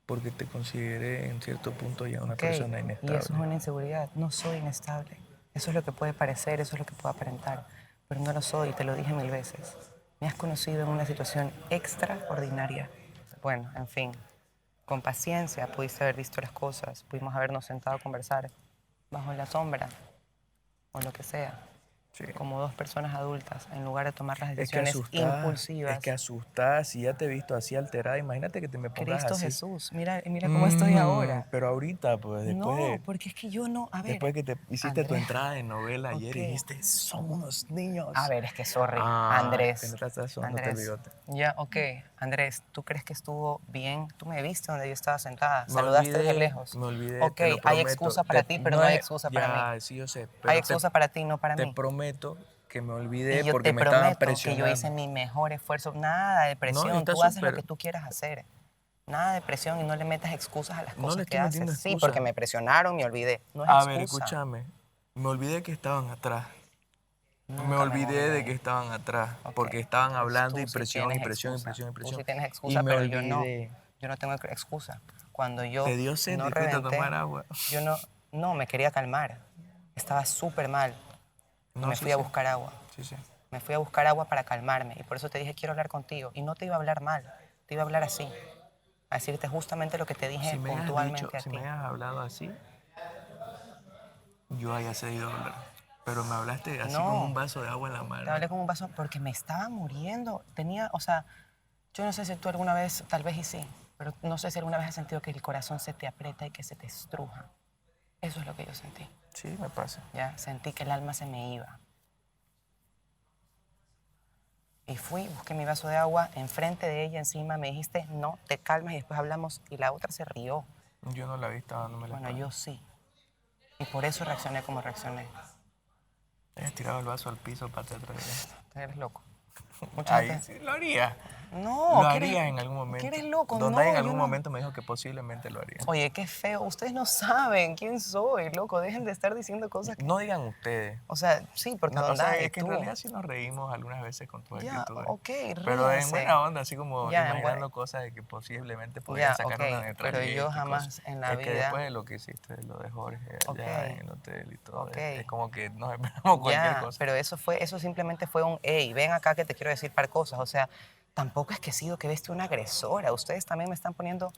Porque te consideré en cierto punto ya una Ok, persona y inestable. eso es una inseguridad. No soy inestable. Eso es lo que puede parecer, eso es lo que puede aparentar. Pero no lo soy, te lo dije 1000 veces. Me has conocido en una situación extraordinaria. Bueno, en fin, con paciencia pudiste haber visto las cosas, pudimos habernos sentado a conversar bajo la sombra o lo que sea. Como dos personas adultas, en lugar de tomar las Es que decisiones impulsivas. Es que asustás, si ya te he visto así alterada, imagínate que te me pongas Cristo así. Jesús, mira cómo estoy ahora. Pero ahorita, pues, después No, porque es que yo no, a ver. después que te hiciste tu Andrea, entrada de novela ayer y ok. dijiste, son unos niños. A ver, es que sorry, Ah, Andrés. te estás sudándote el Andrés, bigote. ya, ok. Andrés, ¿tú crees que estuvo bien? Tú me viste donde yo estaba sentada. Me Saludaste olvidé, desde lejos. Me olvidé, Ok, te lo hay prometo. excusa para ti, pero no hay excusa para mí. Sí, yo sé. Hay excusa para ti, no para Te mí. prometo que me Y olvidé yo porque te me estaban prometo que presionando. yo hice mi mejor esfuerzo. Nada de presión. está Tú haces lo súper- que tú quieras hacer. Nada de presión y no le metas excusas a las No cosas le que estoy metiendo haces. Sí, excusa. porque me presionaron, me olvidé. No es A excusa. ver, escúchame. Me olvidé que estaban atrás. Nunca Me me olvidé de olvidé. que estaban atrás. Porque estaban hablando y Tú sí presión, y tienes presión, y excusa. presión, y Tú presión. sí tienes Y excusa, me pero yo no. olvidé. Yo no tengo excusa. Cuando yo Te dio sed no y fuiste a reventé, tomar agua. yo no me quería calmar. Estaba súper mal. Y No, me sí, fui a sí. buscar agua. Sí, sí. Me fui a buscar agua para calmarme. Y por eso te dije, quiero hablar contigo. Y no te iba a hablar mal. Te iba a hablar así. A decirte justamente lo que te dije Si me hayas puntualmente dicho, a si ti. me hayas hablado así, yo haya cedido hablar. Pero me hablaste así No. con un vaso de agua en la mano. Te hablé con un vaso porque me estaba muriendo. Tenía, o sea, yo no sé si tú alguna vez, tal vez y sí, pero no sé si alguna vez has sentido que el corazón se te aprieta y que se te estruja. Eso es lo que yo sentí. Sí, me pasa. Ya, sentí que el alma se me iba. Y fui, busqué mi vaso de agua, enfrente de ella, encima, me dijiste, no, te calmas y después hablamos. Y la otra se rió. Yo no la vi, estaba dándome la Bueno, espalda. yo sí. Y por eso reaccioné como reaccioné. Te has tirado el vaso al piso para atrás. Eres loco. Mucha Ahí gente- sí lo haría. No, Lo ¿qué eres- haría en algún momento. ¿Qué eres loco? Donde No, en yo algún no. momento me dijo que posiblemente lo haría. Oye, qué feo. Ustedes no saben quién soy, loco. Dejen de estar diciendo cosas que... No digan ustedes. O sea, sí, porque No, o Don sea, Dai, es que en tú. realidad sí nos reímos algunas veces con tu Ya, actitud. ok, Pero en ríanse. buena onda, así como Ya, en imaginando buen- cosas de que posiblemente podrían Ya, sacar ok, una letra. pero de yo esto y jamás cosas. en la Es que vida- después de lo que hiciste, lo de Jorge allá Ok. en el hotel y todo, Ok. es como que nos esperamos cualquier Ya, cosa. pero eso simplemente fue un, hey, ven acá que te quiero decir par cosas. O sea, tampoco es que he sido que viste una agresora. Ustedes también me están poniendo...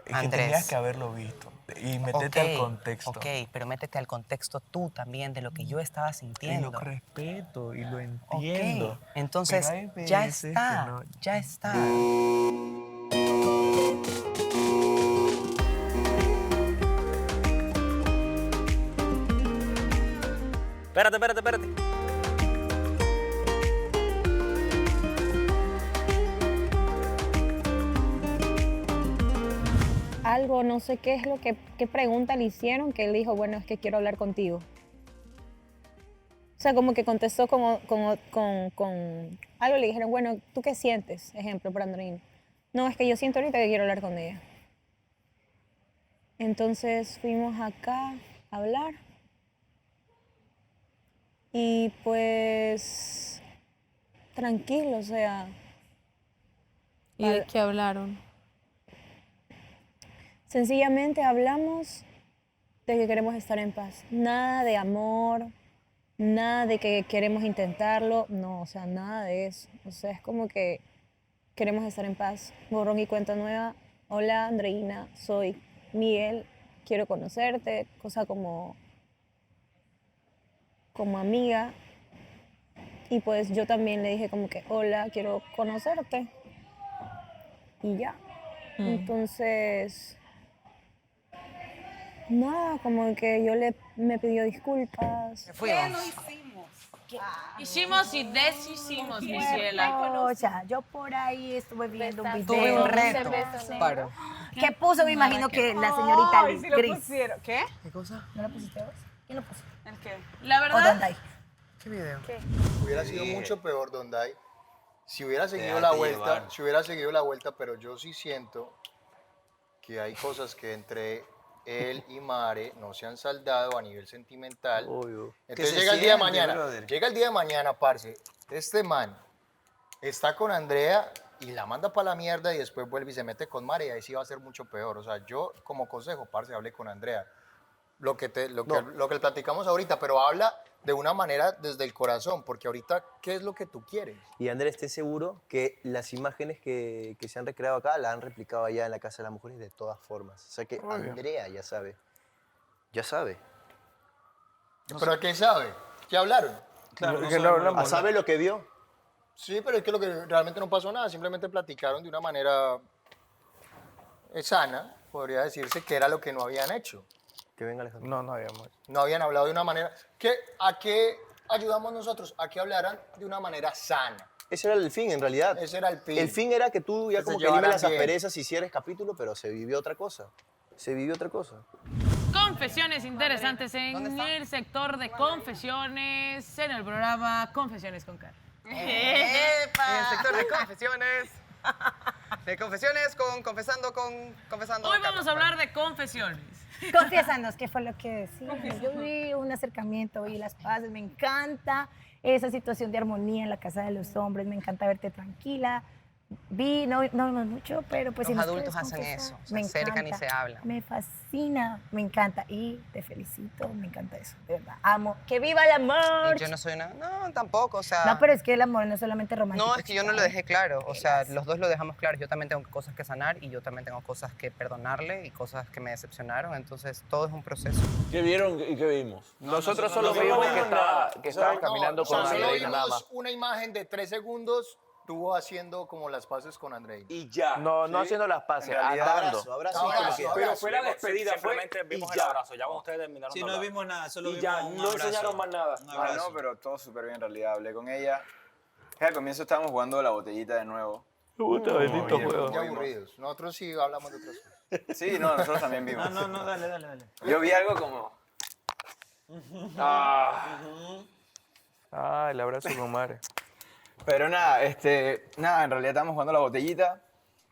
Es que tenías que haberlo visto y meterte al contexto. Ok, pero métete al contexto tú también de lo que yo estaba Y sintiendo. lo respeto y lo entiendo. Ok, entonces Pero hay ya veces que está, no- ya está. Espérate. Algo, no sé qué es lo que, qué pregunta le hicieron, que él dijo, bueno, es que quiero hablar contigo. O sea, como que contestó con algo, le dijeron, bueno, ¿tú qué sientes? Ejemplo, por Andreina. No, es que yo siento ahorita que quiero hablar con ella. Entonces fuimos acá a hablar. Y pues, tranquilo, o sea. ¿Y de qué hablaron? Sencillamente hablamos de que queremos estar en paz. Nada de amor, nada de que queremos intentarlo, no, o sea, nada de eso. O sea, es como que queremos estar en paz. Borrón y cuenta nueva. Hola, Andreina, soy Miguel, quiero conocerte, cosa como amiga. Y pues yo también le dije como que, hola, quiero conocerte. Y ya. Entonces, nada, como que me pidió disculpas. Hicimos y deshicimos, mi ciela. O sea, yo por ahí estuve viendo un Tuve video. un reto. Paro. ¿Qué puso? Me imagino que la señorita Ay, sí lo Gris. pusieron. ¿Qué? ¿Qué cosa? ¿No la pusiste vos? ¿Quién lo puso? ¿El qué? La ¿O verdad, Don Dai? ¿Qué video? Hubiera sido mucho peor, Don Dai, si hubiera seguido Déjate la vuelta, llevar. si hubiera seguido la vuelta, pero yo sí siento que hay cosas que entre él y Mare no se han saldado a nivel sentimental. Que Entonces se llega el día de siente, mañana, brother. llega el día de mañana, parce, este man está con Andrea y la manda para la mierda y después vuelve y se mete con Mare y ahí sí va a ser mucho peor. O sea, yo como consejo, parce, hablé con Andrea. Lo que platicamos ahorita, pero habla de una manera desde el corazón, porque ahorita, ¿qué es lo que tú quieres? Y Andrés, esté seguro que las imágenes que se han recreado acá las han replicado allá en la Casa de las Mujeres de todas formas. O sea que Obvio. Andrea ya sabe. Ya sabe. ¿Pero qué sabe? ¿Qué hablaron? ¿Sabe lo que vio? Sí, pero es que lo que realmente no pasó nada, simplemente platicaron de una manera sana, podría decirse, que era lo que no habían hecho. Que venga Alejandro. No habíamos. No habían hablado de una manera... ¿A qué ayudamos nosotros? A que hablaran de una manera sana. Ese era el fin, en realidad. Ese era el fin. El fin era que tú ya Que se como que limes llevaran las bien. asperezas y cierres capítulo, pero se vivió otra cosa. Se vivió otra cosa. confesiones interesantes en el sector de confesiones en el programa Confesiones con Carla. En el sector de confesiones. De confesiones con confesando. Hoy vamos a hablar de confesiones. Confiésanos, ¿qué fue lo que decía? Yo vi un acercamiento, vi las paces, me encanta esa situación de armonía en la casa de los hombres, me encanta verte tranquila. Vi, no vimos mucho, pero pues Los si nos adultos puedes hacen confesar, eso, se me acercan y encanta, se hablan. Me fascina, me encanta y te felicito, me encanta eso, de verdad. Amo. ¡Que viva el amor! Y yo no soy una... No, tampoco, o sea... No, pero es que el amor no es solamente romántico. No, es que yo no lo dejé claro. O sea, los dos lo dejamos claro. Yo también tengo cosas que sanar y yo también tengo cosas que perdonarle y cosas que me decepcionaron. Entonces, todo es un proceso. ¿Qué vieron y qué vimos? Nosotros solo vimos que estaba caminando con solo Andreina nada vimos más. una imagen de 3 segundos, estuvo haciendo como las paces con Andreina. Y ya. No ¿sí? haciendo las paces, En realidad, andando. Pero fue la despedida, Simplemente vimos y el ya. abrazo. Ya cuando ustedes terminaron Sí, de no hablar. vimos nada, solo Y vimos ya, un no abrazo. enseñaron más nada. Un Ah, abrazo. no, pero todo súper bien en realidad. Hablé con ella. Al comienzo estábamos jugando la botellita de nuevo. bendito Qué aburridos. Nosotros sí hablamos de otras cosas. Sí, no, nosotros también vimos. No, dale. Yo vi algo como... El abrazo con Mare. Pero nada, nada, en realidad estábamos jugando la botellita.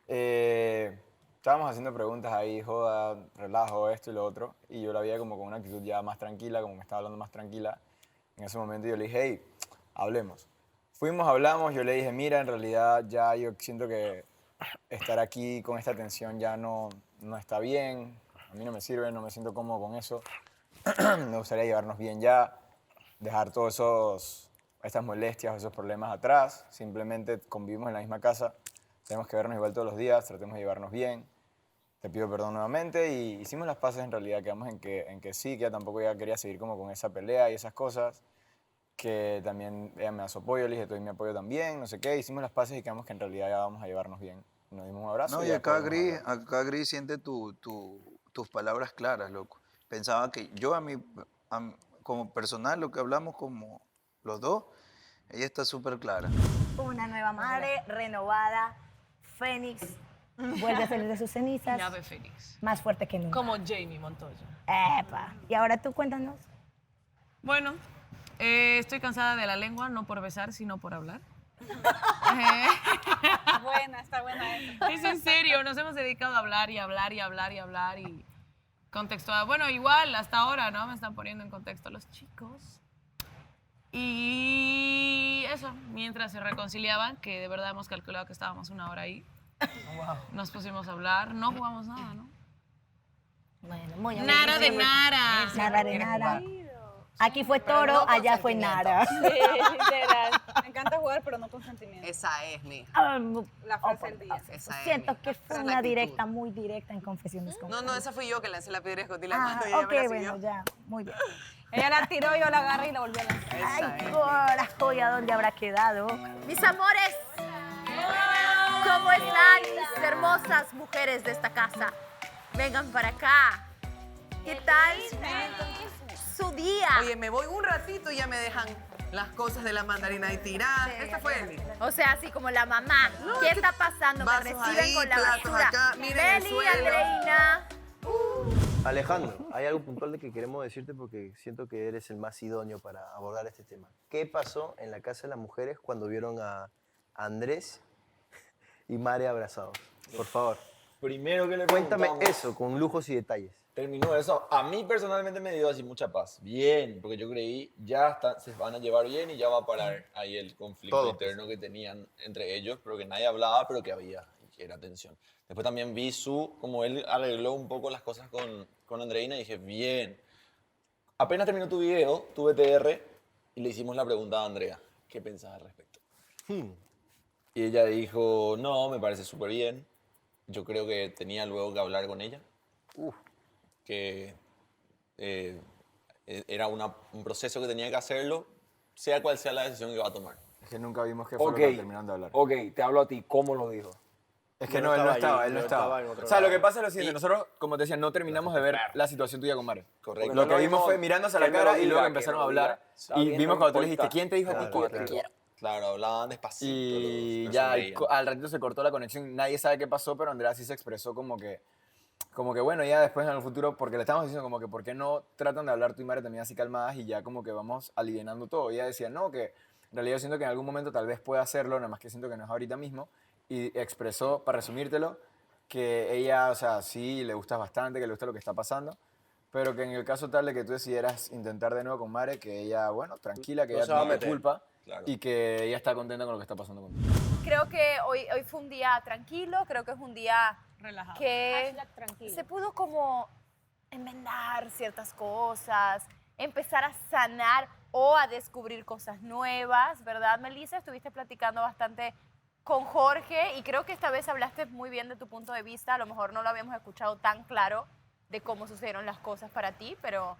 Estábamos haciendo preguntas ahí, joda, relajo, esto y lo otro. Y yo la veía como con una actitud ya más tranquila, como me estaba hablando más tranquila. En ese momento yo le dije, hey, hablemos. Fuimos, hablamos, yo le dije, mira, en realidad ya yo siento que estar aquí con esta tensión ya no está bien. A mí no me sirve, no me siento cómodo con eso. Me gustaría llevarnos bien ya, dejar todas estas molestias, esos problemas atrás. Simplemente convivimos en la misma casa. Tenemos que vernos igual todos los días, tratemos de llevarnos bien. Te pido perdón nuevamente y hicimos las paces en realidad. Quedamos en que sí, que ella tampoco ya quería seguir como con esa pelea y esas cosas. Que también ella me da su apoyo, le dije, doy mi apoyo también, no sé qué. Hicimos las paces y quedamos que en realidad ya vamos a llevarnos bien. Nos dimos un abrazo. No, y ya acá podemos hablar. Gris siente tus palabras claras, loco. Pensaba que yo como personal, lo que hablamos como los dos, ella está súper clara. Una nueva madre, renovada, Fénix, vuelve a salir de sus cenizas. Y ave Fénix. Más fuerte que nunca. Como Jamie Montoya. Epa. Y ahora tú cuéntanos. Bueno, estoy cansada de la lengua, no por besar, sino por hablar. Está buena esa. Es en serio, nos hemos dedicado a hablar y hablar y hablar y hablar y contextual. Bueno, igual hasta ahora, ¿no? Me están poniendo en contexto los chicos. Y eso, mientras se reconciliaban, que de verdad hemos calculado que estábamos 1 hora ahí, nos pusimos a hablar, no jugamos nada, ¿no? Bueno, muy bien. Nada de nada. Nada de nada. Aquí fue toro, allá fue nara. Sí, literal. Me encanta jugar, pero no con sentimiento. Esa es mi. La frase del día. Esa es Siento mi. que Esa fue es la una actitud. directa, muy directa en Confesiones con No, esa fui yo que lancé la piedra y escondí la Ah, mano y ella ok, me la bueno, siguió. ya, muy bien. Ella la tiró, yo la agarré y la volví a lanzar. Ay, corajo, ¿y a dónde habrá quedado? Mis amores, ¿cómo están mis hermosas mujeres de esta casa? Vengan para acá. ¿Qué tal su día? Oye, me voy un ratito y ya me dejan las cosas de la mandarina y tirar. Esta fue Eli. O sea, así como la mamá. ¿Qué está pasando? Me vasos reciben ahí, con la platos basura. acá, miren el Beli, suelo. Andreina. Alejandro, hay algo puntual de que queremos decirte porque siento que eres el más idóneo para abordar este tema. ¿Qué pasó en la Casa de las Mujeres cuando vieron a Andrés y Mare abrazados? Por favor. Primero que le Cuéntame preguntamos, eso con lujos y detalles. terminó eso. A mí personalmente me dio así mucha paz. Bien, porque yo creí se van a llevar bien y ya va a parar ahí el conflicto Todo. interno que tenían entre ellos, pero que nadie hablaba, pero que había, y que era tensión. Después también vi como él arregló un poco las cosas con Andreina y dije, bien. Apenas terminó tu video, tu BTR, y le hicimos la pregunta a Andrea, ¿qué pensás al respecto? Y ella dijo, no, me parece súper bien. Yo creo que tenía luego que hablar con ella. Que era un proceso que tenía que hacerlo, sea cual sea la decisión que va a tomar. Es que nunca vimos qué fue lo Ok, que terminaron de hablar. ok, te hablo a ti. ¿Cómo lo dijo? Es que no, él no estaba, él no estaba. en otro O sea, lo lado. que pasa es lo siguiente, nosotros, como te decía, no terminamos de ver la situación tuya con Mare. Correcto. Lo que vimos fue mirándose a la que me lo cara y diga, luego que empezaron me a lo diga. hablar. Está Y bien, vimos no cuando tú le importa. dijiste, ¿quién te dijo a ti Claro, que te claro. quiero? Claro, hablaban despacito. Y pero ya sonreían. al ratito se cortó la conexión, nadie sabe qué pasó, pero Andrea sí se expresó como que bueno, ya después en el futuro, porque le estábamos diciendo como que por qué no tratan de hablar tú y Mare también así calmadas y ya como que vamos alivianando todo. Y ella decía, no, que en realidad yo siento que en algún momento tal vez pueda hacerlo, nada más que siento que no es ahorita mismo. Y expresó, para resumírtelo, que ella, o sea, sí le gusta bastante, que le gusta lo que está pasando, pero que en el caso tal de que tú decidieras intentar de nuevo con Mare, que ella, bueno, tranquila, que No ella se va a no te meter. culpa Claro. y que ella está contenta con lo que está pasando contigo. Creo que hoy fue un día tranquilo, creo que es un día Relajado. que Hashtag tranquilo. se pudo como enmendar ciertas cosas, empezar a sanar o a descubrir cosas nuevas, ¿verdad, Melissa? Estuviste platicando bastante con Jorge y creo que esta vez hablaste muy bien de tu punto de vista, a lo mejor no lo habíamos escuchado tan claro de cómo sucedieron las cosas para ti, pero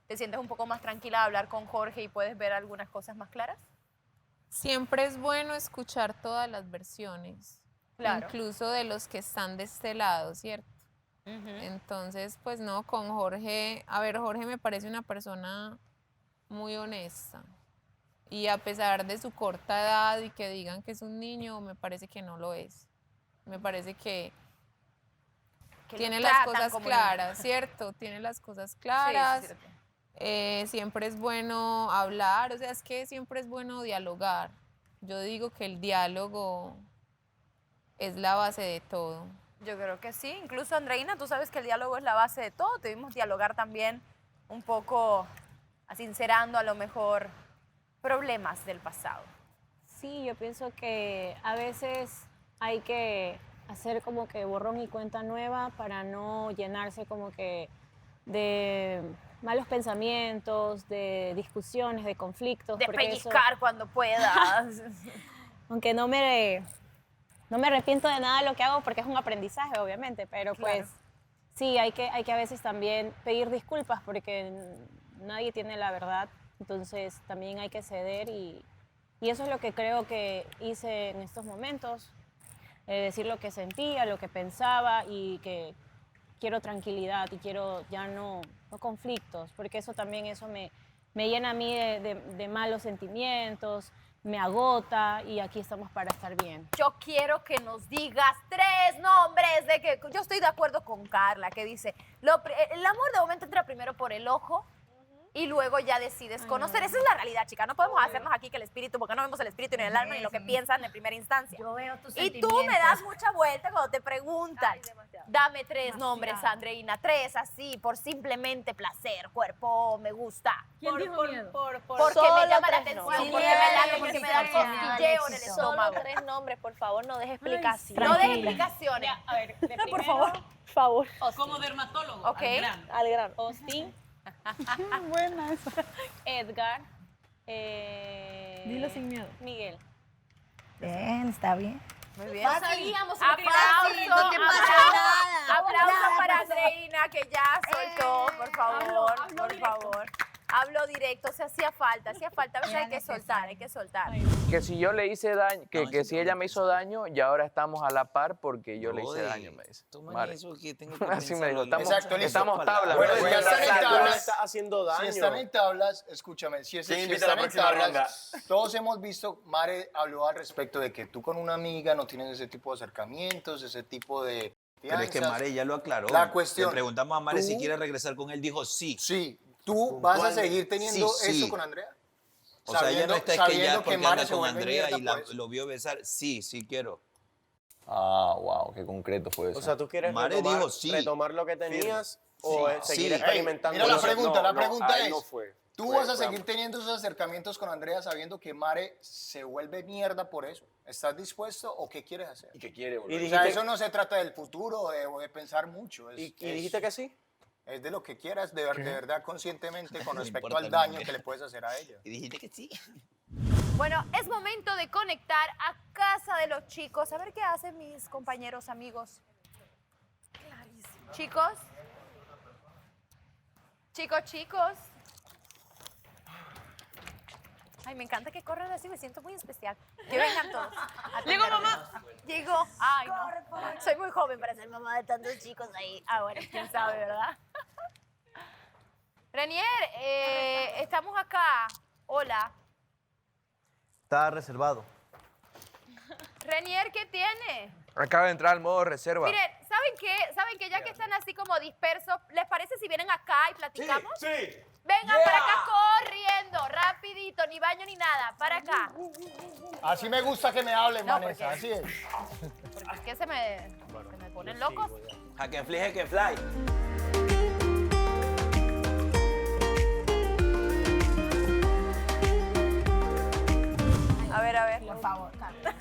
¿te sientes un poco más tranquila de hablar con Jorge y puedes ver algunas cosas más claras? Siempre es bueno escuchar todas las versiones, Claro. incluso de los que están de este lado, ¿cierto? Entonces, pues no, con Jorge, a ver, Jorge me parece una persona muy honesta y a pesar de su corta edad y que digan que es un niño, me parece que no lo es. Me parece que Que lo tiene las tratan cosas como claras, niño. ¿cierto? Tiene las cosas Sí, claras. es cierto. Siempre es bueno hablar, o sea, es que siempre es bueno dialogar. Yo digo que el diálogo es la base de todo. Yo creo que sí. Incluso, Andreina, tú sabes que el diálogo es la base de todo. Debimos dialogar también un poco, sincerando a lo mejor problemas del pasado. Sí, yo pienso que a veces hay que hacer como que borrón y cuenta nueva para no llenarse como que de malos pensamientos, de discusiones, de conflictos. De porque eso- pellizcar cuando puedas. aunque no me arrepiento de nada de lo que hago porque es un aprendizaje, obviamente, pero pues sí, hay que a veces también pedir disculpas porque nadie tiene la verdad, entonces también hay que ceder y eso es lo que creo que hice en estos momentos, decir lo que sentía, lo que pensaba y que quiero tranquilidad y quiero ya no conflictos, porque eso también me llena a mí de malos sentimientos, me agota y aquí estamos para estar bien. Yo quiero que nos digas 3 nombres de que yo estoy de acuerdo con Carla, que dice, el amor de momento entra primero por el ojo y luego ya decides conocer. Esa es la realidad, chica. No podemos hacernos aquí que el espíritu, porque no vemos el espíritu ni el alma ni lo que piensan en primera instancia. Yo veo tus Y tú me das mucha vuelta cuando te preguntan. Dame 3 nombres, Andreina. 3 así, por simplemente placer, cuerpo, me gusta. ¿Quién dijo miedo? Porque Solo me llama la 3 atención, nombres. porque me da cosquilleo en el Solo estómago. 3 nombres, por favor, no dejes explicaciones. No des explicaciones. A ver, de No, por primero, favor. Por favor. Como dermatólogo. Ok. Al grano. Al grano. Austin, Buena esa. Edgar, Dilo sin miedo. Miguel. Bien, está bien. Muy bien. No sabíamos Aplauso, no te pasa nada. aplauso para Andreina, que ya soltó, por favor, por favor. Hablo directo, se hacía falta. A veces hay que soltar. Que si yo le hice daño, que si ella me hizo daño, y ahora estamos a la par porque yo le hice Brother, daño, me dice. toma Vale. eso que tengo que Así me dijo, pensarlo. estamos, Exacto, listo. estamos tablas. Bueno, brother. ya están en tablas. está haciendo daño. Si están en tablas, escúchame, si ¿Quién invita están a la en próxima tablas, todos hemos visto, Mare habló al respecto de que tú con una amiga no tienes ese tipo de acercamientos, ese tipo de Pero es que fianzas. Mare ya lo aclaró. La cuestión, Le preguntamos a Mare si tú- quiere regresar con él, dijo sí. Sí, ¿tú vas a ¿Cuál? seguir teniendo Sí, sí. eso con Andrea? O sea, ella no está es que sabiendo ya porque Mare anda se con vuelve Andrea mierda y por eso. lo vio besar. Sí, sí quiero. Ah, wow, qué concreto fue eso. O sea, ¿tú quieres Mare dijo sí. retomar lo que tenías o Sí. seguir Sí. experimentando? Mira la eso? pregunta, la no, pregunta ahí es, no fue. ¿tú Fue- vas a fue seguir teniendo esos acercamientos con Andrea sabiendo que Mare se vuelve mierda por eso? ¿Estás dispuesto o qué quieres hacer? ¿Y qué quiere, Y boludo? O sea, dijiste- eso no se trata del futuro o de pensar mucho. ¿Y dijiste que sí? Es de lo que quieras, de verdad, conscientemente, con No respecto importa al daño nada. que le puedes hacer a ella. Y dijiste que sí. Bueno, es momento de conectar a casa de los chicos. A ver qué hacen mis compañeros, amigos. Chicos. Chicos. Ay, me encanta que corran así, me siento muy especial. Que vengan todos. Llegó mamá. Llegó. Ay, no. Soy muy joven para ser mamá de tantos chicos ahí. Ah, bueno, quién sabe, ¿verdad? Renier, estamos acá. Hola. Está reservado. Renier, ¿qué tiene? Acaba de entrar al modo reserva. Miren, ¿saben qué? ¿Saben que ya que están así como dispersos, les parece si vienen acá y platicamos? Sí. Vengan para acá corriendo, rapidito, ni baño ni nada, para acá. Así me gusta que me hablen, No, Vanessa, porque- así es. Porque es que se me ponen locos. A que fly, que fly. A ver. Por favor, Carla.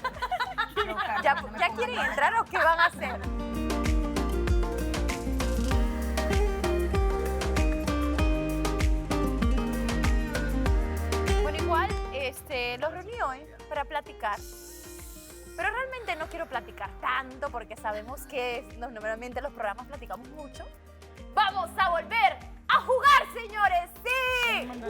¿Ya quieren entrar o qué van a hacer? Bueno, igual, los reuní hoy para platicar. Pero realmente no quiero platicar tanto porque sabemos que normalmente los programas platicamos mucho. ¡Vamos a volver a jugar, señores! ¡Sí! Yo vengo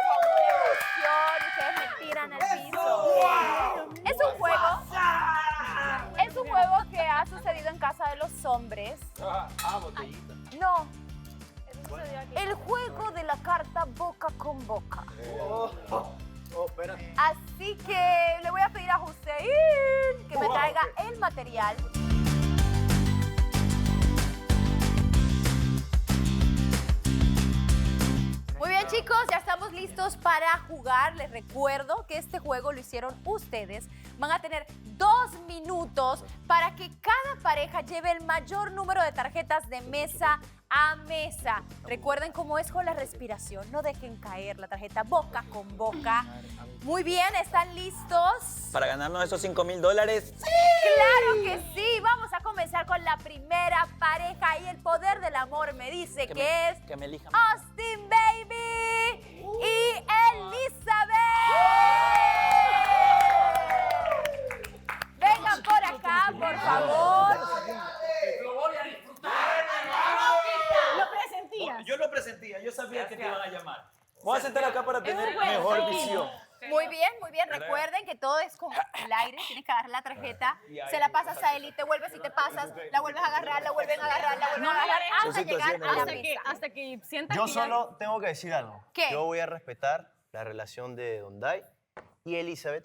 con una emoción y ustedes me tiran al piso. Es un juego que ha sucedido en casa de los hombres. Botellita. No. El juego de la carta boca con boca. Espérate. Así que le voy a pedir a Hussein que me traiga el material. Muy bien, chicos. Chicos, ya estamos listos para jugar. Les recuerdo que este juego lo hicieron ustedes. Van a tener 2 minutos para que cada pareja lleve el mayor número de tarjetas de mesa a mesa. Recuerden cómo es con la respiración. No dejen caer la tarjeta boca con boca. Muy bien, ¿están listos? Para ganarnos esos $5,000. ¡Sí! ¡Claro que sí! Vamos a comenzar con la primera pareja y el poder del amor me dice que es Que me elijan. Austin Baby y Elizabeth. Vengan por acá, por favor. Lo presentías. Yo lo presentía, yo sabía que te iban a llamar. Voy a sentar acá para tener mejor visión. Muy bien, muy bien. Recuerden que todo es con el aire. Tienes que agarrar la tarjeta, se la pasas a Eli, te vuelves y te pasas, la vuelves a agarrar, la vuelven a agarrar, la vuelven a agarrar hasta llegar a la mesa. Hasta que sientas Yo que solo tengo que decir algo. ¿Qué? Yo voy a respetar la relación de Don Dai y Elizabeth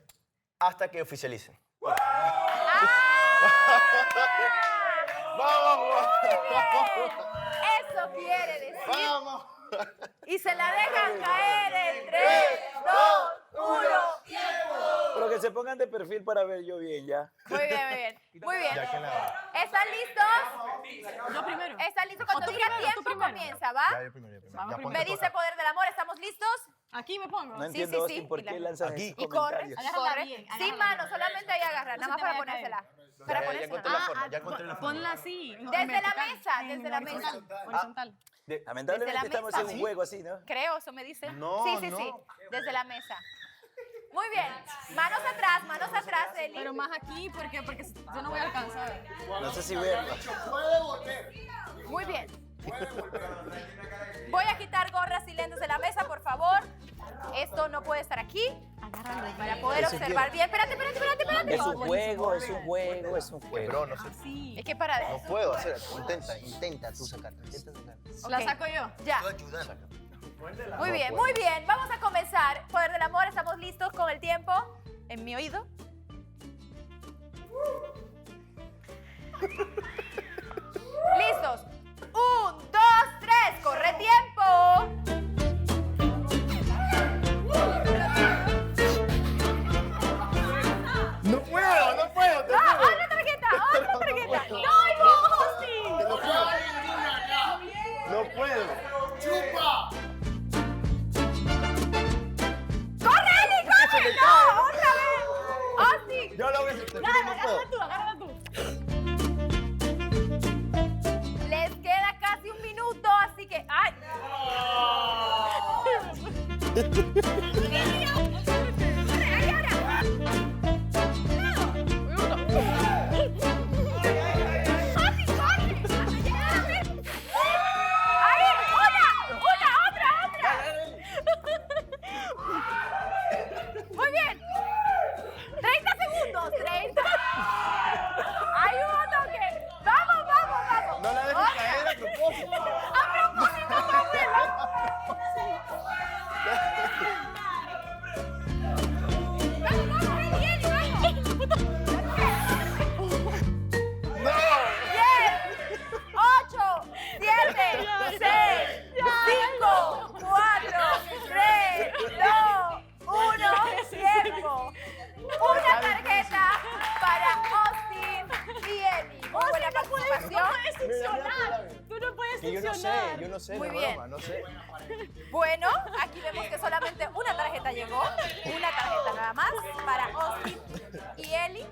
hasta que oficialicen. ¡Vamos! Eso quiere decir. ¡Vamos! Y se la dejan caer en 3, 2, 1. Pero que se pongan de perfil para ver yo bien ya. Muy bien, muy bien. Muy bien. Ya que nada. ¿Están listos? Yo primero. ¿Están listos? Cuando tú diga primero, tú tiempo primero. comienza, ¿va? Ya, yo primero. Ya ponte Me tú dice acá. poder del amor, ¿estamos listos? Aquí me pongo. No Sí, entiendo, sí, Austin, sí. por qué lanzan Aquí. esos Y corre, comentarios. corre. bien, Sin agárrala mano, solamente ahí agarrar, nada más para ponérsela. Para Ya ponérsela. encontré la forma, ya encontré la forma. Ponla así. Desde la mesa, desde la mesa. Horizontal. Lamentablemente Desde la estamos mesa. en un juego así, ¿no? Creo, eso me dice. No, sí, sí, no. sí. Desde la mesa. Muy bien. Manos atrás, Eli. Pero más aquí porque yo no voy a alcanzar. No sé si verlo. Puede volver. Muy bien. Voy a quitar gorras y lentes de la mesa, por favor. Esto no puede estar aquí. Para poder Eso observar bien. Espérate. Es un juego, es un juego, es un juego. Bro, no sé. Es que para... No puedo hacer. Intenta tú sacarla. La saco yo. Ya. Muy bien, muy bien. Vamos a comenzar. Poder del amor, estamos listos con el tiempo. En mi oído. ¿Listos? 1, 2, 3. ¡Corre tiempo! No puedo. ¡Otra tarjeta! ¡No, Austin! No puedo. ¡Chupa! ¡Corre, Eli, corre! ¡No! ¡Otra vez! ¡Austin! Yo lo voy a hacer. Agárrala tú. Les queda casi 1 minuto, así que... ¡Ay! Muy bien. 30 segundos. 30. Hay un toque. Vamos. No la dejes caer a propósito. A propósito, abuela. Yo no sé, Muy no bien. broma, no sé. Bueno, aquí vemos que solamente una tarjeta llegó. Una tarjeta nada más para Austin y Eli.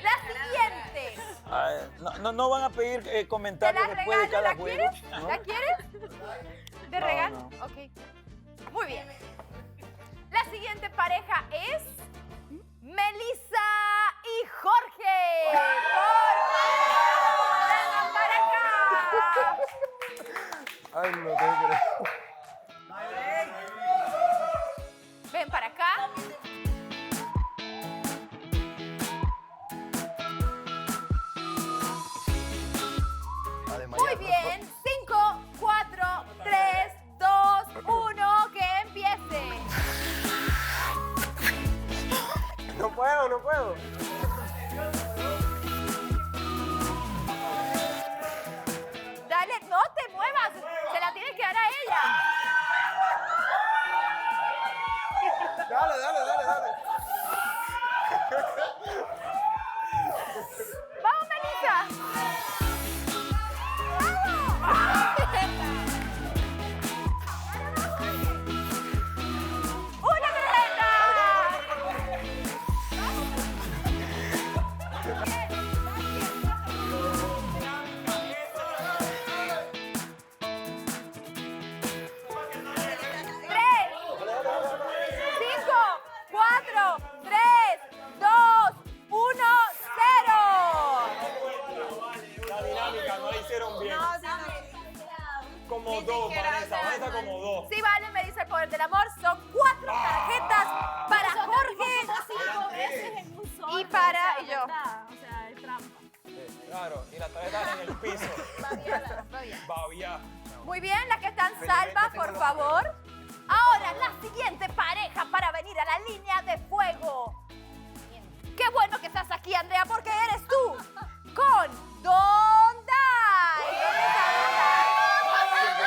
La siguiente. No van a pedir ¿Te comentarios la después de regalo? cada ¿La juego. quieres? ¿no? ¿La quieres? ¿De No, regalo? no. Ok. Muy bien. La siguiente pareja es Melissa y Jorge. ¡Vengan para acá! Ay, no tengo que creer. Ven para acá. Muy bien. 5, 4, 3, 2, 1. Que empiece. No puedo. Muy bien, las que están salvas, por favor. Ahora, la siguiente pareja para venir a la línea de fuego. Qué bueno que estás aquí, Andrea, porque eres tú. Con Don Dai. ¿Dónde está Don Dai?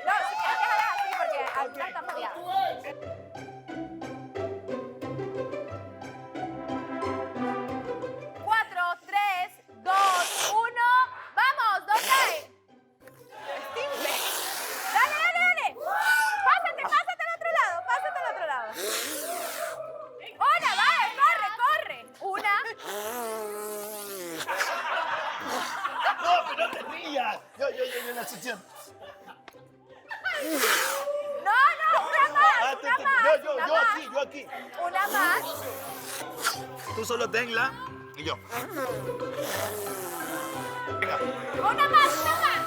No, si quieres dejar así, porque algunas están mareadas. 4, 3, 2, 1. ¡Vamos, Don Dai! Simple. Dale, dale, dale. Pásate al otro lado, pásate al otro lado. Hola, vale, corre, corre. Una. No, pero no te rías. Yo, la sección. No, una más, una más. Yo aquí. Una más. Tú solo tenla y yo. Venga. Una más, una más.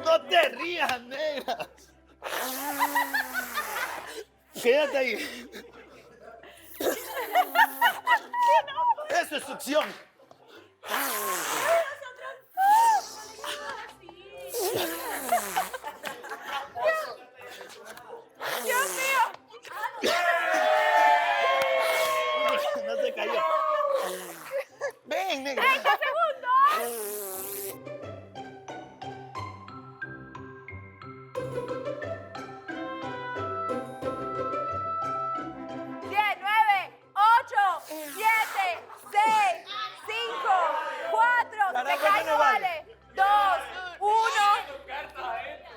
No te rías, negra. Quédate ahí. Eso es succión. Dios mío. No se cayó. Ven, negra. 30 segundos. ¡10, 9, 8, 7, 6, 5, 4, se cae, no vale. 2, 1.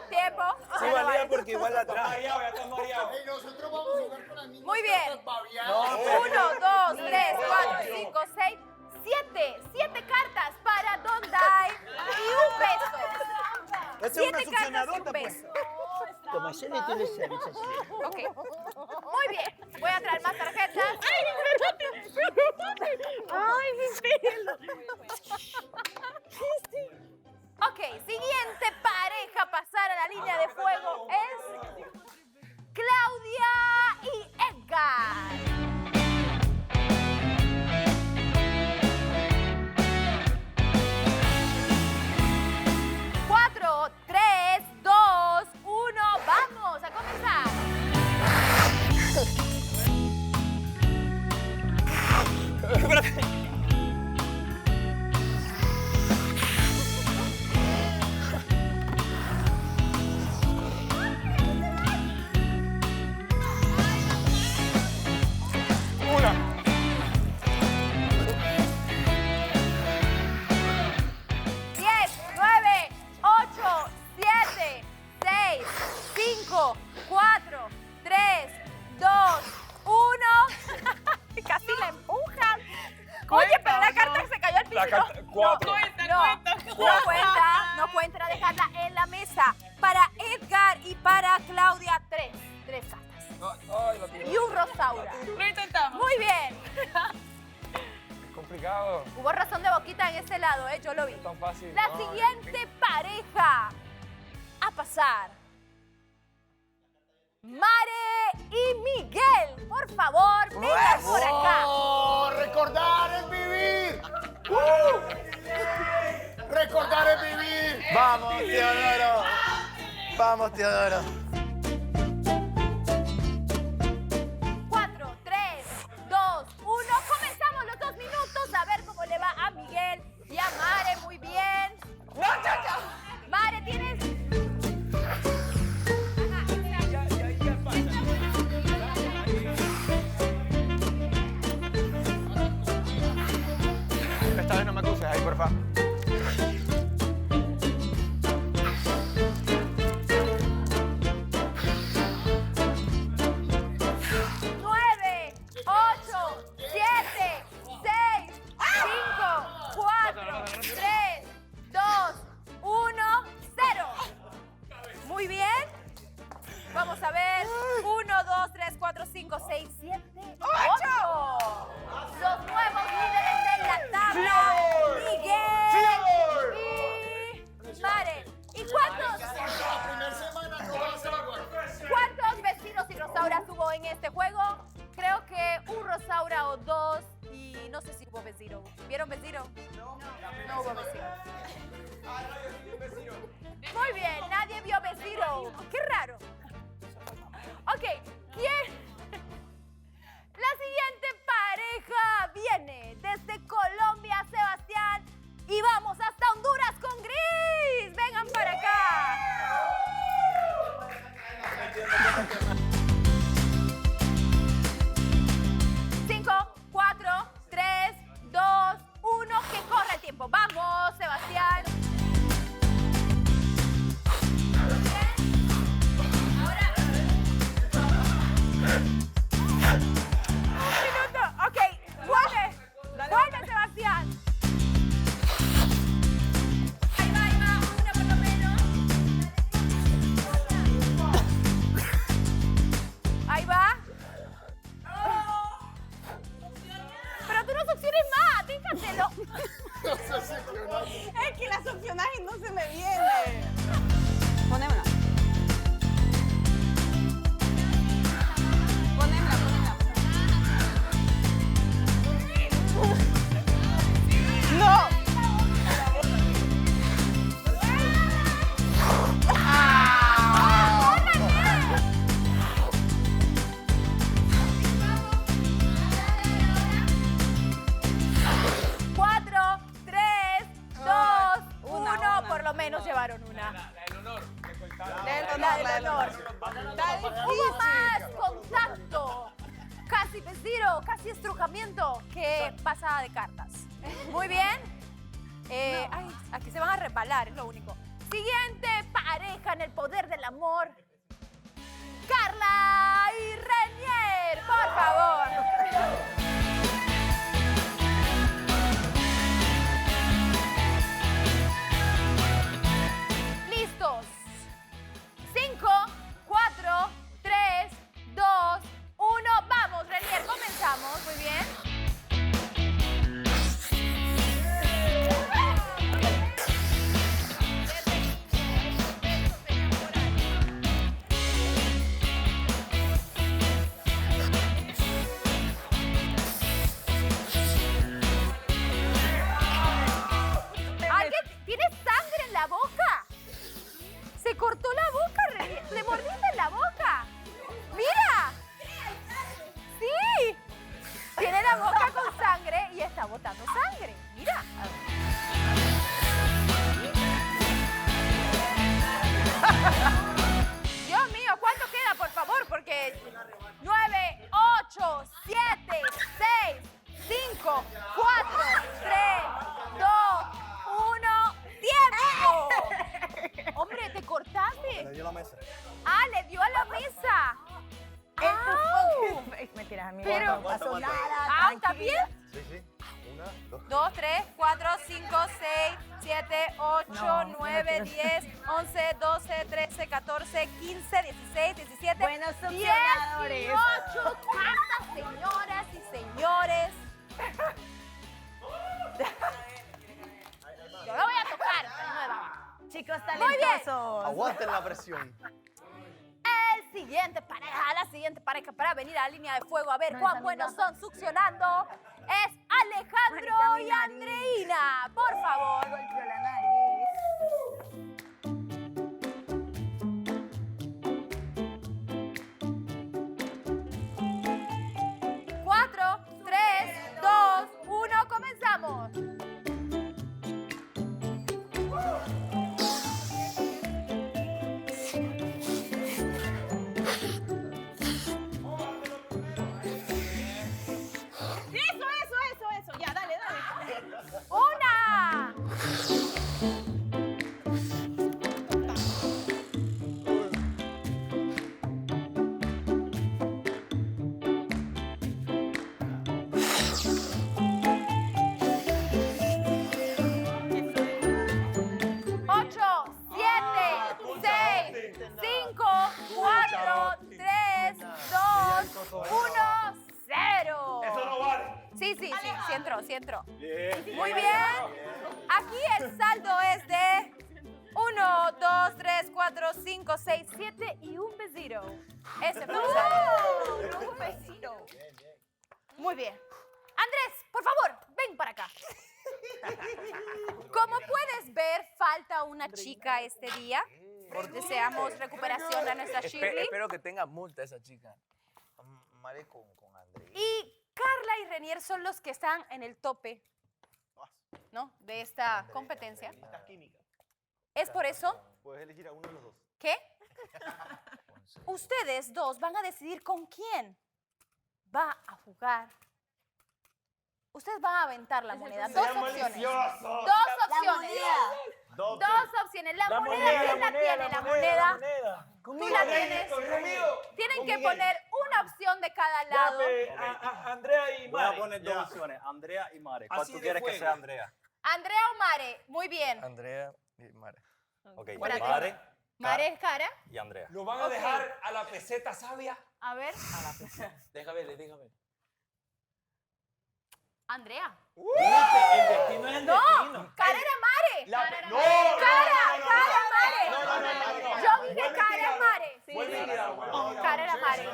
Tiempo. Sí, Ya no valía vale. porque igual atrás. Nosotros vamos a jugar con la misma. Muy bien. No, 1, 2, 3, 4, 5, 6, 7. 7 cartas para Don Dai y un beso. Esa es una 7 cartas y succionadora, un pues. beso. Toma, ese le tiene servicio así. Ok. Muy bien. Voy a traer más tarjetas. Ay, mi pelo. Ok, siguiente pareja a pasar a la línea de fuego es Claudia y Edgar. Cuatro, 3, 2, 1, vamos a comenzar. Una. 10, 9, 8, 7, 6, 5, 4, 3, 2, 1. Casi la empujan. Oye, pero la carta se cayó al piso. La carta, 4. No cuenta dejarla en la mesa. Para Edgar y para Claudia, 3 cartas. Y un Rosaura. Lo intentamos. Muy bien. Es complicado. Hubo razón de boquita en ese lado, yo lo vi. Tan fácil. La No, siguiente pareja a pasar. Mare y Miguel, por favor, vengan por acá. ¡Oh! ¡Recordar es vivir! ¡Recordar es vivir! Vamos, Teodoro. Vamos, Teodoro. 4, 3, 2, 1. Comenzamos los 2 minutos a ver cómo le va a Miguel y a Mare. Muy bien. Mare, tienes. Esta vez no me acuses ahí, porfa. Nueve, 8, 7, 6, 5, 4, 3, 2, 1, 0. Muy bien. Vamos a ver. 1, 2, 3, 4, 5, 6, 7, 8. Los nuevos líderes de la tabla. Miguel y vio vecino. Muy bien, nadie vio vecino. Qué raro. Ok, ¿quién? La siguiente pareja viene desde Colombia, Sebastián, y vamos hasta Honduras con Gris. Vengan para acá. 5, 4, 3, 2, 1, que corre el tiempo. Vamos, Sebastián. Ok, vuelve Sebastián. Ahí va, una por lo menos. Ahí va. Pero tú no succiones más, fíjatelo. Es que la succionaje no se me viene. Ponémela. ¡No! Cuatro, 3, 2, 1, por lo menos llevaron una. La del honor. La del honor. Hubo más contacto. Casi vestido, casi estrujamiento que pasada de cartas. Muy bien. Ay, aquí se van a resbalar, es lo único. Siguiente pareja en el poder del amor. Carla y Renier, por favor. ¿Listos? 5, 4, 3, 2, 1. Vamos, Renier, comenzamos. Muy bien. ¿Alguien tiene sangre en la boca? Se cortó la boca, Renier. Le mordiste en la boca. ¡Mira! ¡Sí! Tiene la boca con sangre y está botando sangre. Mira. Dios mío, ¿cuánto queda, por favor? Porque 9, 8, 7, 6, 5, 4, 3, 2, 1. ¡Tiempo! Hombre, ¿te cortaste? Le dio la mesa. Ah, le dio a la mesa. ¡Au! Mentiras, amigo. Pero no pasó nada. Ah, ¿está tranquila. bien? Sí, sí. 1, 2. 2, 3, 4, 5, 6, 7, 8, No, 9, no 10, 11, 12, 13, 14, 15, 16, 17, Buenos succionadores. 18 cartas, señoras y señores. Yo lo voy a tocar. Chicos Muy bien. talentosos. Aguanten la presión. El siguiente pareja, la siguiente pareja para venir a la línea de fuego a ver cuán buenos son succionando es Alejandro y Andreina. Por favor. Golpeó la nariz. 4, 3, 2, 1, comenzamos. Eso. Ya, dale. ¡Una! Ocho, 7, 6, 5, 4, 3, 2, 1, 0. Eso no vale. Sí, sí entró. Muy bien. Aquí el saldo es de 1, 2, 3, 4, 5, 6, 7 y un vecino. Ese fue el saldo. Un vecino. Muy bien. Andrés, por favor, ven para acá. Como puedes ver, falta una chica este día. Deseamos recuperación a nuestra Shirley. Espero que tenga multa esa chica. Mare con Andrés. Y Carla y Renier son los que están en el tope, ¿no?, de esta competencia. Es por eso Puedes elegir a uno de los dos. que ustedes dos van a decidir con quién va a jugar. Ustedes van a aventar la moneda. Dos opciones. Dos opciones. Dos opciones. La moneda, ¿quién la tiene? La moneda. Tú la tienes. Tienen que poner una opción de cada lado. Andrea y Mare. Voy a poner dos opciones, Andrea y Mare. ¿Cuál tú quieres que sea Andrea? Andrea o Mare. Muy bien. Andrea y Mare. Ok, Espérate. Mare Mare es cara. y Andrea. ¿Lo van a Ok. dejar a la peseta sabia? A ver. Déjame ver, déjame ver. Andrea. El destino es el No, destino. cara era Mare. La- Cara era no, Mare. no, Cara Mare. no, no, no, no. Yo dije cara Mare. Vuelve a girar, vuelve a girar. Cara era Mare. No,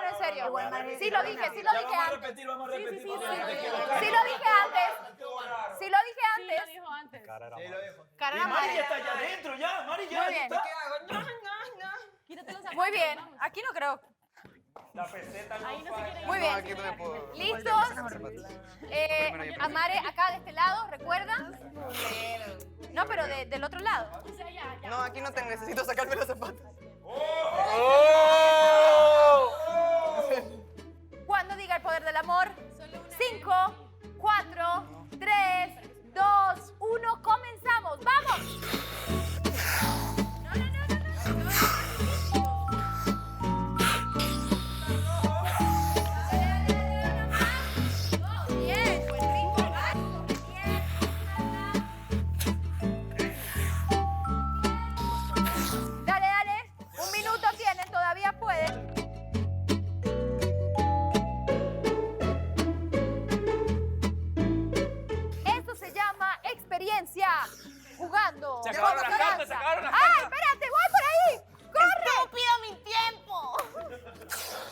en serio. Sí lo dije Vamos a antes. repetir, vamos a repetir. Sí lo dije antes. Sí lo dije antes. Cara era Mare. Cara Y era Mari ya Mare. está allá adentro, ya. Mari ya Muy bien. está. Muy bien. Aquí no creo. La peseta no Muy bien. ¿Listos? Amare, acá de este lado, ¿recuerda? No, pero del otro lado. No, aquí no tengo, necesito sacarme los zapatos. Cuando diga el poder del amor, 5, 4, 3, 2, 1, comenzamos. ¡Vamos! Bien, buen ritmo. Dale, dale. Un minuto tienen, todavía pueden. Esto se llama experiencia jugando. Se acabaron con las cartas, confianza. se acabaron las ¡Ay, cartas! espérate! ¡Voy por ahí! ¡Corre! ¡Estúpido, mi tiempo!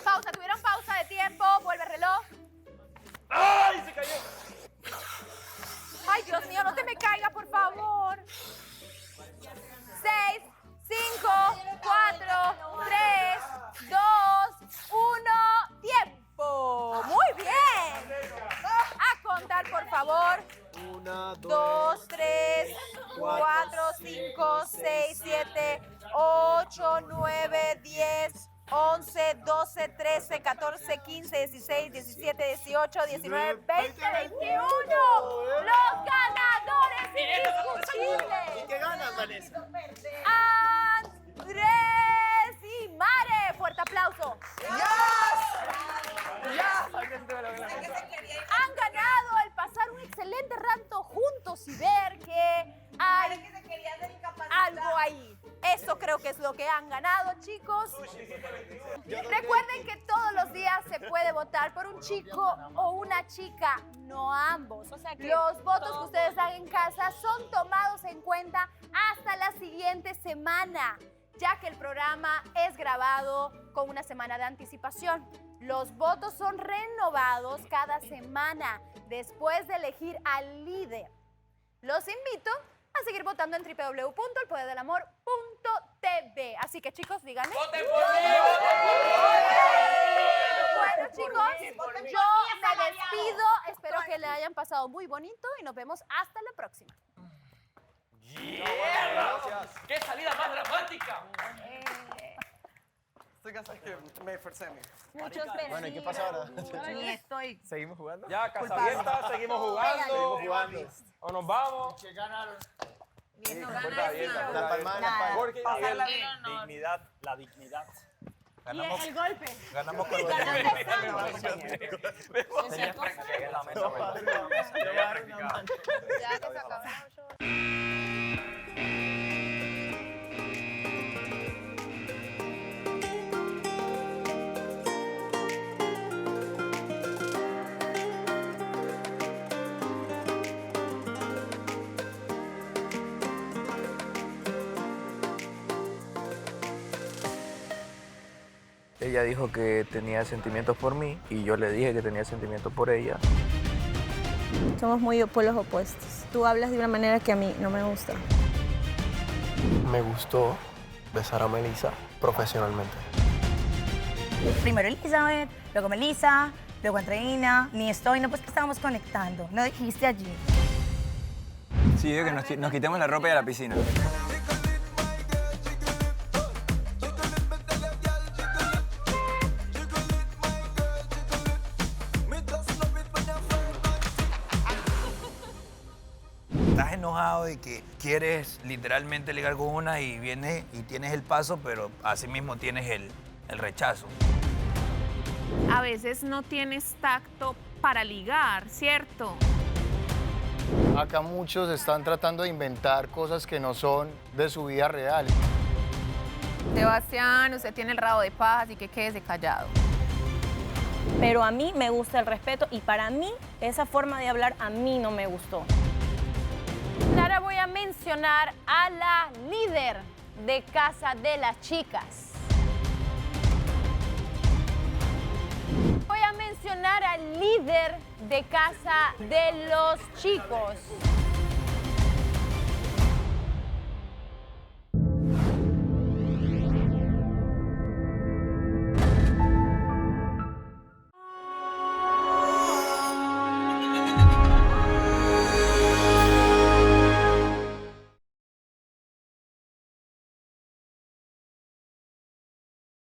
Pausa, tuvieron pausa de tiempo. Vuelve el reloj. ¡Ay, se cayó! Ay, Dios mío, no te me caiga, por favor. 6, 5, 4, 3, 2, 1, tiempo. Muy bien. A contar, por favor. 1, 2, 3, 4, 5, 6, 7, 8, 9, 10, 11, 12, 13, 14, 15, 16, 17, 18, 19, 20, 21. Los ganadores indiscutibles. ¿Y qué ganas, Vanessa? Andrés y Mare. Fuerte aplauso. Han ganado el pasar un excelente rato juntos y ver que hay algo ahí. Eso creo que es lo que han ganado, chicos. Recuerden que todos los días se puede votar por un chico o una chica, no ambos. Los votos que ustedes dan en casa son tomados en cuenta hasta la siguiente semana, ya que el programa es grabado con una semana de anticipación. Los votos son renovados cada semana después de elegir al líder. Los invito a seguir votando en www.elpoderdelamor.tv. Así que, chicos, díganme. ¡Voten por mí! Bueno, chicos, yo me despido. Espero que le hayan pasado muy bonito y nos vemos hasta la próxima. ¡Qué salida más dramática! Estoy cansado que me esforcé. Muchos Bueno, ¿y qué pasa ahora? Ni estoy. ¿Seguimos jugando? Ya, casa abierta, seguimos jugando. Seguimos jugando. O nos vamos. Que ganaron. Puerta abierta. La palmada, la palma. Porque Dignidad, la dignidad. Y el golpe. Ganamos con Ganamos Tenía Esa cosa. que en la mesa, ¿verdad? Debía practicar. Ya que se acabaron. Ella dijo que tenía sentimientos por mí y yo le dije que tenía sentimientos por ella. Somos muy polos opuestos. Tú hablas de una manera que a mí no me gusta. Me gustó besar a Melissa profesionalmente. Primero Elizabeth, luego Melissa, luego Andreina, ni estoy, no, pues que estábamos conectando. ¿No dijiste allí? Sí, digo que nos quitemos la ropa y a la piscina. Estás enojado de que quieres literalmente ligar con una y vienes y tienes el paso, pero así mismo tienes el rechazo. A veces no tienes tacto para ligar, ¿cierto? Acá muchos están tratando de inventar cosas que no son de su vida real. Sebastián, usted tiene el rabo de paja, así que quédese callado. Pero a mí me gusta el respeto y para mí esa forma de hablar a mí no me gustó. Ahora voy a mencionar a la líder de Casa de las Chicas. Voy a mencionar al líder de Casa de los Chicos.